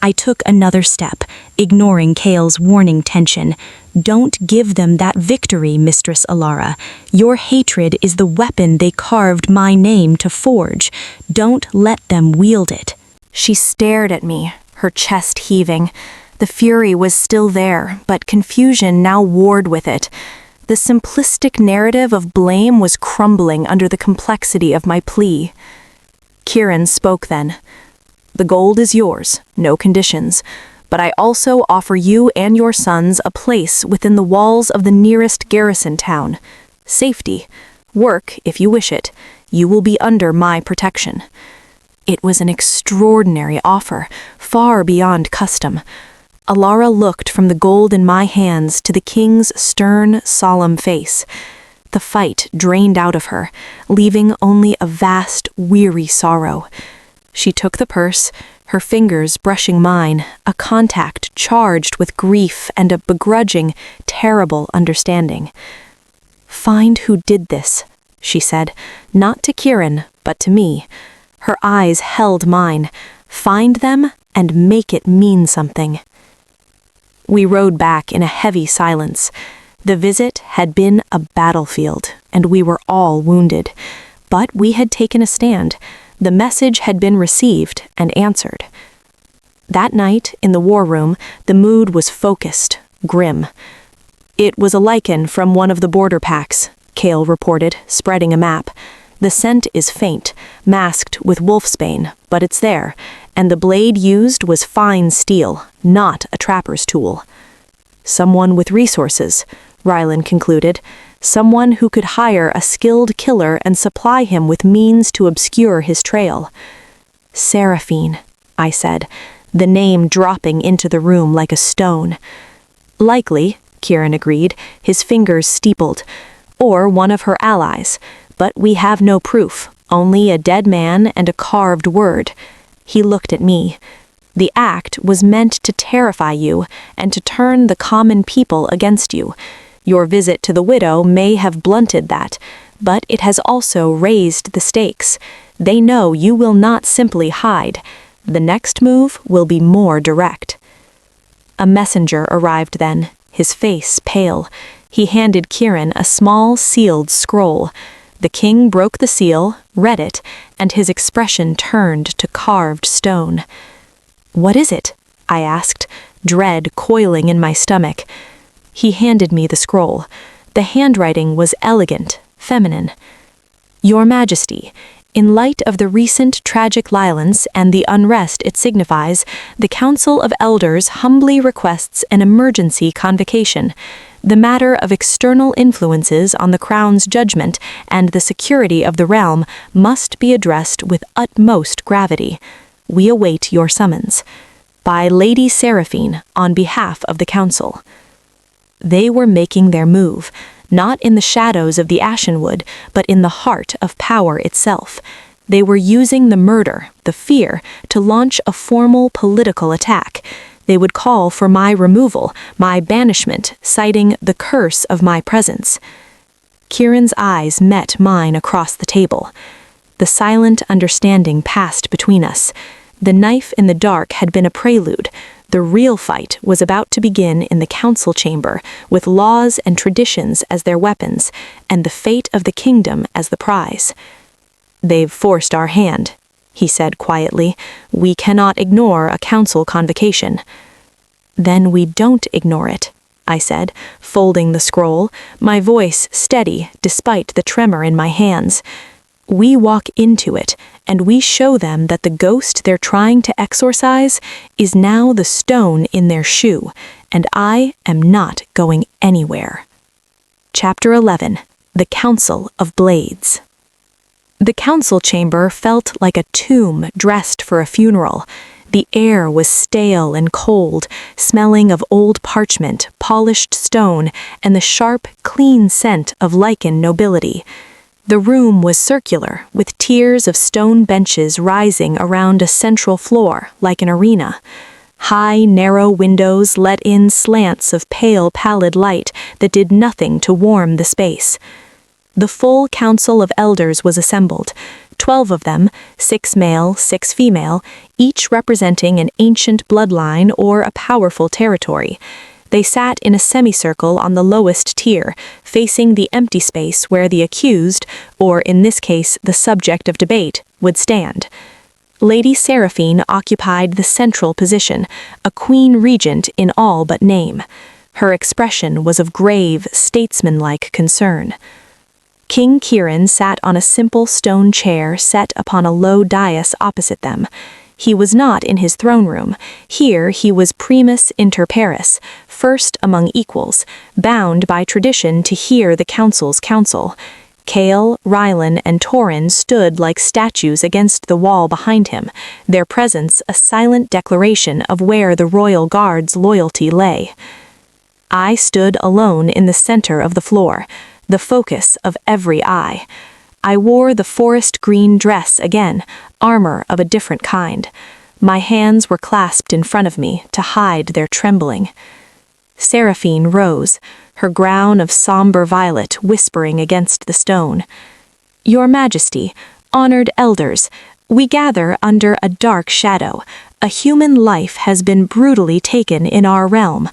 I took another step, ignoring Kale's warning tension. Don't give them that victory, Mistress Alara. Your hatred is the weapon they carved my name to forge. Don't let them wield it. She stared at me, her chest heaving. The fury was still there, but confusion now warred with it. The simplistic narrative of blame was crumbling under the complexity of my plea. Kieran spoke then. The gold is yours, no conditions, but I also offer you and your sons a place within the walls of the nearest garrison town. Safety. Work, if you wish it. You will be under my protection. It was an extraordinary offer, far beyond custom. Alara looked from the gold in my hands to the king's stern, solemn face. The fight drained out of her, leaving only a vast, weary sorrow. She took the purse, her fingers brushing mine, a contact charged with grief and a begrudging, terrible understanding. Find who did this, she said, not to Kieran, but to me. Her eyes held mine. Find them and make it mean something. We rode back in a heavy silence. The visit had been a battlefield, and we were all wounded. But we had taken a stand. The message had been received and answered. That night, in the war room, the mood was focused, grim. It was a Lycan from one of the border packs, Kale reported, spreading a map. The scent is faint, masked with wolfsbane, but it's there, and the blade used was fine steel, not a trapper's tool. Someone with resources, Rylan concluded. Someone who could hire a skilled killer and supply him with means to obscure his trail. Seraphine, I said, the name dropping into the room like a stone. Likely, Kieran agreed, his fingers steepled, or one of her allies, but we have no proof, only a dead man and a carved word. He looked at me. The act was meant to terrify you and to turn the common people against you. Your visit to the widow may have blunted that, but it has also raised the stakes. They know you will not simply hide. The next move will be more direct. A messenger arrived then, his face pale. He handed Kieran a small sealed scroll. The king broke the seal, read it, and his expression turned to carved stone. "What is it?" I asked, dread coiling in my stomach. He handed me the scroll. The handwriting was elegant, feminine. "Your Majesty, in light of the recent tragic violence and the unrest it signifies, the Council of Elders humbly requests an emergency convocation. The matter of external influences on the Crown's judgment and the security of the realm must be addressed with utmost gravity. We await your summons. By Lady Seraphine, on behalf of the Council." They were making their move, not in the shadows of the Ashenwood, but in the heart of power itself. They were using the murder, the fear, to launch a formal political attack. They would call for my removal, my banishment, citing the curse of my presence. Kieran's eyes met mine across the table. The silent understanding passed between us. The knife in the dark had been a prelude. The real fight was about to begin in the council chamber, with laws and traditions as their weapons, and the fate of the kingdom as the prize. "They've forced our hand," he said quietly. "We cannot ignore a council convocation." "Then we don't ignore it," I said, folding the scroll, my voice steady despite the tremor in my hands. "We walk into it, and we show them that the ghost they're trying to exorcise is now the stone in their shoe, and I am not going anywhere." Chapter 11. The Council of Blades. The council chamber felt like a tomb dressed for a funeral. The air was stale and cold, smelling of old parchment, polished stone, and the sharp, clean scent of Lycan nobility. The room was circular, with tiers of stone benches rising around a central floor, like an arena. High, narrow windows let in slants of pale, pallid light that did nothing to warm the space. The full council of elders was assembled, 12 of them, 6 male, 6 female, each representing an ancient bloodline or a powerful territory. They sat in a semicircle on the lowest tier, facing the empty space where the accused, or in this case the subject of debate, would stand. Lady Seraphine occupied the central position, a queen regent in all but name. Her expression was of grave, statesmanlike concern. King Kieran sat on a simple stone chair set upon a low dais opposite them. He was not in his throne room. Here he was primus inter pares, first among equals, bound by tradition to hear the council's counsel. Cale, Rylan, and Torin stood like statues against the wall behind him, their presence a silent declaration of where the royal guard's loyalty lay. I stood alone in the center of the floor, the focus of every eye. I wore the forest green dress again, armor of a different kind. My hands were clasped in front of me to hide their trembling. Seraphine rose, her gown of somber violet whispering against the stone. Your Majesty, honored elders, we gather under a dark shadow. A human life has been brutally taken in our realm.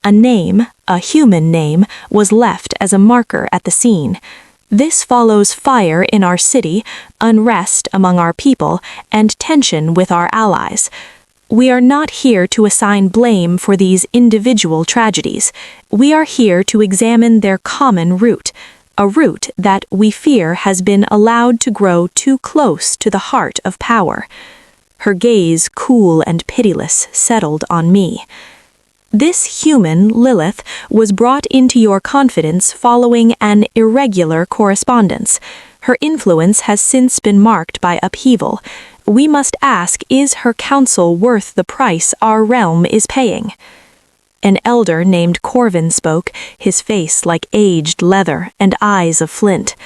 A name, a human name, was left as a marker at the scene. This follows fire in our city, unrest among our people, and tension with our allies. We are not here to assign blame for these individual tragedies. We are here to examine their common root, a root that we fear has been allowed to grow too close to the heart of power. Her gaze, cool and pitiless, settled on me. This human, Lilith, was brought into your confidence following an irregular correspondence. Her influence has since been marked by upheaval. We must ask, is her counsel worth the price our realm is paying? An elder named Corvin spoke, his face like aged leather and eyes of flint.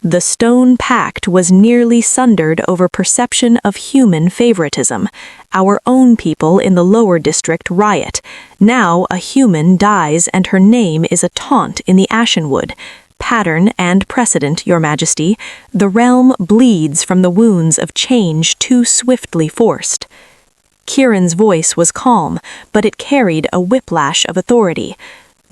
The stone pact was nearly sundered over perception of human favoritism. Our own people in the lower district riot. Now a human dies and her name is a taunt in the Ashenwood. Pattern and precedent, Your Majesty. The realm bleeds from the wounds of change too swiftly forced. Kieran's voice was calm, but it carried a whiplash of authority.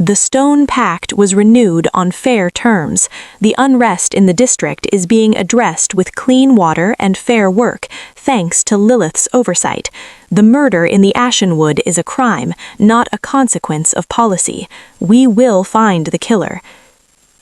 The stone pact was renewed on fair terms. The unrest in the district is being addressed with clean water and fair work, thanks to Lilith's oversight. The murder in the Ashenwood is a crime, not a consequence of policy. We will find the killer.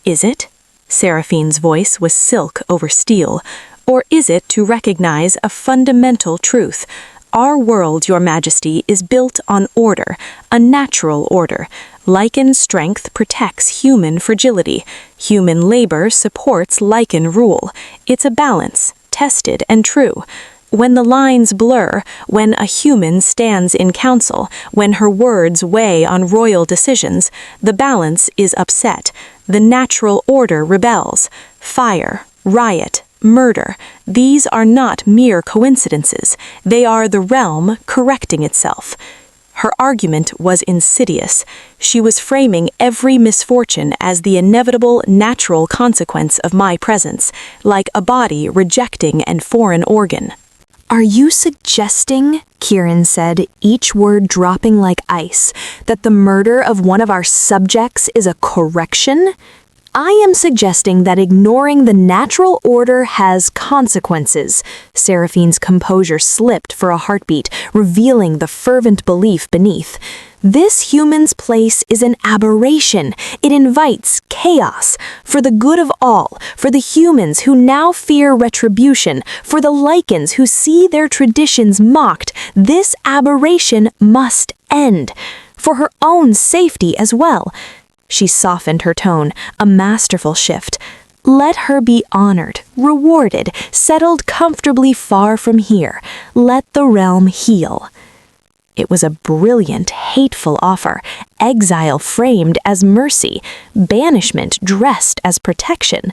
Is it? Seraphine's voice was silk over steel. Or is it to recognize a fundamental truth? Our world, Your Majesty, is built on order, a natural order. Lycan strength protects human fragility. Human labor supports Lycan rule. It's a balance, tested and true. When the lines blur, when a human stands in council, when her words weigh on royal decisions, the balance is upset. The natural order rebels. Fire, riot, murder, these are not mere coincidences. They are the realm correcting itself. Her argument was insidious. She was framing every misfortune as the inevitable natural consequence of my presence, like a body rejecting an foreign organ.
Are you suggesting, Kieran said, each word dropping like ice, that the murder of one of our subjects is a correction? I am suggesting that ignoring the natural order has consequences. Seraphine's composure slipped for a heartbeat, revealing the fervent belief beneath. This human's place is an aberration. It invites chaos. For the good of all, for the humans who now fear retribution, for the Lycans who see their traditions mocked, this aberration must end. For her own safety as well. She softened her tone, a masterful shift. Let her be honored, rewarded, settled comfortably far from here. Let the realm heal. It was a brilliant, hateful offer, exile framed as mercy, banishment dressed as protection.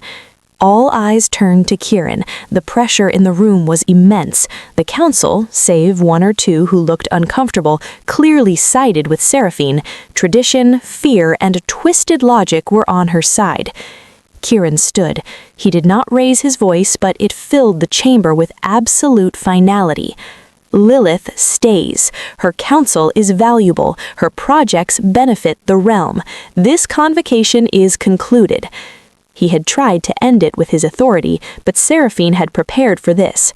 All eyes turned to Kieran. The pressure in the room was immense. The council, save one or two who looked uncomfortable, clearly sided with Seraphine. Tradition, fear, and a twisted logic were on her side. Kieran stood. He did not raise his voice, but it filled the chamber with absolute finality. Lilith stays. Her counsel is valuable. Her projects benefit the realm. This convocation is concluded. He had tried to end it with his authority, but Seraphine had prepared for this.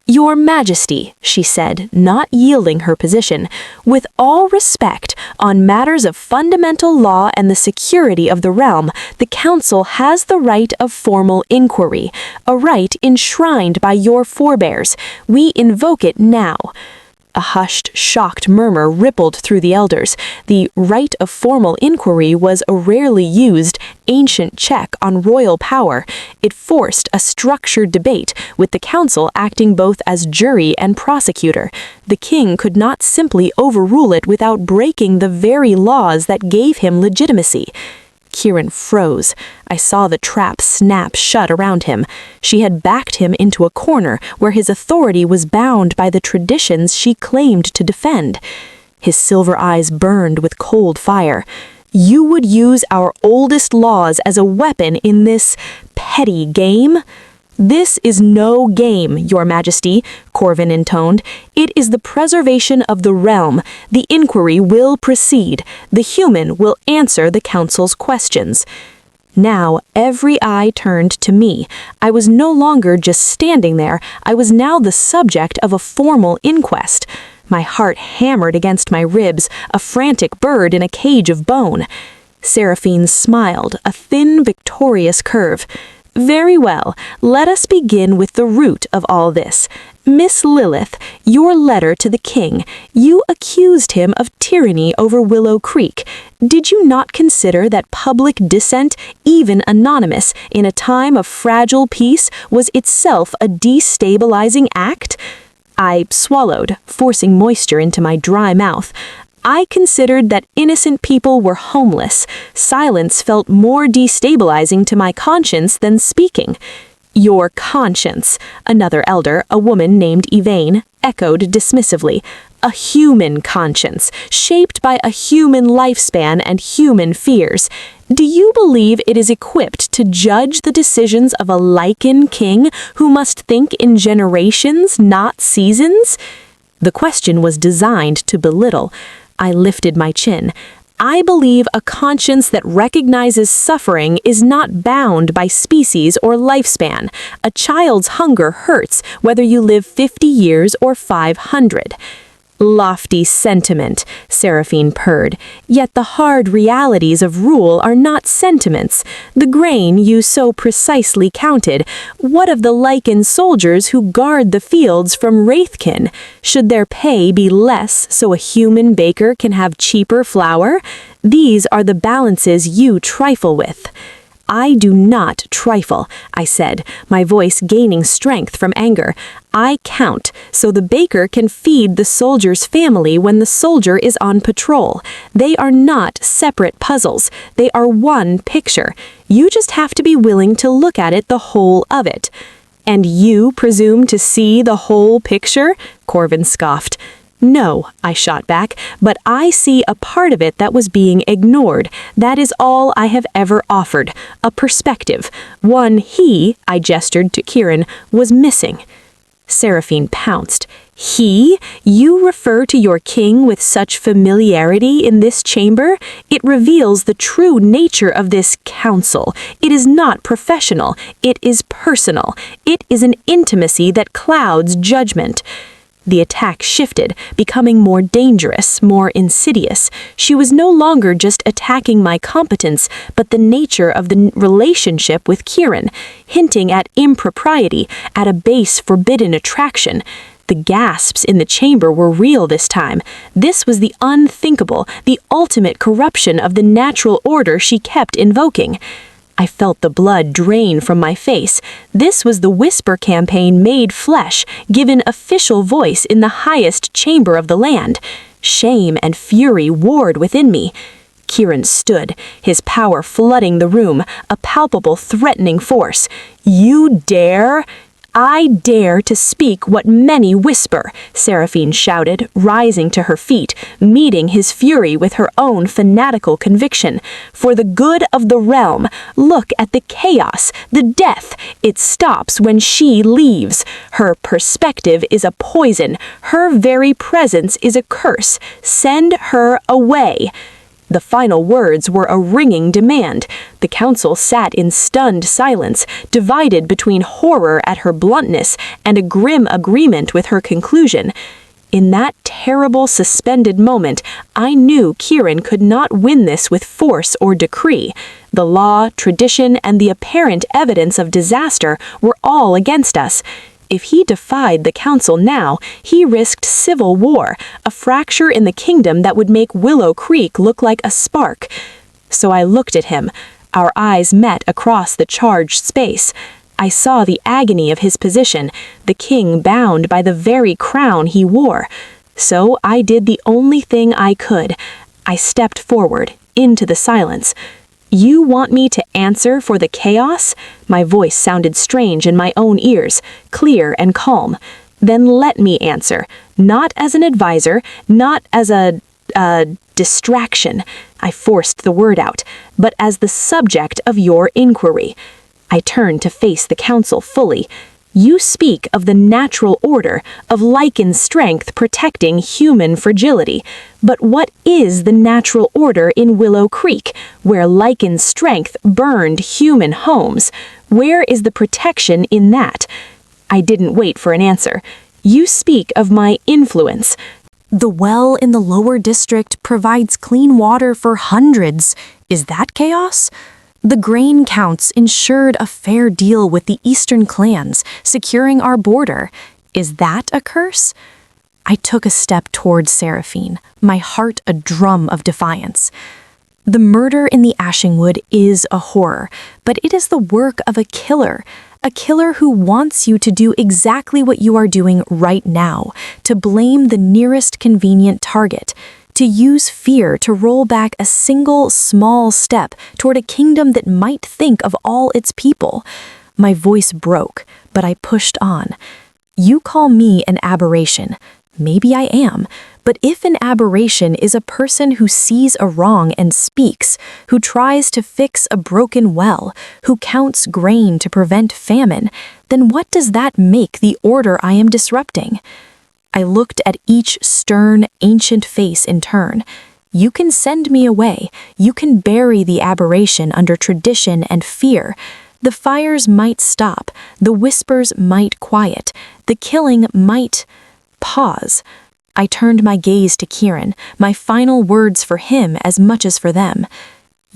"Your Majesty," she said, not yielding her position, "with all respect, on matters of fundamental law and the security of the realm, the Council has the right of formal inquiry, a right enshrined by your forebears. We invoke it now." A hushed, shocked murmur rippled through the elders. The right of formal inquiry was a rarely used, ancient check on royal power. It forced a structured debate, with the council acting both as jury and prosecutor. The king could not simply overrule it without breaking the very laws that gave him legitimacy. Kieran froze. I saw the trap snap shut around him. She had backed him into a corner where his authority was bound by the traditions she claimed to defend. His silver eyes burned with cold fire. "You would use our oldest laws as a weapon in this petty game?" "This is no game, Your Majesty," Corvin intoned. "It is the preservation of the realm. The inquiry will proceed. The human will answer the council's questions." Now every eye turned to me. I was no longer just standing there. I was now the subject of a formal inquest. My heart hammered against my ribs, a frantic bird in a cage of bone. Seraphine smiled, a thin, victorious curve. "Very well, let us begin with the root of all this. Miss Lilith, your letter to the king, you accused him of tyranny over Willow Creek. Did you not consider that public dissent, even anonymous, in a time of fragile peace, was itself a destabilizing act?" I swallowed, forcing moisture into my dry mouth. I considered that innocent people were homeless. Silence felt more destabilizing to my conscience than speaking. "Your conscience," another elder, a woman named Yvain, echoed dismissively. "A human conscience, shaped by a human lifespan and human fears. Do you believe it is equipped to judge the decisions of a Lycan King who must think in generations, not seasons?" The question was designed to belittle. I lifted my chin. "I believe a conscience that recognizes suffering is not bound by species or lifespan. A child's hunger hurts whether you live 50 years or 500. "Lofty sentiment," Seraphine purred. "Yet the hard realities of rule are not sentiments. The grain you so precisely counted. What of the Lycan soldiers who guard the fields from Wraithkin? Should their pay be less so a human baker can have cheaper flour? These are the balances you trifle with." "I do not trifle," I said, my voice gaining strength from anger. "I count, so the baker can feed the soldier's family when the soldier is on patrol. They are not separate puzzles. They are one picture. You just have to be willing to look at it, the whole of it." "And you presume to see the whole picture?" Corvin scoffed. "No," I shot back, "but I see a part of it that was being ignored. That is all I have ever offered, a perspective. One he," I gestured to Kieran, "was missing." Seraphine pounced. "He? You refer to your king with such familiarity in this chamber? It reveals the true nature of this council. It is not professional. It is personal. It is an intimacy that clouds judgment." The attack shifted, becoming more dangerous, more insidious. She was no longer just attacking my competence, but the nature of the relationship with Kieran, hinting at impropriety, at a base forbidden attraction. The gasps in the chamber were real this time. This was the unthinkable, the ultimate corruption of the natural order she kept invoking. I felt the blood drain from my face. This was the whisper campaign made flesh, given official voice in the highest chamber of the land. Shame and fury warred within me.
Kieran stood, his power flooding the room, a palpable, threatening force. "You dare?" "I dare to speak what many whisper," Seraphine shouted, rising to her feet, meeting his fury with her own fanatical conviction. "For the good of the realm, look at the chaos, the death. It stops when she leaves. Her perspective is a poison. Her very presence is a curse. Send her away." The final words were a ringing demand. The council sat in stunned silence, divided between horror at her bluntness and a grim agreement with her conclusion. In that terrible suspended moment, I knew Kieran could not win this with force or decree. The law, tradition, and the apparent evidence of disaster were all against us. If he defied the council now, he risked civil war, a fracture in the kingdom that would make Willow Creek look like a spark. So I looked at him. Our eyes met across the charged space. I saw the agony of his position, the king bound by the very crown he wore. So I did the only thing I could. I stepped forward, into the silence. "You want me to answer for the chaos?" My voice sounded strange in my own ears, clear and calm. "Then let me answer, not as an advisor, not as a distraction," I forced the word out, "but as the subject of your inquiry." I turned to face the council fully. "You speak of the natural order, of Lycan's strength protecting human fragility. But what is the natural order in Willow Creek, where Lycan's strength burned human homes? Where is the protection in that?" I didn't wait for an answer. "You speak of my influence."
The well in the lower district provides clean water for hundreds. Is that chaos? The grain counts ensured a fair deal with the eastern clans, securing our border. Is that a curse? I took a step towards Seraphine, my heart a drum of defiance. The murder in the Ashingwood is a horror, but it is the work of a killer who wants you to do exactly what you are doing right now, to blame the nearest convenient target, to use fear to roll back a single small step toward a kingdom that might think of all its people. My voice broke, but I pushed on. You call me an aberration. Maybe I am, but if an aberration is a person who sees a wrong and speaks, who tries to fix a broken well, who counts grain to prevent famine, then what does that make the order I am disrupting? I looked at each stern, ancient face in turn. You can send me away. You can bury the aberration under tradition and fear. The fires might stop. The whispers might quiet. The killing might pause. I turned my gaze to Kieran, my final words for him as much as for them.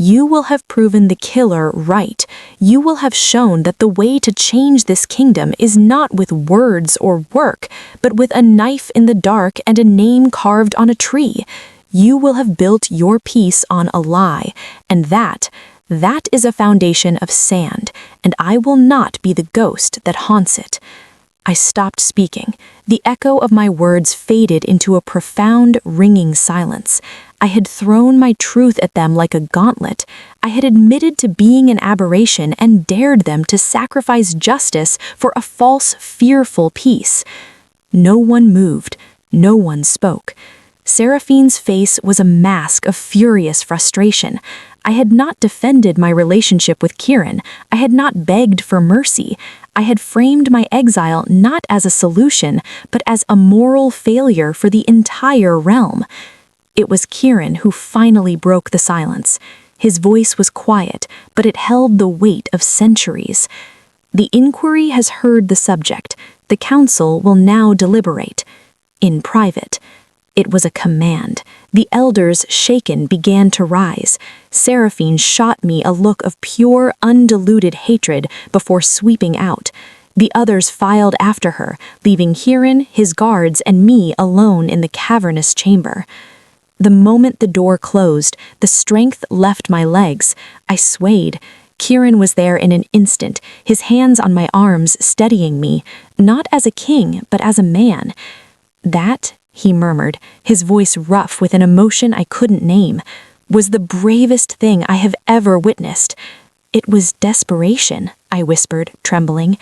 You will have proven the killer right. You will have shown that the way to change this kingdom is not with words or work, but with a knife in the dark and a name carved on a tree. You will have built your peace on a lie, and that is a foundation of sand, and I will not be the ghost that haunts it. I stopped speaking. The echo of my words faded into a profound, ringing silence. I had thrown my truth at them like a gauntlet. I had admitted to being an aberration and dared them to sacrifice justice for a false, fearful peace. No one moved. No one spoke. Seraphine's face was a mask of furious frustration. I had not defended my relationship with Kieran. I had not begged for mercy. I had framed my exile not as a solution, but as a moral failure for the entire realm. It was Kieran who finally broke the silence. His voice was quiet, but it held the weight of centuries. The inquiry has heard the subject. The council will now deliberate. In private. It was a command. The elders, shaken, began to rise. Seraphine shot me a look of pure, undiluted hatred before sweeping out. The others filed after her, leaving Kieran, his guards, and me alone in the cavernous chamber. The moment the door closed, the strength left my legs. I swayed. Kieran was there in an instant, his hands on my arms steadying me, not as a king, but as a man. "That," he murmured, his voice rough with an emotion I couldn't name,
was the bravest thing I have ever witnessed. It was desperation, I whispered, trembling.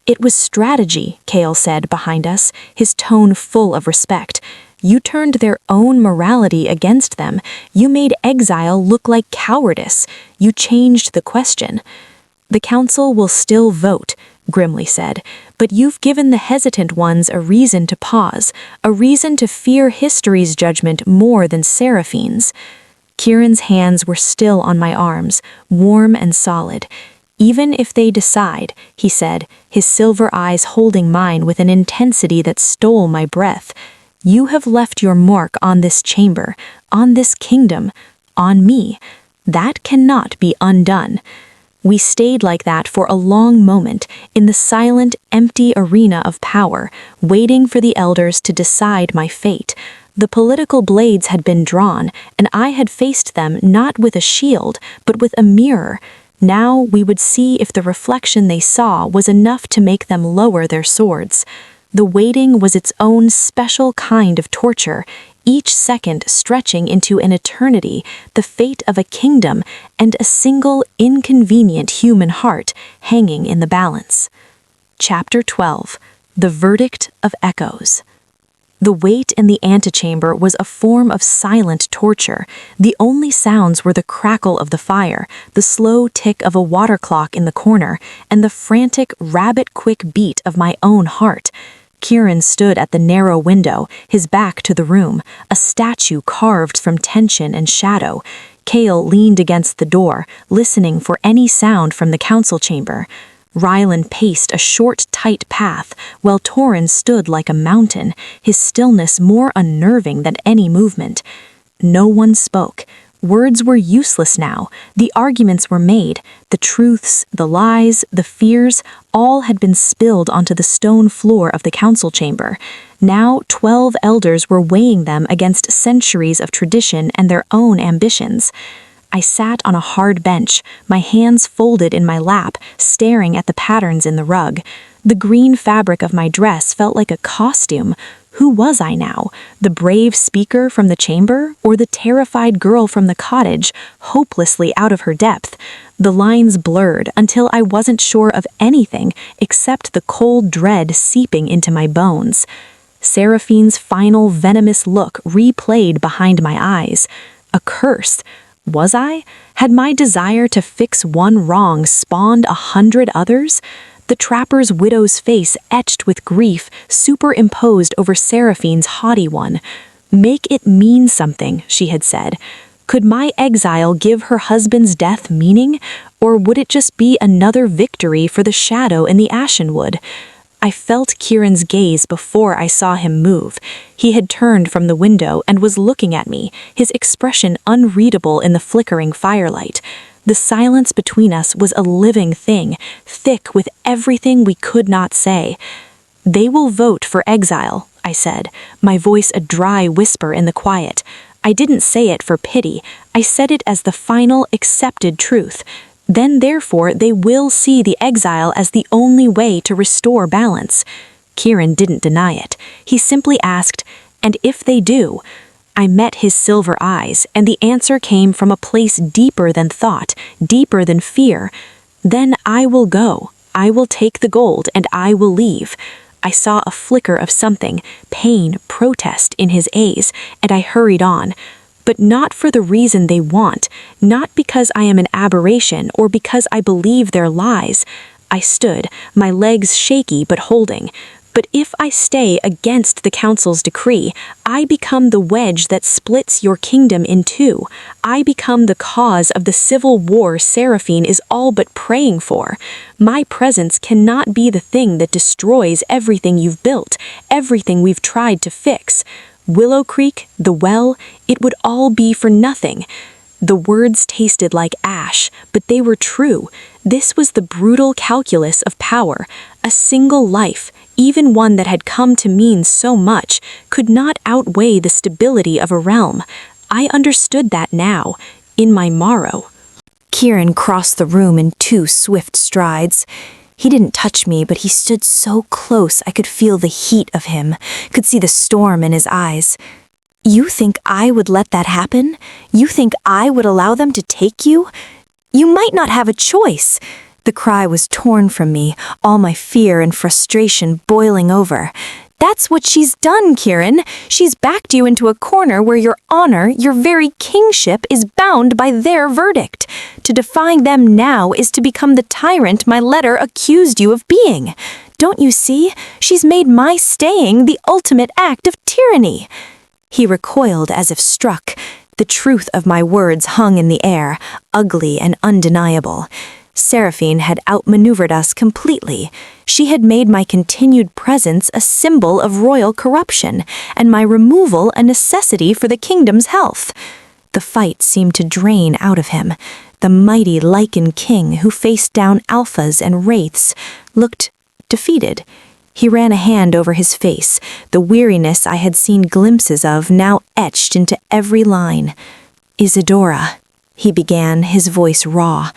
It was strategy, Kale said behind us, his tone full of respect. You turned their own morality against them. You made exile look like cowardice. You changed the question. The council will still vote, grimly said, but you've given the hesitant ones a reason to pause, a reason to fear history's judgment more than Seraphine's. Kieran's hands were still on my arms, warm and solid. Even if they decide, he said, his silver eyes holding mine with an intensity that stole my breath, you have left your mark on this chamber, on this kingdom, on me. That cannot be undone. We stayed like that for a long moment in the silent, empty arena of power, waiting for the elders to decide my fate. The political blades had been drawn, and I had faced them not with a shield, but with a mirror. Now we would see if the reflection they saw was enough to make them lower their swords. The waiting was its own special kind of torture, each second stretching into an eternity, the fate of a kingdom, and a single inconvenient human heart hanging in the balance. Chapter 12. The Verdict of Echoes. The wait in the antechamber was a form of silent torture. The only sounds were the crackle of the fire, the slow tick of a water clock in the corner, and the frantic, rabbit-quick beat of my own heart. Kieran stood at the narrow window, his back to the room, a statue carved from tension and shadow. Kale leaned against the door, listening for any sound from the council chamber. Rylan paced a short, tight path, while Torrin stood like a mountain, his stillness more unnerving than any movement. No one spoke. Words were useless now. The arguments were made. The truths, the lies, the fears, all had been spilled onto the stone floor of the council chamber. Now 12 elders were weighing them against centuries of tradition and their own ambitions. I sat on a hard bench, my hands folded in my lap, staring at the patterns in the rug. The green fabric of my dress felt like a costume. Who was I now? The brave speaker from the chamber, or the terrified girl from the cottage, hopelessly out of her depth? The lines blurred until I wasn't sure of anything except the cold dread seeping into my bones. Seraphine's final venomous look replayed behind my eyes. A curse. Was I? Had my desire to fix one wrong spawned 100 others? The trapper's widow's face etched with grief superimposed over Seraphine's haughty one. Make it mean something, she had said. Could my exile give her husband's death meaning, or would it just be another victory for the shadow in the ashenwood? I felt Kieran's gaze before I saw him move. He had turned from the window and was looking at me, his expression unreadable in the flickering firelight. The silence between us was a living thing, thick with everything we could not say. They will vote for exile, I said, my voice a dry whisper in the quiet. I didn't say it for pity. I said it as the final accepted truth. Then therefore they will see the exile as the only way to restore balance. Kieran didn't deny it. He simply asked, and if they do? I met his silver eyes, and the answer came from a place deeper than thought, deeper than fear. Then I will go. I will take the gold, and I will leave. I saw a flicker of something, pain, protest in his eyes, and I hurried on. But not for the reason they want, not because I am an aberration or because I believe their lies. I stood, my legs shaky but holding. But if I stay against the council's decree, I become the wedge that splits your kingdom in two. I become the cause of the civil war Seraphine is all but praying for. My presence cannot be the thing that destroys everything you've built, everything we've tried to fix. Willow Creek, the well, it would all be for nothing. The words tasted like ash, but they were true. This was the brutal calculus of power. A single life, even one that had come to mean so much, could not outweigh the stability of a realm. I understood that now, in my morrow.
Kieran crossed the room in 2 swift strides. He didn't touch me, but he stood so close I could feel the heat of him, could see the storm in his eyes.
You think I would let that happen? You think I would allow them to take you? You might not have a choice." The cry was torn from me, all my fear and frustration boiling over. "That's what she's done, Kieran. She's backed you into a corner where your honor, your very kingship, is bound by their verdict. To defy them now is to become the tyrant my letter accused you of being. Don't you see? She's made my staying the ultimate act of tyranny." He recoiled as if struck. The truth of my words hung in the air, ugly and undeniable. Seraphine had outmaneuvered us completely. She had made my continued presence a symbol of royal corruption, and my removal a necessity for the kingdom's health. The fight seemed to drain out of him. The mighty Lycan King, who faced down alphas and wraiths, looked defeated. He ran a hand over his face, the weariness I had seen glimpses of now etched into every line. "Isadora," he began, his voice raw.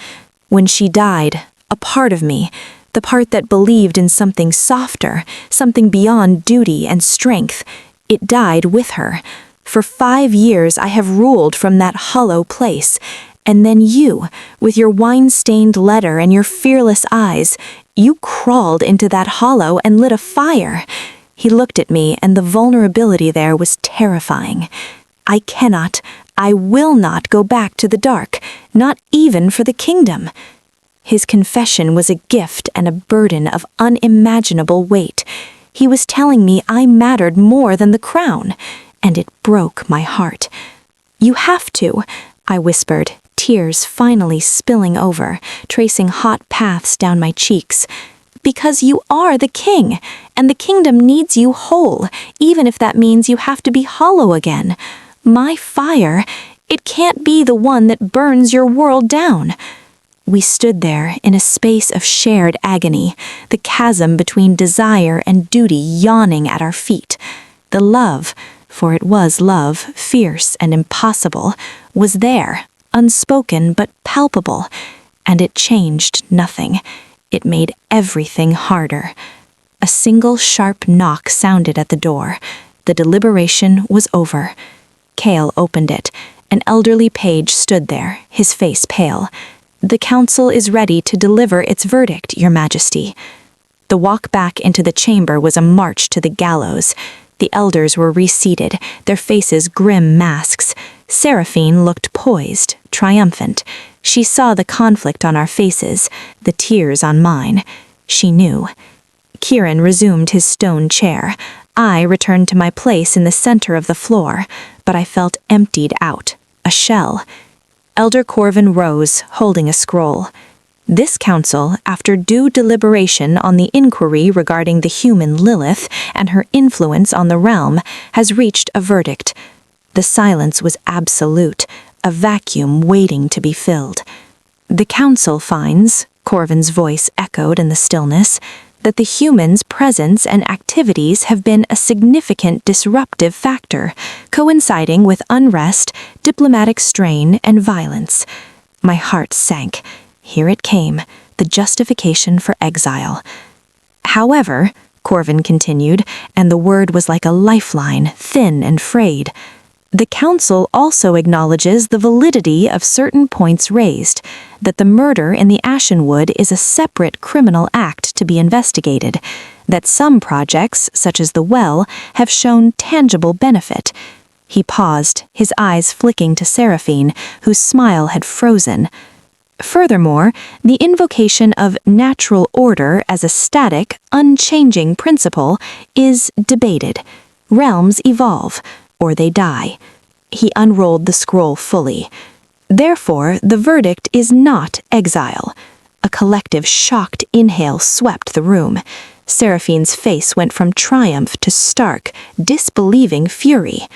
"When she died, a part of me, the part that believed in something softer, something beyond duty and strength, it died with her. For 5 years I have ruled from that hollow place. And then you, with your wine-stained letter and your fearless eyes, you crawled into that hollow and lit a fire." He looked at me, and the vulnerability there was terrifying. I will not go back to the dark, not even for the kingdom." His confession was a gift and a burden of unimaginable weight. He was telling me I mattered more than the crown, and it broke my heart. "You have to," I whispered, tears finally spilling over, tracing hot paths down my cheeks. "Because you are the king, and the kingdom needs you whole, even if that means you have to be hollow again. My fire, it can't be the one that burns your world down." We stood there in a space of shared agony, the chasm between desire and duty yawning at our feet. The love, for it was love, fierce and impossible, was there, unspoken but palpable, and it changed nothing. It made everything harder. A single sharp knock sounded at the door. The deliberation was over. Cale opened it. An elderly page stood there, his face pale. "The council is ready to deliver its verdict, Your Majesty." The walk back into the chamber was a march to the gallows. The elders were reseated, their faces grim masks. Seraphine looked poised, triumphant. She saw the conflict on our faces, the tears on mine. She knew. Kieran resumed his stone chair. I returned to my place in the center of the floor, but I felt emptied out, a shell. Elder Corvin rose, holding a scroll. "This council, after due deliberation on the inquiry regarding the human Lilith and her influence on the realm, has reached a verdict." The silence was absolute, a vacuum waiting to be filled. "The council finds," Corvin's voice echoed in the stillness, "that the humans' presence and activities have been a significant disruptive factor, coinciding with unrest, diplomatic strain, and violence." My heart sank. Here it came, the justification for exile. "However," Corvin continued, and the word was like a lifeline, thin and frayed, "the council also acknowledges the validity of certain points raised, that the murder in the Ashenwood is a separate criminal act to be investigated, that some projects, such as the well, have shown tangible benefit." He paused, his eyes flicking to Seraphine, whose smile had frozen. "Furthermore, the invocation of natural order as a static, unchanging principle is debated. Realms evolve, or they die." He unrolled the scroll fully. "Therefore, the verdict is not exile." A collective shocked inhale swept the room. Seraphine's face went from triumph to stark, disbelieving fury.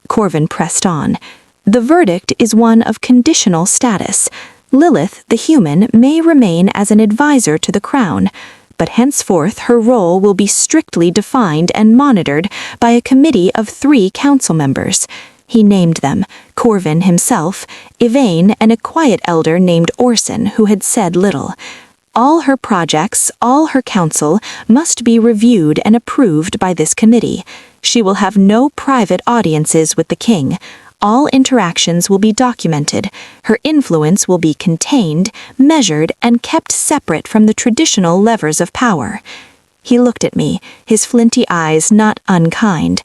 Corvin pressed on. "The verdict is one of conditional status. Lilith, the human, may remain as an advisor to the crown, but henceforth her role will be strictly defined and monitored by a committee of 3 council members. He named them, Corvin himself, Yvain, and a quiet elder named Orson, who had said little. All her projects, all her counsel, must be reviewed and approved by this committee.
She will have no private audiences with the king. All interactions will be documented. Her influence will be contained, measured, and kept separate from the traditional levers of power. He looked at me, his flinty eyes not unkind.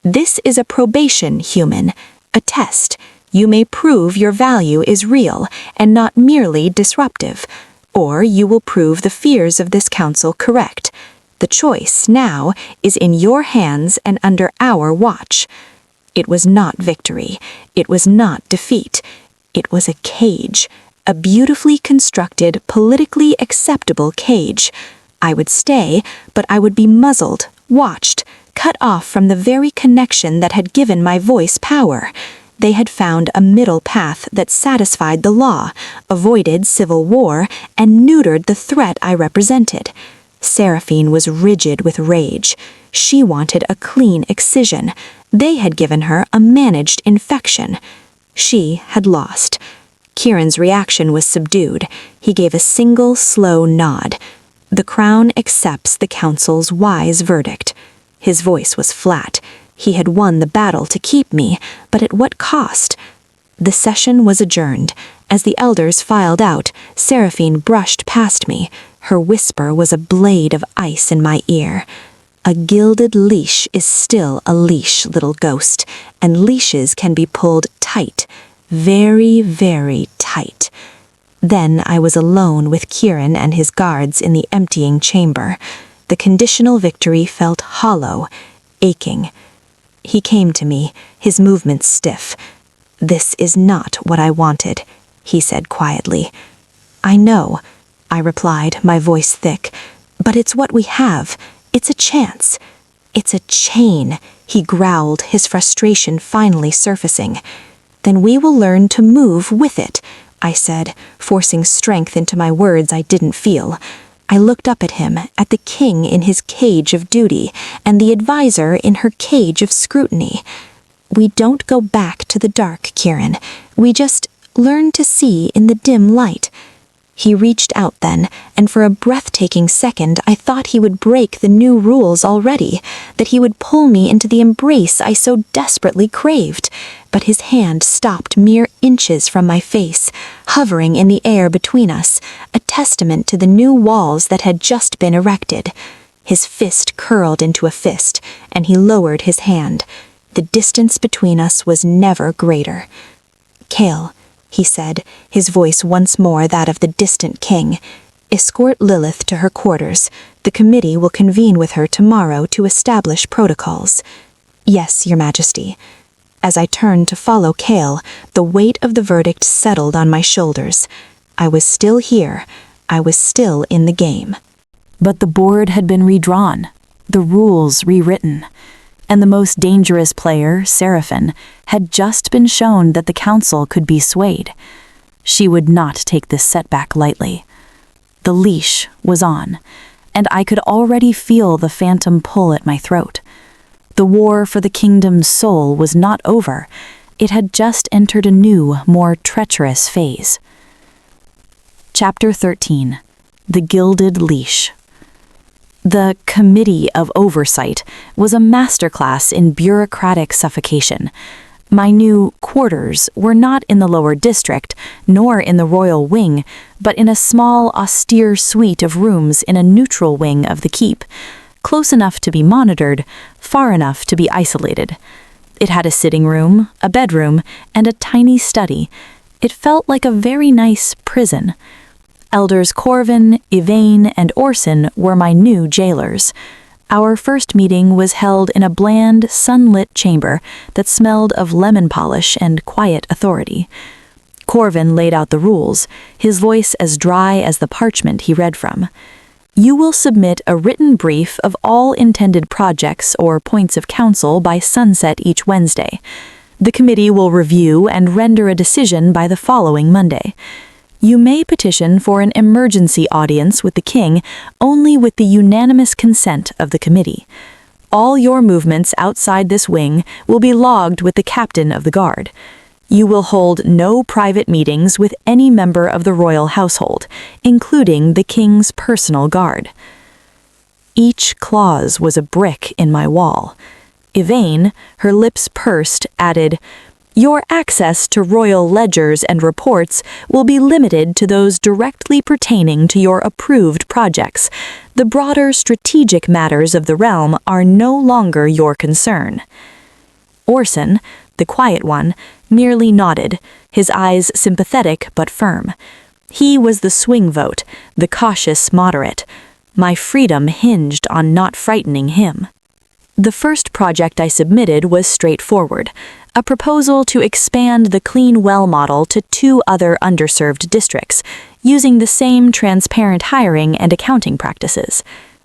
This is a probation, human, a test. You may prove your value is real and not merely disruptive, or you will prove the fears of this council correct. The choice now is in your hands and under our watch. It was not victory. It was not defeat. It was a cage, a beautifully constructed, politically acceptable cage. I would stay, but I would be muzzled, watched, cut off from the very connection that had given my voice power. They had found a middle path that satisfied the law, avoided civil war, and neutered the threat I represented. Seraphine was rigid with rage. She wanted a clean excision. They had given her a managed infection. She had lost. Kieran's reaction was subdued. He gave a single slow nod. The crown accepts the council's wise verdict. His voice was flat. He had won the battle to keep me, but at what cost? The session was adjourned. As the elders filed out, Seraphine brushed past me. Her whisper was a blade of ice in my ear. A gilded leash is still a leash, little ghost, and leashes can be pulled tight, very, very tight. Then I was alone with Kieran and his guards in the emptying chamber. The conditional victory felt hollow, aching. He came to me, his movements stiff. "This is not what I wanted," he said quietly. "I know," I replied, my voice thick, "but it's what we have. It's a chance." "It's a chain," he growled, his frustration finally surfacing. "Then we will learn to move with it," I said, forcing strength into my words I didn't feel. I looked up at him, at the king in his cage of duty, and the advisor in her cage of scrutiny. "We don't go back to the dark, Kieran. We just learn to see in the dim light." He reached out then, and for a breathtaking second I thought he would break the new rules already, that he would pull me into the embrace I so desperately craved. But his hand stopped mere inches from my face, hovering in the air between us, a testament to the new walls that had just been erected. His fist curled into a fist, and he lowered his hand. The distance between us was never greater. "Kale," he said, his voice once more that of the distant king, "escort Lilith to her quarters. The committee will convene with her tomorrow to establish protocols." "Yes, Your Majesty." As I turned to follow Kale, the weight of the verdict settled on my shoulders. I was still here. I was still in the game.
But the board had been redrawn, the rules rewritten, and the most dangerous player, Seraphine, had just been shown that the council could be swayed. She would not take this setback lightly. The leash was on, and I could already feel the phantom pull at my throat. The war for the kingdom's soul was not over. It had just entered a new, more treacherous phase. Chapter 13. The Gilded Leash. The Committee of Oversight was a masterclass in bureaucratic suffocation. My new quarters were not in the lower district, nor in the royal wing, but in a small, austere suite of rooms in a neutral wing of the keep, close enough to be monitored, far enough to be isolated. It had a sitting room, a bedroom, and a tiny study. It felt like a very nice prison. Elders Corvin, Yvain, and Orson were my new jailers. Our first meeting was held in a bland, sunlit chamber that smelled of lemon polish and quiet authority. Corvin laid out the rules, his voice as dry as the parchment he read from. "You will submit a written brief of all intended projects or points of counsel by sunset each Wednesday. The committee will review and render a decision by the following Monday. You may petition for an emergency audience with the king only with the unanimous consent of the committee. All your movements outside this wing will be logged with the captain of the guard. You will hold no private meetings with any member of the royal household, including the king's personal guard." Each clause was a brick in my wall. Yvain, her lips pursed, added, "Your access to royal ledgers and reports will be limited to those directly pertaining to your approved projects. The broader strategic matters of the realm are no longer your concern." Orson, the quiet one, merely nodded, his eyes sympathetic but firm. He was the swing vote, the cautious moderate. My freedom hinged on not frightening him. The first project I submitted was straightforward, a proposal to expand the clean well model to 2 other underserved districts, using the same transparent hiring and accounting practices.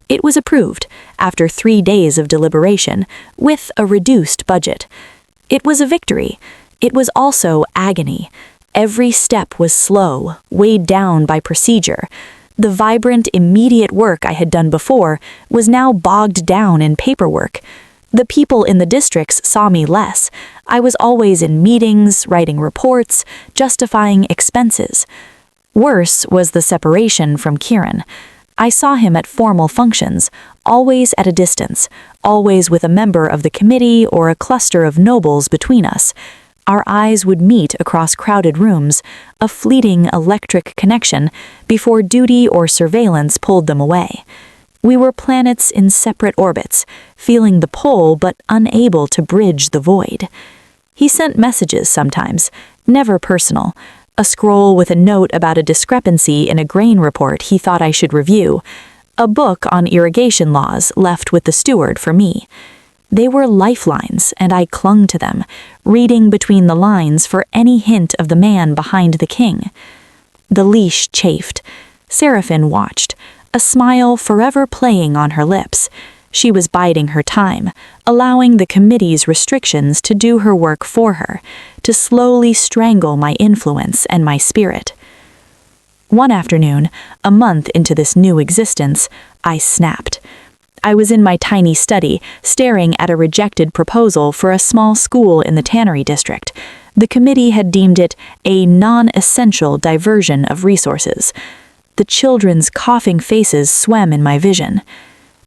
It was approved, after 3 days of deliberation, with a reduced budget. It was a victory. It was also agony. Every step was slow, weighed down by procedure. The vibrant, immediate work I had done before was now bogged down in paperwork. The people in the districts saw me less. I was always in meetings, writing reports, justifying expenses. Worse was the separation from Kieran. I saw him at formal functions, always at a distance, always with a member of the committee or a cluster of nobles between us. Our eyes would meet across crowded rooms, a fleeting electric connection, before duty or surveillance pulled them away. We were planets in separate orbits, feeling the pull but unable to bridge the void. He sent messages sometimes, never personal, a scroll with a note about a discrepancy in a grain report he thought I should review, a book on irrigation laws left with the steward for me. They were lifelines, and I clung to them, reading between the lines for any hint of the man behind the king. The leash chafed. Seraphine watched, a smile forever playing on her lips. She was biding her time, allowing the committee's restrictions to do her work for her, to slowly strangle my influence and my spirit. One afternoon, a month into this new existence, I snapped. I was in my tiny study, staring at a rejected proposal for a small school in the tannery district. The committee had deemed it a non-essential diversion of resources. The children's coughing faces swam in my vision.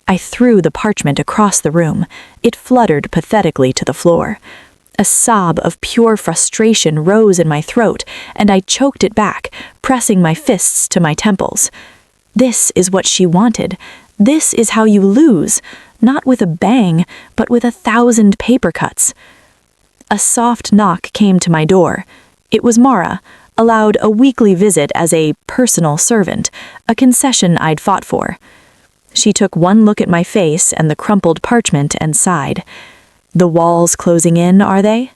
I threw the parchment across the room. It fluttered pathetically to the floor. A sob of pure frustration rose in my throat, and I choked it back, pressing my fists to my temples. This is what she wanted. This is how you lose, not with a bang, but with 1,000 paper cuts. A soft knock came to my door. It was Mara, allowed a weekly visit as a personal servant, a concession I'd fought for. She took one look at my face and the crumpled parchment and sighed. "The walls closing in, are they?"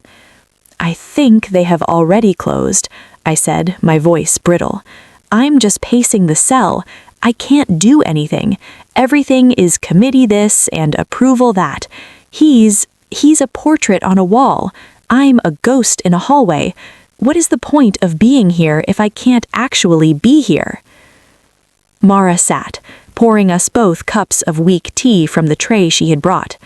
"I think they have already closed," I said, my voice brittle. "I'm just pacing the cell. I can't do anything. Everything is committee this and approval that. He's a portrait on a wall. I'm a ghost in a hallway. What is the point of being here if I can't actually be here?" Mara sat, pouring us both cups of weak tea from the tray she had brought.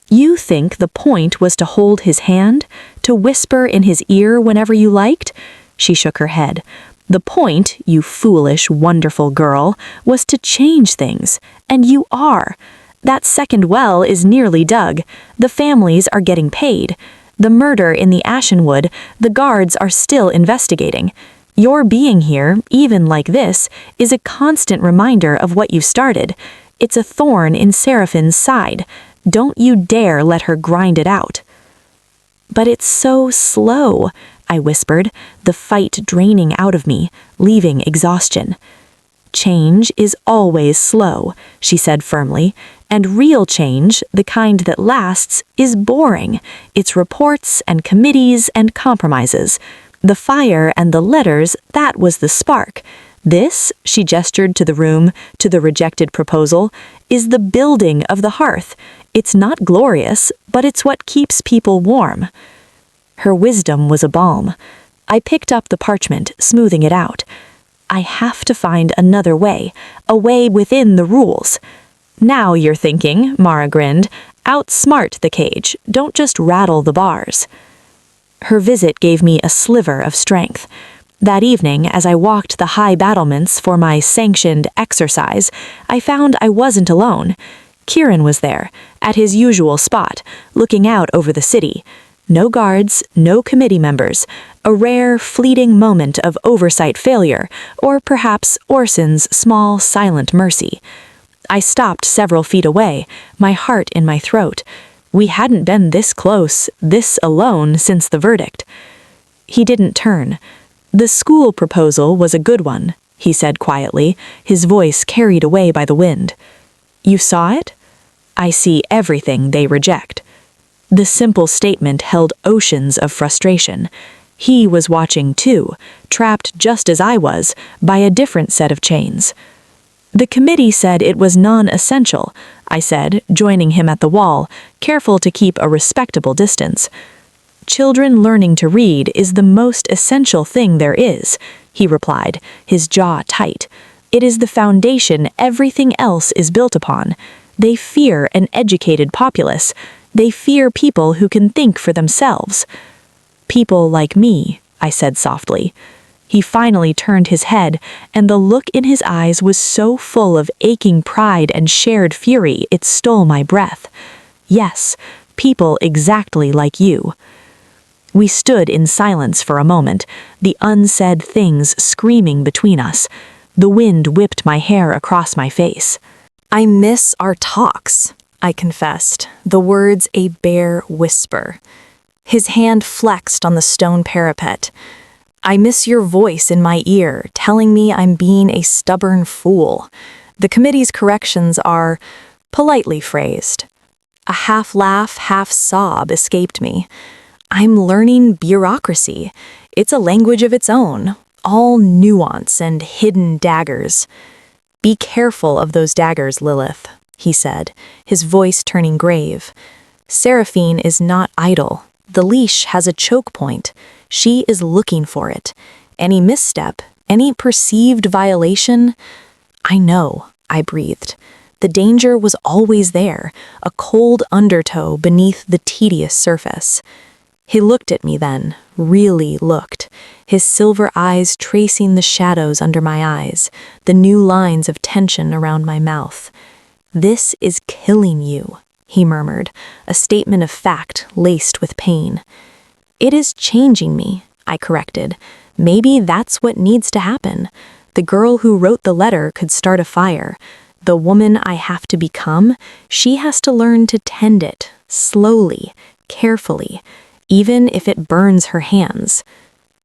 "You think the point was to hold his hand? To whisper in his ear whenever you liked?" She shook her head. "The point, you foolish, wonderful girl, was to change things, and you are. That second well is nearly dug. The families are getting paid. The murder in the Ashenwood, the guards are still investigating. Your being here, even like this, is a constant reminder of what you started. It's a thorn in Seraphine's side. Don't you dare let her grind it out." "But it's so slow," I whispered, the fight draining out of me, leaving exhaustion. "Change is always slow," she said firmly, "and real change, the kind that lasts, is boring. It's reports and committees and compromises. The fire and the letters, that was the spark. This," she gestured to the room, to the rejected proposal, "is the building of the hearth. It's not glorious, but it's what keeps people warm." Her wisdom was a balm. I picked up the parchment, smoothing it out. I have to find another way, a way within the rules. "Now you're thinking," Mara grinned. "Outsmart the cage, don't just rattle the bars." Her visit gave me a sliver of strength. That evening, as I walked the high battlements for my sanctioned exercise, I found I wasn't alone.
Kieran was there, at his usual spot, looking out over the city. No guards, no committee members, a rare, fleeting moment of oversight failure, or perhaps Orson's small, silent mercy. I stopped several feet away, my heart in my throat. We hadn't been this close, this alone, since the verdict. He didn't turn. The school proposal was a good one, he said quietly, his voice carried away by the wind. You saw it? I see everything they reject. The simple statement held oceans of frustration. He was watching too, trapped just as I was, by a different set of chains. The committee said it was non-essential, I said, joining him at the wall, careful to keep a respectable distance. Children learning to read is the most essential thing there is, he replied, his jaw tight. It is the foundation everything else is built upon. They fear an educated populace. They fear people who can think for themselves. People like me, I said softly. He finally turned his head, and the look in his eyes was so full of aching pride and shared fury it stole my breath. Yes, people exactly like you. We stood in silence for a moment, the unsaid things screaming between us. The wind whipped my hair across my face.
I miss our talks, I confessed, the words a bare whisper. His hand flexed on the stone parapet. I miss your voice in my ear, telling me I'm being a stubborn fool. The committee's corrections are politely phrased. A half laugh, half sob escaped me. I'm learning bureaucracy. It's a language of its own, all nuance and hidden daggers. Be careful of those daggers, Lilith, he said, his voice turning grave. Seraphine is not idle. The leash has a choke point. She is looking for it. Any misstep, any perceived violation. I know, I breathed. The danger was always there, a cold undertow beneath the tedious surface. He looked at me then, really looked, his silver eyes tracing the shadows under my eyes, the new lines of tension around my mouth. This is killing you, he murmured, a statement of fact laced with pain. It is changing me, I corrected. Maybe that's what needs to happen. The girl who wrote the letter could start a fire. The woman I have to become, she has to learn to tend it, slowly, carefully, even if it burns her hands.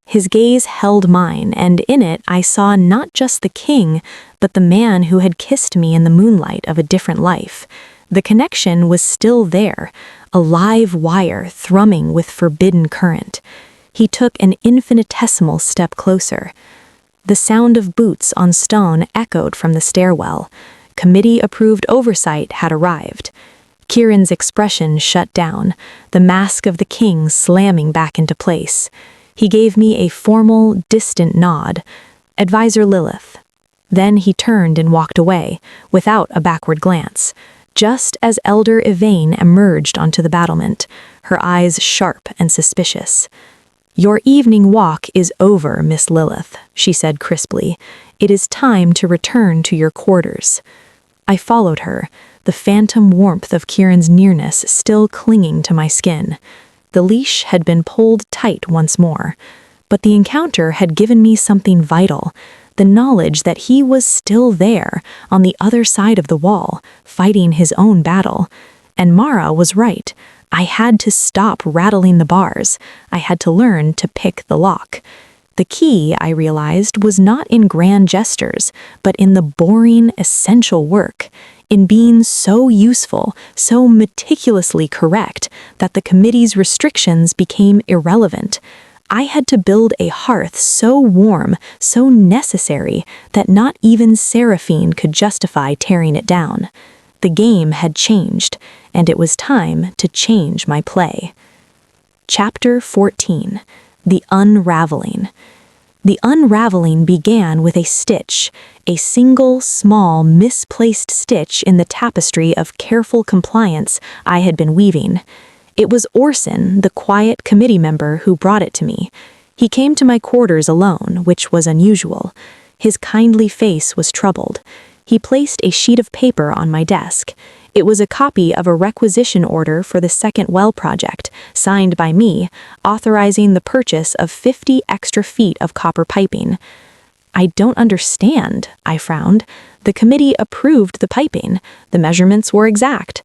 His gaze held mine, and in it I saw not just the king, but the man who had kissed me in the moonlight of a different life. The connection was still there, a live wire thrumming with forbidden current. He took an infinitesimal step closer. The sound of boots on stone echoed from the stairwell. Committee-approved oversight had arrived. Kieran's expression shut down, the mask of the king slamming back into place. He gave me a formal, distant nod. Advisor Lilith. Then he turned and walked away, without a backward glance, just as Elder Yvain emerged onto the battlement, her eyes sharp and suspicious. Your evening walk is over, Miss Lilith, she said crisply. It is time to return to your quarters. I followed her, the phantom warmth of Kieran's nearness still clinging to my skin. The leash had been pulled tight once more, but the encounter had given me something vital, the knowledge that he was still there, on the other side of the wall, fighting his own battle. And Mara was right. I had to stop rattling the bars. I had to learn to pick the lock. The key, I realized, was not in grand gestures, but in the boring, essential work, in being so useful, so meticulously correct, that the committee's restrictions became irrelevant. I had to build a hearth so warm, so necessary, that not even Seraphine could justify tearing it down. The game had changed, and it was time to change my play. Chapter 14. The Unraveling. The unraveling began with a stitch, a single, small, misplaced stitch in the tapestry of careful compliance I had been weaving. It was Orson, the quiet committee member, who brought it to me. He came to my quarters alone, which was unusual. His kindly face was troubled. He placed a sheet of paper on my desk.
It was a copy of a requisition order for the second well project, signed by me, authorizing the purchase of 50 extra feet of copper piping. I don't understand, I frowned. The committee approved the piping. The measurements were exact.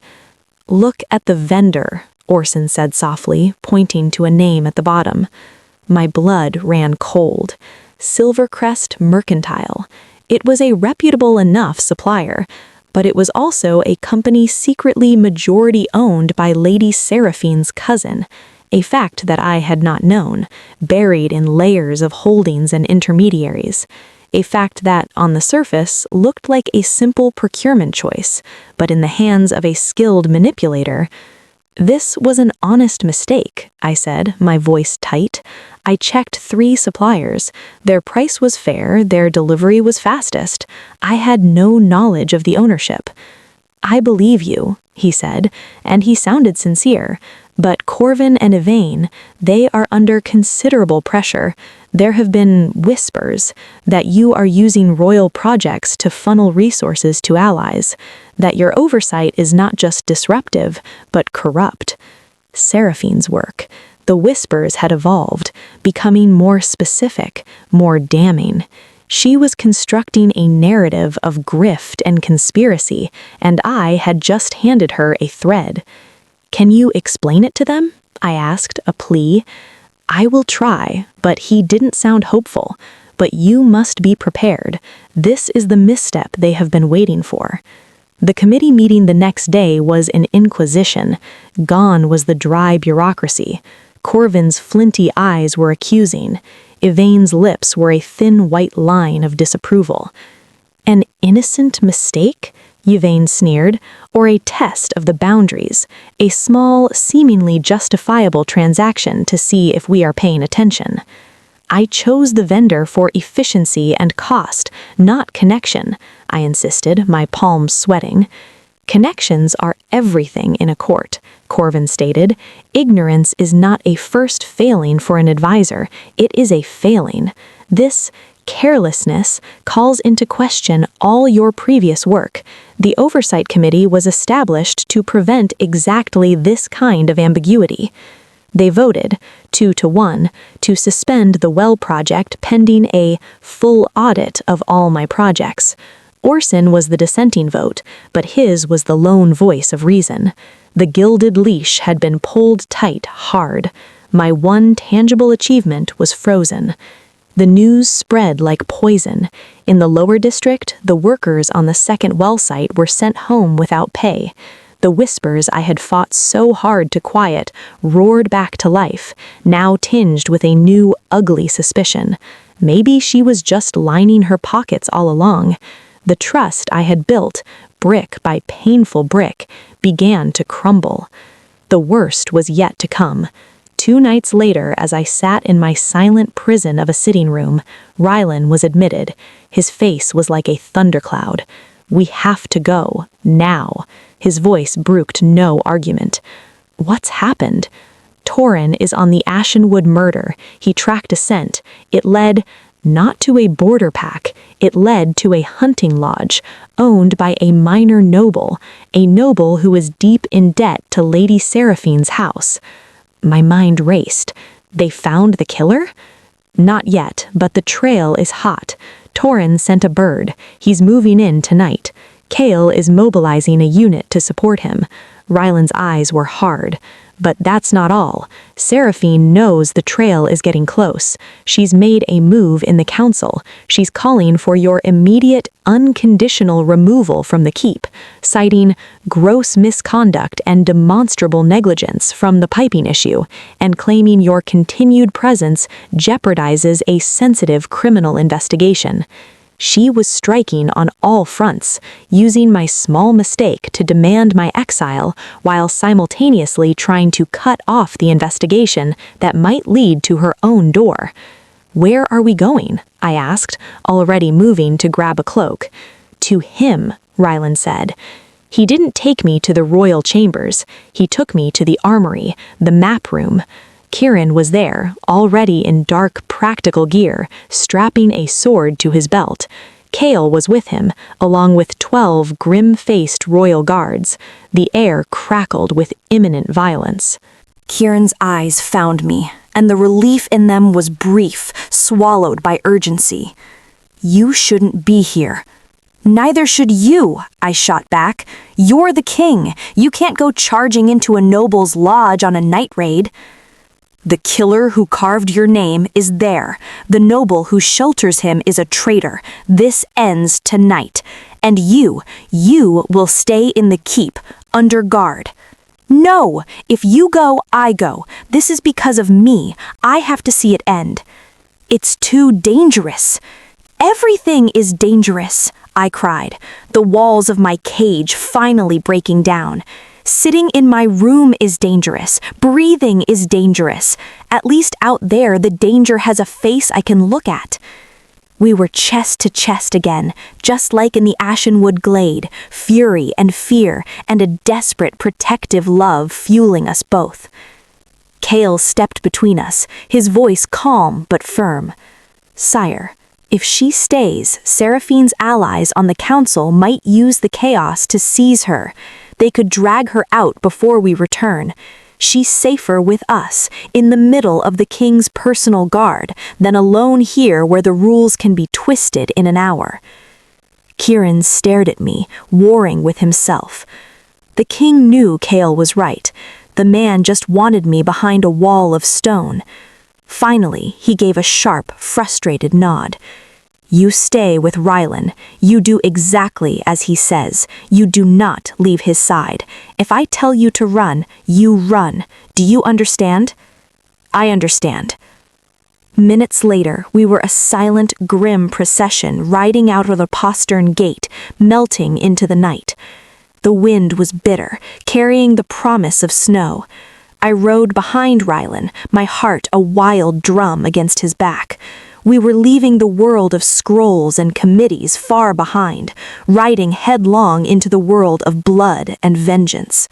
Look at the vendor, Orson said softly, pointing to a name at the bottom. My blood ran cold. Silvercrest Mercantile. It was a reputable enough supplier, but it was also a company secretly majority-owned by Lady Seraphine's cousin, a fact that I had not known, buried in layers of holdings and intermediaries, a fact that, on the surface, looked like a simple procurement choice, but in the hands of a skilled manipulator. This was an honest mistake, I said, my voice tight. I checked 3 suppliers. Their price was fair, their delivery was fastest. I had no knowledge of the ownership. I believe you, he said, and he sounded sincere. But Corvin and Yvain, they are under considerable pressure. There have been whispers that you are using royal projects to funnel resources to allies, that your oversight is not just disruptive, but corrupt. Seraphine's work. The whispers had evolved, becoming more specific, more damning. She was constructing a narrative of grift and conspiracy, and I had just handed her a thread. Can you explain it to them? I asked, a plea. I will try, but he didn't sound hopeful. But you must be prepared. This is the misstep they have been waiting for. The committee meeting the next day was an inquisition. Gone was the dry bureaucracy. Corvin's flinty eyes were accusing. Yvain's lips were a thin white line of disapproval. An innocent mistake? Yvain sneered, or a test of the boundaries, a small, seemingly justifiable transaction to see if we are paying attention. I chose the vendor for efficiency and cost, not connection, I insisted, my palms sweating. Connections are everything in a court, Corvin stated. Ignorance is not a first failing for an advisor, it is a failing. This carelessness calls into question all your previous work. The Oversight Committee was established to prevent exactly this kind of ambiguity. They voted, 2-1, to suspend the well project pending a full audit of all my projects. Orson was the dissenting vote, but his was the lone voice of reason. The gilded leash had been pulled tight hard. My one tangible achievement was frozen. The news spread like poison. In the lower district, the workers on the second well site were sent home without pay. The whispers I had fought so hard to quiet roared back to life, now tinged with a new, ugly suspicion. Maybe she was just lining her pockets all along. The trust I had built, brick by painful brick, began to crumble. The worst was yet to come. 2 nights later, as I sat in my silent prison of a sitting room, Rylan was admitted. His face was like a thundercloud. We have to go, now. His voice brooked no argument. What's happened? Torin is on the Ashenwood murder. He tracked a scent. It led, not to a border pack, it led to a hunting lodge, owned by a minor noble, a noble who was deep in debt to Lady Seraphine's house. My mind raced. They found the killer? Not yet, but the trail is hot. Torin sent a bird. He's moving in tonight. Kale is mobilizing a unit to support him. Rylan's eyes were hard. But that's not all. Seraphine knows the trail is getting close. She's made a move in the council. She's calling for your immediate, unconditional removal from the keep, citing gross misconduct and demonstrable negligence from the piping issue, and claiming your continued presence jeopardizes a sensitive criminal investigation. She was striking on all fronts, using my small mistake to demand my exile while simultaneously trying to cut off the investigation that might lead to her own door. Where are we going? I asked, already moving to grab a cloak. To him, Rylan said. He didn't take me to the royal chambers. He took me to the armory, the map room. Kieran was there, already in dark, practical gear, strapping a sword to his belt. Kale was with him, along with 12 grim-faced royal guards. The air crackled with imminent violence.
Kieran's eyes found me, and the relief in them was brief, swallowed by urgency. "You shouldn't be here." "Neither should you," I shot back. "You're the king. You can't go charging into a noble's lodge on a night raid." "The killer who carved your name is there. The noble who shelters him is a traitor. This ends tonight. And you will stay in the keep, under guard." "No! If you go, I go. This is because of me. I have to see it end." "It's too dangerous." "Everything is dangerous," I cried, the walls of my cage finally breaking down. "Sitting in my room is dangerous. Breathing is dangerous. At least out there, the danger has a face I can look at." We were chest to chest again, just like in the Ashenwood glade, fury and fear and a desperate protective love fueling us both. Kale stepped between us, his voice calm but firm. "Sire, if she stays, Seraphine's allies on the council might use the chaos to seize her. They could drag her out before we return. She's safer with us, in the middle of the king's personal guard, than alone here where the rules can be twisted in an hour." Kieran stared at me, warring with himself. The king knew Kale was right. The man just wanted me behind a wall of stone. Finally, he gave a sharp, frustrated nod. "You stay with Rylan. You do exactly as he says. You do not leave his side. If I tell you to run, you run. Do you understand?" "I understand." Minutes later, we were a silent, grim procession riding out of the postern gate, melting into the night. The wind was bitter, carrying the promise of snow. I rode behind Rylan, my heart a wild drum against his back. We were leaving the world of scrolls and committees far behind, riding headlong into the world of blood and vengeance.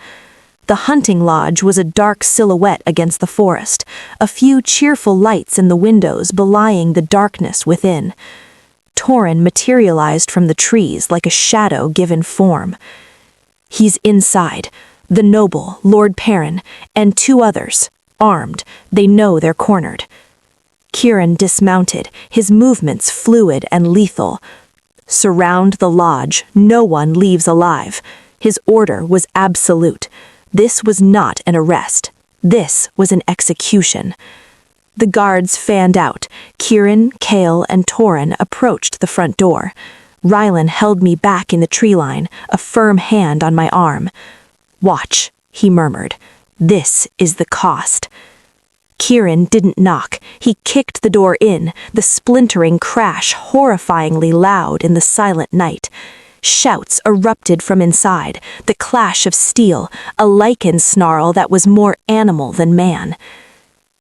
The hunting lodge was a dark silhouette against the forest, a few cheerful lights in the windows belying the darkness within. Torin materialized from the trees like a shadow given form. "He's inside. The noble, Lord Perrin, and 2 others, armed. They know they're cornered." Kieran dismounted, his movements fluid and lethal. "Surround the lodge. No one leaves alive." His order was absolute. This was not an arrest. This was an execution. The guards fanned out. Kieran, Kale, and Torin approached the front door. Rylan held me back in the tree line, a firm hand on my arm. "Watch," he murmured. "This is the cost." Kieran didn't knock. He kicked the door in, the splintering crash horrifyingly loud in the silent night. Shouts erupted from inside, the clash of steel, a Lycan snarl that was more animal than man.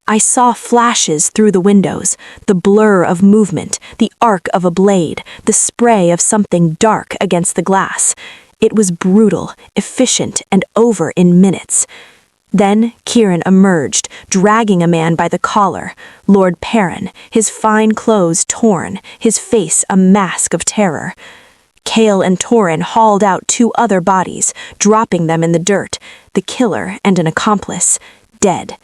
I saw flashes through the windows, the blur of movement, the arc of a blade, the spray of something dark against the glass. It was brutal, efficient, and over in minutes. Then Kieran emerged, dragging a man by the collar, Lord Perrin, his fine clothes torn, his face a mask of terror. Kale and Torin hauled out 2 other bodies, dropping them in the dirt, the killer and an accomplice, dead.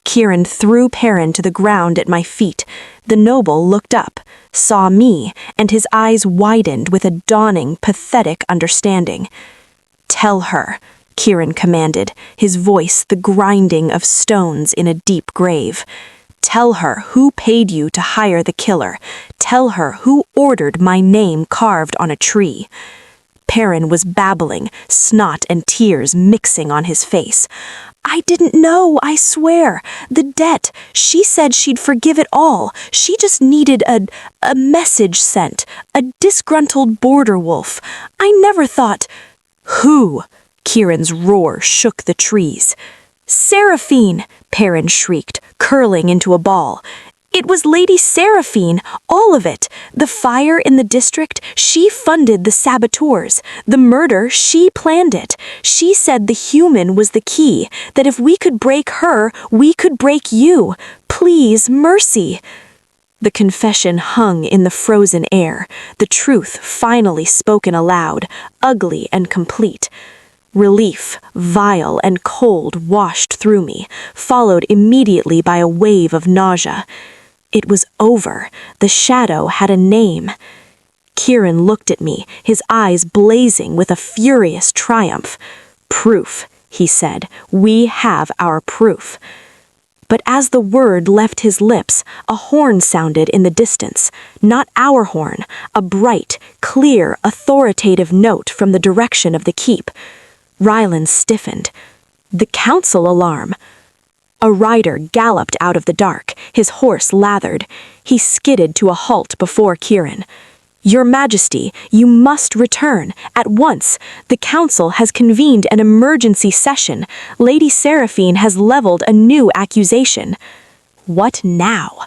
Kieran threw Perrin to the ground at my feet. The noble looked up, saw me, and his eyes widened with a dawning, pathetic understanding. "Tell her," Kieran commanded, his voice the grinding of stones in a deep grave. "Tell her who paid you to hire the killer. Tell her who ordered my name carved on a tree." Perrin was babbling, snot and tears mixing on his face. "I didn't know, I swear. The debt, she said she'd forgive it all. She just needed a message sent, a disgruntled border wolf. I never thought—" "Who?" Kieran's roar shook the trees. "Seraphine!" Perrin shrieked, curling into a ball. "It was Lady Seraphine, all of it. The fire in the district, she funded the saboteurs. The murder, she planned it. She said the human was the key, that if we could break her, we could break you. Please, mercy."
The confession hung in the frozen air, the truth finally spoken aloud, ugly and complete. Relief, vile and cold, washed through me, followed immediately by a wave of nausea. It was over. The shadow had a name. Kieran looked at me, his eyes blazing with a furious triumph. "Proof," he said. "We have our proof." But as the word left his lips, a horn sounded in the distance. Not our horn, a bright, clear, authoritative note from the direction of the keep. Rylan stiffened. The council alarm! A rider galloped out of the dark, his horse lathered. He skidded to a halt before Kieran. "Your Majesty, you must return, at once. The council has convened an emergency session. Lady Seraphine has leveled a new accusation." What now?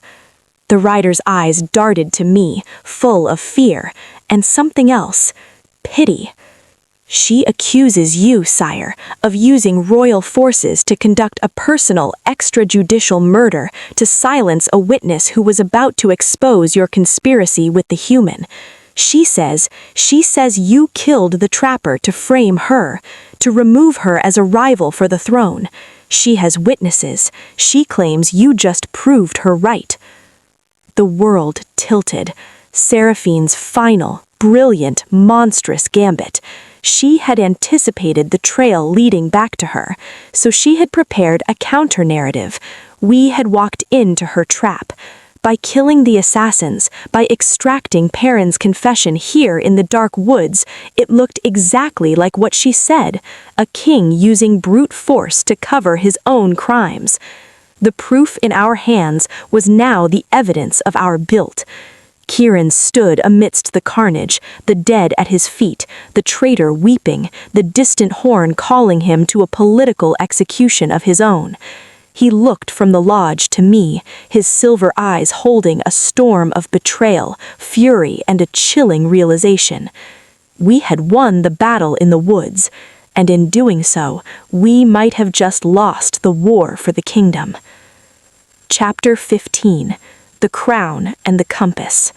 The rider's eyes darted to me, full of fear, and something else, pity. "She accuses you, sire, of using royal forces to conduct a personal, extrajudicial murder to silence a witness who was about to expose your conspiracy with the human. She says you killed the trapper to frame her, to remove her as a rival for the throne. She has witnesses. She claims you just proved her right." The world tilted. Seraphine's final, brilliant, monstrous gambit. She had anticipated the trail leading back to her, so she had prepared a counter-narrative. We had walked into her trap. By killing the assassins, by extracting Perrin's confession here in the dark woods, it looked exactly like what she said, a king using brute force to cover his own crimes. The proof in our hands was now the evidence of our guilt. Kieran stood amidst the carnage, the dead at his feet, the traitor weeping, the distant horn calling him to a political execution of his own. He looked from the lodge to me, his silver eyes holding a storm of betrayal, fury, and a chilling realization. We had won the battle in the woods, and in doing so, we might have just lost the war for the kingdom. Chapter 15. The Crown and the Compass.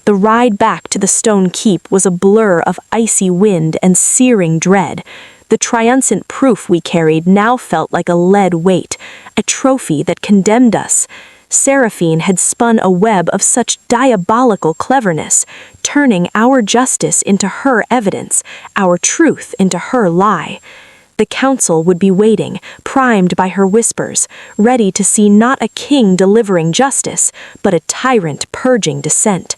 The ride back to the stone keep was a blur of icy wind and searing dread. The triumphant proof we carried now felt like a lead weight, a trophy that condemned us. Seraphine had spun a web of such diabolical cleverness, turning our justice into her evidence, our truth into her lie. The council would be waiting, primed by her whispers, ready to see not a king delivering justice, but a tyrant purging dissent.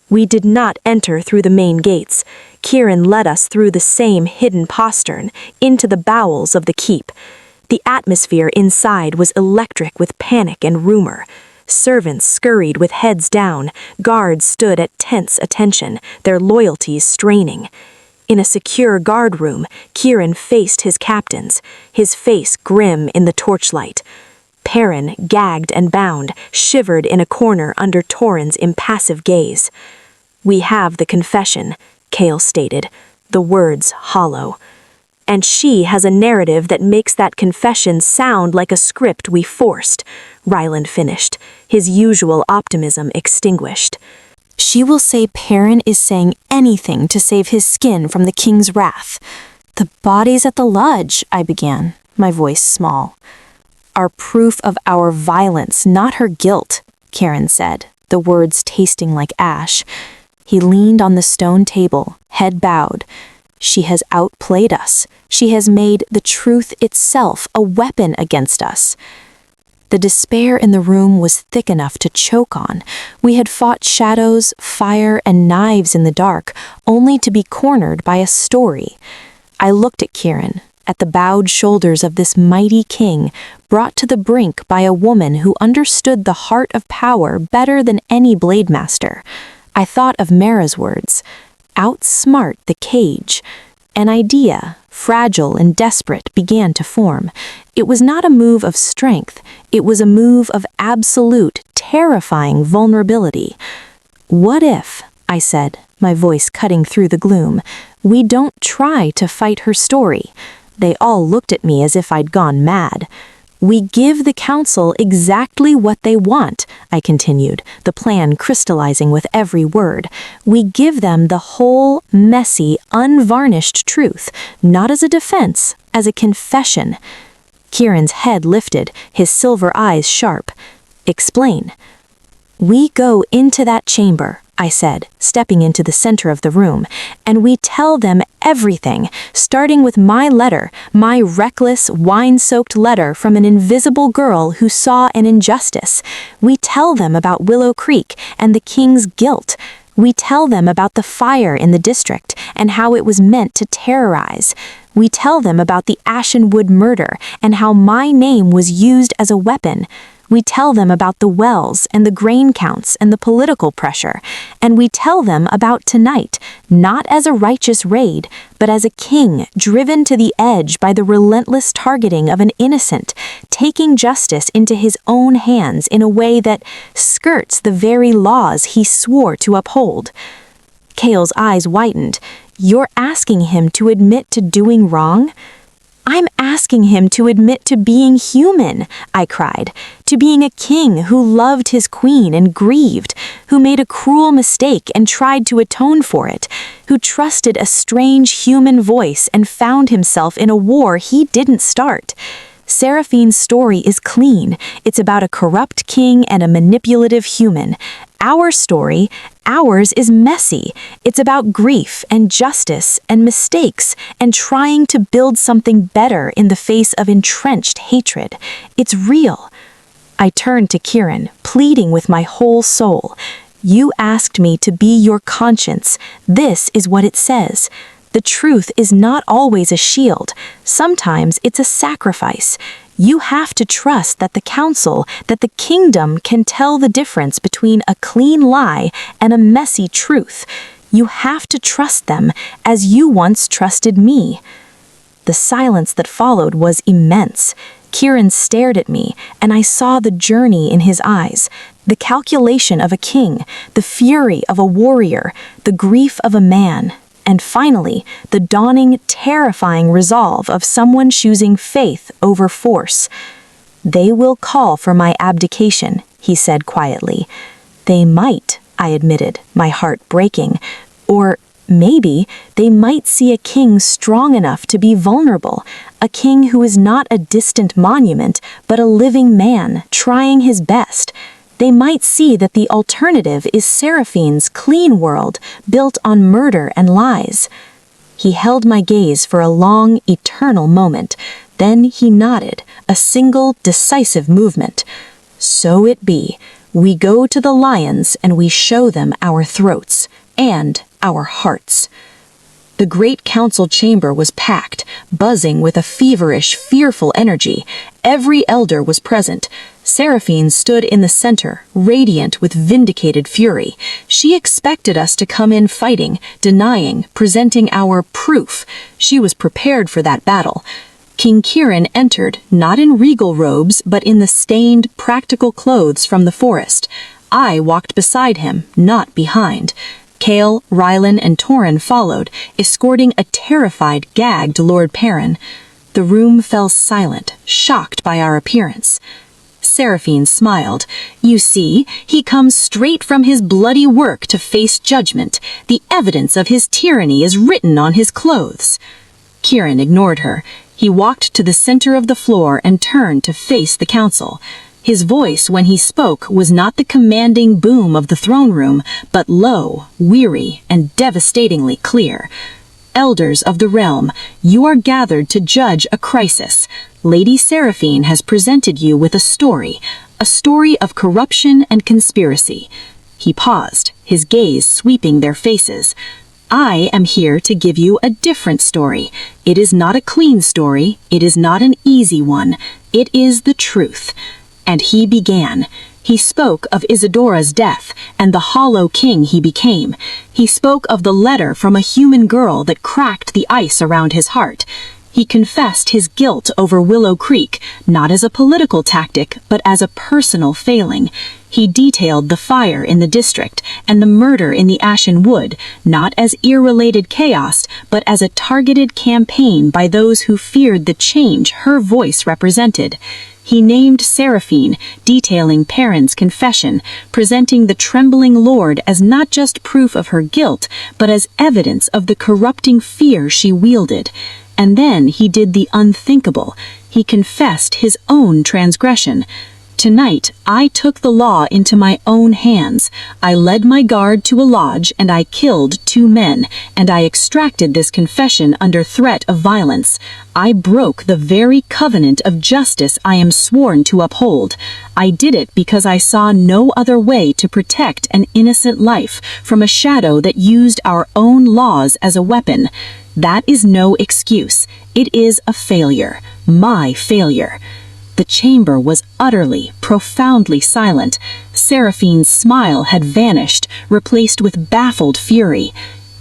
We did not enter through the main gates. Kieran led us through the same hidden postern, into the bowels of the keep. The atmosphere inside was electric with panic and rumor. Servants scurried with heads down, guards stood at tense attention, their loyalties straining. In a secure guard room, Kieran faced his captains, his face grim in the torchlight. Perrin, gagged and bound, shivered in a corner under Torrin's impassive gaze. "We have the confession," Cale stated, the words hollow. "And she has a narrative that makes that confession sound like a script we forced," Ryland finished, his usual optimism extinguished. "She will say Perrin is saying anything to save his skin from the king's wrath." "The body's at the lodge," I began, my voice small. "Are proof of our violence, not her guilt," Kieran said, the words tasting like ash. He leaned on the stone table, head bowed. "She has outplayed us. She has made the truth itself a weapon against us." The despair in the room was thick enough to choke on. We had fought shadows, fire, and knives in the dark, only to be cornered by a story. I looked at Kieran, at the bowed shoulders of this mighty king, brought to the brink by a woman who understood the heart of power better than any blade master. I thought of Mara's words, "Outsmart the cage." An idea, fragile and desperate, began to form. It was not a move of strength, it was a move of absolute, terrifying vulnerability. "What if," I said, my voice cutting through the gloom, "we don't try to fight her story?" They all looked at me as if I'd gone mad.
We give the council exactly what they want, I continued, the plan crystallizing with every word. We give them the whole, messy, unvarnished truth, not as a defense, as a confession. Kieran's head lifted, his silver eyes sharp. Explain. We go into that chamber, I said, stepping into the center of the room, and we tell them everything, starting with my letter, my reckless, wine-soaked letter from an invisible girl who saw an injustice. We tell them about Willow Creek and the king's guilt. We tell them about the fire in the district and how it was meant to terrorize. We tell them about the Ashenwood murder and how my name was used as a weapon. We tell them about the wells and the grain counts and the political pressure. And we tell them about tonight, not as a righteous raid, but as a king driven to the edge by the relentless targeting of an innocent, taking justice into his own hands in a way that skirts the very laws he swore to uphold. Kale's eyes widened. You're asking him to admit to doing wrong? I'm asking him to admit to being human, I cried, to being a king who loved his queen and grieved, who made a cruel mistake and tried to atone for it, who trusted a strange human voice and found himself in a war he didn't start. Seraphine's story is clean. It's about a corrupt king and a manipulative human. Our story, ours, is messy. It's about grief and justice and mistakes and trying to build something better in the face of entrenched hatred. It's real. I turned to Kieran, pleading with my whole soul. You asked me to be your conscience. This is what it says. The truth is not always a shield. Sometimes it's a sacrifice. You have to trust that the council, that the kingdom can tell the difference between a clean lie and a messy truth. You have to trust them as you once trusted me. The silence that followed was immense. Kieran stared at me, and I saw the journey in his eyes, the calculation of a king, the fury of a warrior, the grief of a man. And finally, the dawning, terrifying resolve of someone choosing faith over force. They will call for my abdication, he said quietly. They might, I admitted, my heart breaking. Or maybe they might see a king strong enough to be vulnerable, a king who is not a distant monument, but a living man trying his best. They might see that the alternative is Seraphine's clean world built on murder and lies. He held my gaze for a long, eternal moment. Then he nodded, a single, decisive movement. So it be. We go to the lions and we show them our throats and our hearts. The great council chamber was packed, buzzing with a feverish, fearful energy. Every elder was present. Seraphine stood in the center, radiant with vindicated fury. She expected us to come in fighting, denying, presenting our proof. She was prepared for that battle. King Kieran entered, not in regal robes, but in the stained, practical clothes from the forest. I walked beside him, not behind. Kale, Rylan, and Torin followed, escorting a terrified, gagged Lord Perrin. The room fell silent, shocked by our appearance. Seraphine smiled. You see, he comes straight from his bloody work to face judgment. The evidence of his tyranny is written on his clothes. Kieran ignored her. He walked to the center of the floor and turned to face the council. His voice, when he spoke, was not the commanding boom of the throne room, but low, weary, and devastatingly clear. Elders of the realm, you are gathered to judge a crisis. Lady Seraphine has presented you with a story of corruption and conspiracy. He paused, his gaze sweeping their faces. I am here to give you a different story. It is not a clean story. It is not an easy one. It is the truth. And he began. He spoke of Isadora's death and the hollow king he became. He spoke of the letter from a human girl that cracked the ice around his heart. He confessed his guilt over Willow Creek, not as a political tactic, but as a personal failing. He detailed the fire in the district and the murder in the Ashen Wood, not as irrelated chaos, but as a targeted campaign by those who feared the change her voice represented.
He named Seraphine, detailing Perrin's confession, presenting the trembling lord as not just proof of her guilt, but as evidence of the corrupting fear she wielded. And then he did the unthinkable. He confessed his own transgression. Tonight, I took the law into my own hands. I led my guard to a lodge, and I killed 2 men, and I extracted this confession under threat of violence. I broke the very covenant of justice I am sworn to uphold. I did it because I saw no other way to protect an innocent life from a shadow that used our own laws as a weapon. That is no excuse. It is a failure. My failure. The chamber was utterly, profoundly silent. Seraphine's smile had vanished, replaced with baffled fury.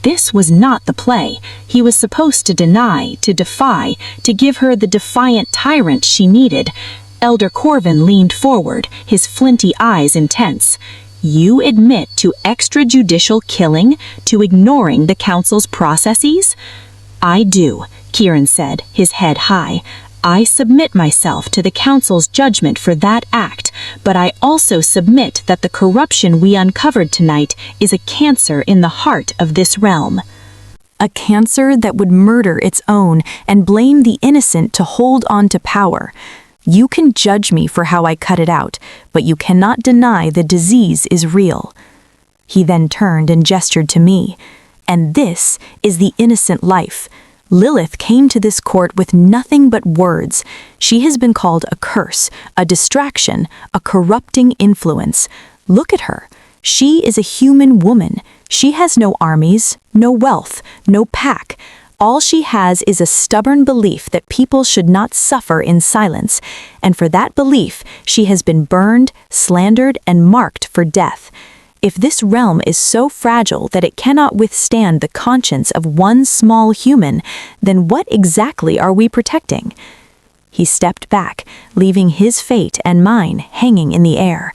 This was not the play. He was supposed to deny, to defy, to give her the defiant tyrant she needed. Elder Corvin leaned forward, his flinty eyes intense. You admit to extrajudicial killing, to ignoring the council's processes? I do, Kieran said, his head high. I submit myself to the council's judgment for that act, but I also submit that the corruption we uncovered tonight is a cancer in the heart of this realm.
A cancer that would murder its own and blame the innocent to hold on to power. You can judge me for how I cut it out, but you cannot deny the disease is real. He then turned and gestured to me. And this is the innocent life. Lilith came to this court with nothing but words. She has been called a curse, a distraction, a corrupting influence. Look at her. She is a human woman. She has no armies, no wealth, no pack. All she has is a stubborn belief that people should not suffer in silence. And for that belief, she has been burned, slandered, and marked for death. If this realm is so fragile that it cannot withstand the conscience of one small human, then what exactly are we protecting? He stepped back, leaving his fate and mine hanging in the air.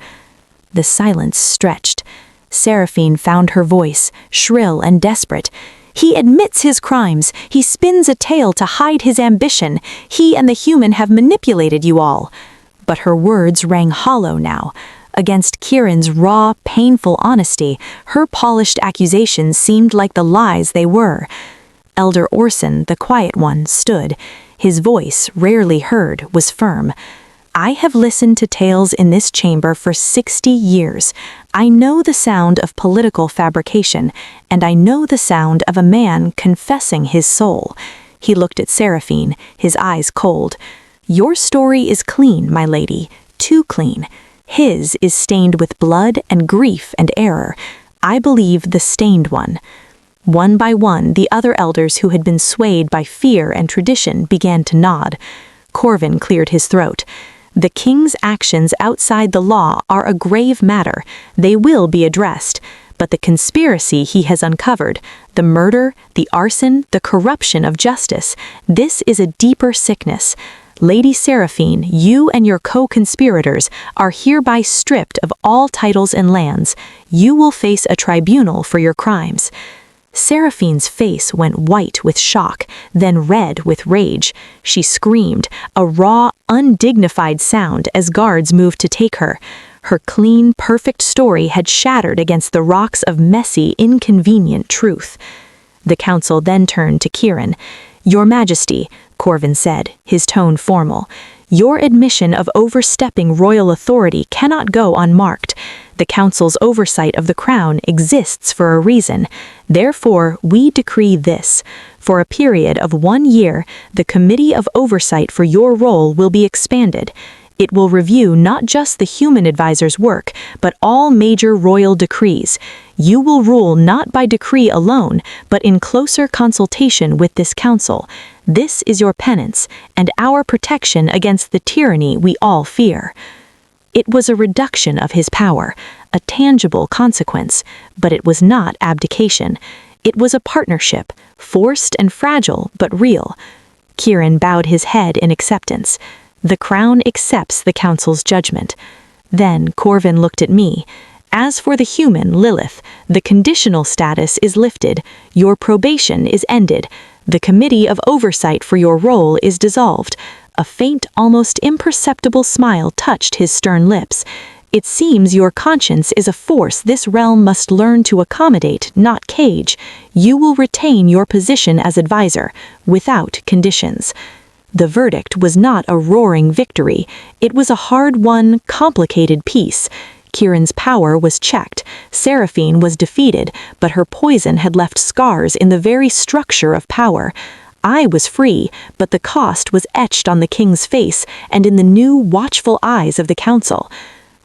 The silence stretched. Seraphine found her voice, shrill and desperate. He admits his crimes. He spins a tale to hide his ambition. He and the human have manipulated you all. But her words rang hollow now. Against Kieran's raw, painful honesty, her polished accusations seemed like the lies they were. Elder Orson, the quiet one, stood. His voice, rarely heard, was firm. I have listened to tales in this chamber for 60 years. I know the sound of political fabrication, and I know the sound of a man confessing his soul. He looked at Seraphine, his eyes cold. Your story is clean, my lady, too clean. His is stained with blood and grief and error. I believe the stained one. One by one, the other elders who had been swayed by fear and tradition began to nod. Corvin cleared his throat. The king's actions outside the law are a grave matter. They will be addressed. But the conspiracy he has uncovered, the murder, the arson, the corruption of justice, this is a deeper sickness. Lady Seraphine, you and your co-conspirators are hereby stripped of all titles and lands. You will face a tribunal for your crimes. Seraphine's face went white with shock, then red with rage. She screamed, a raw, undignified sound as guards moved to take her. Her clean, perfect story had shattered against the rocks of messy, inconvenient truth. The council then turned to Kieran. Your Majesty, Corvin said, his tone formal, your admission of overstepping royal authority cannot go unmarked. The council's oversight of the crown exists for a reason. Therefore, we decree this. For a period of 1 year, the Committee of Oversight for your role will be expanded. It will review not just the human advisor's work, but all major royal decrees. You will rule not by decree alone, but in closer consultation with this council. This is your penance, and our protection against the tyranny we all fear. It was a reduction of his power, a tangible consequence, but it was not abdication. It was a partnership, forced and fragile, but real. Kieran bowed his head in acceptance. The crown accepts the council's judgment. Then Corvin looked at me. As for the human, Lilith, the conditional status is lifted. Your probation is ended. The committee of oversight for your role is dissolved.
A faint, almost imperceptible smile touched his stern lips. "It seems your conscience is a force this realm must learn to accommodate, not cage. You will retain your position as advisor, without conditions." The verdict was not a roaring victory. It was a hard-won, complicated peace. Kieran's power was checked. Seraphine was defeated, but her poison had left scars in the very structure of power. I was free, but the cost was etched on the king's face and in the new, watchful eyes of the council.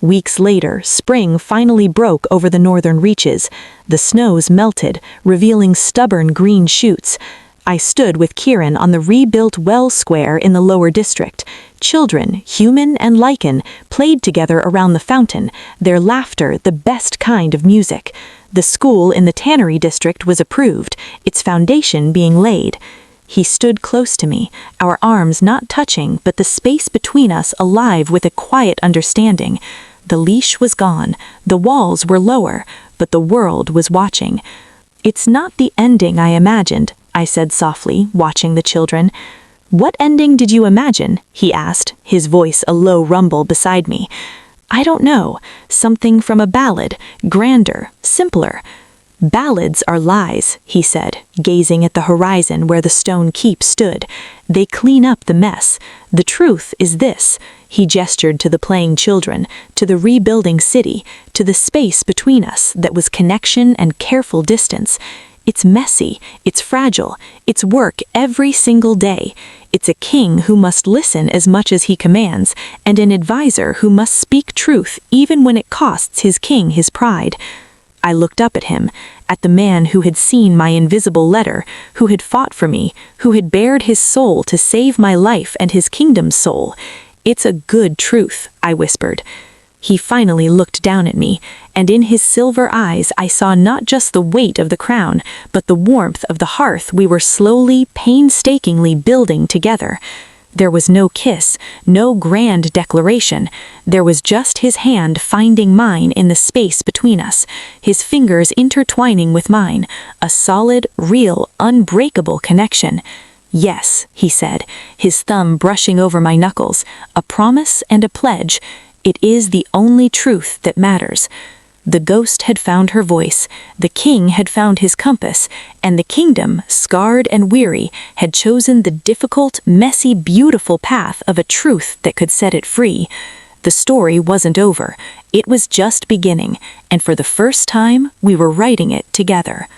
Weeks later, spring finally broke over the northern reaches. The snows melted, revealing stubborn green shoots. I stood with Kieran on the rebuilt well square in the lower district. Children, human and Lycan, played together around the fountain, their laughter the best kind of music. The school in the tannery district was approved, its foundation being laid. He stood close to me, our arms not touching, but the space between us alive with a quiet understanding. The leash was gone, the walls were lower, but the world was watching. "It's not the ending I imagined," I said softly, watching the children. "What ending did you imagine?" he asked, his voice a low rumble beside me. "I don't know. Something from a ballad, grander, simpler." "Ballads are lies," he said, gazing at the horizon where the stone keep stood. "They clean up the mess. The truth is this." He gestured to the playing children, to the rebuilding city, to the space between us that was connection and careful distance. "It's messy, it's fragile, it's work every single day. It's a king who must listen as much as he commands, and an advisor who must speak truth even when it costs his king his pride." I looked up at him, at the man who had seen my invisible letter, who had fought for me, who had bared his soul to save my life and his kingdom's soul. "It's a good truth," I whispered. He finally looked down at me, and in his silver eyes I saw not just the weight of the crown, but the warmth of the hearth we were slowly, painstakingly building together. There was no kiss, no grand declaration. There was just his hand finding mine in the space between us, his fingers intertwining with mine, a solid, real, unbreakable connection. "Yes," he said, his thumb brushing over my knuckles, "a promise and a pledge. It is the only truth that matters." The ghost had found her voice, the king had found his compass, and the kingdom, scarred and weary, had chosen the difficult, messy, beautiful path of a truth that could set it free. The story wasn't over. It was just beginning, and for the first time, we were writing it together.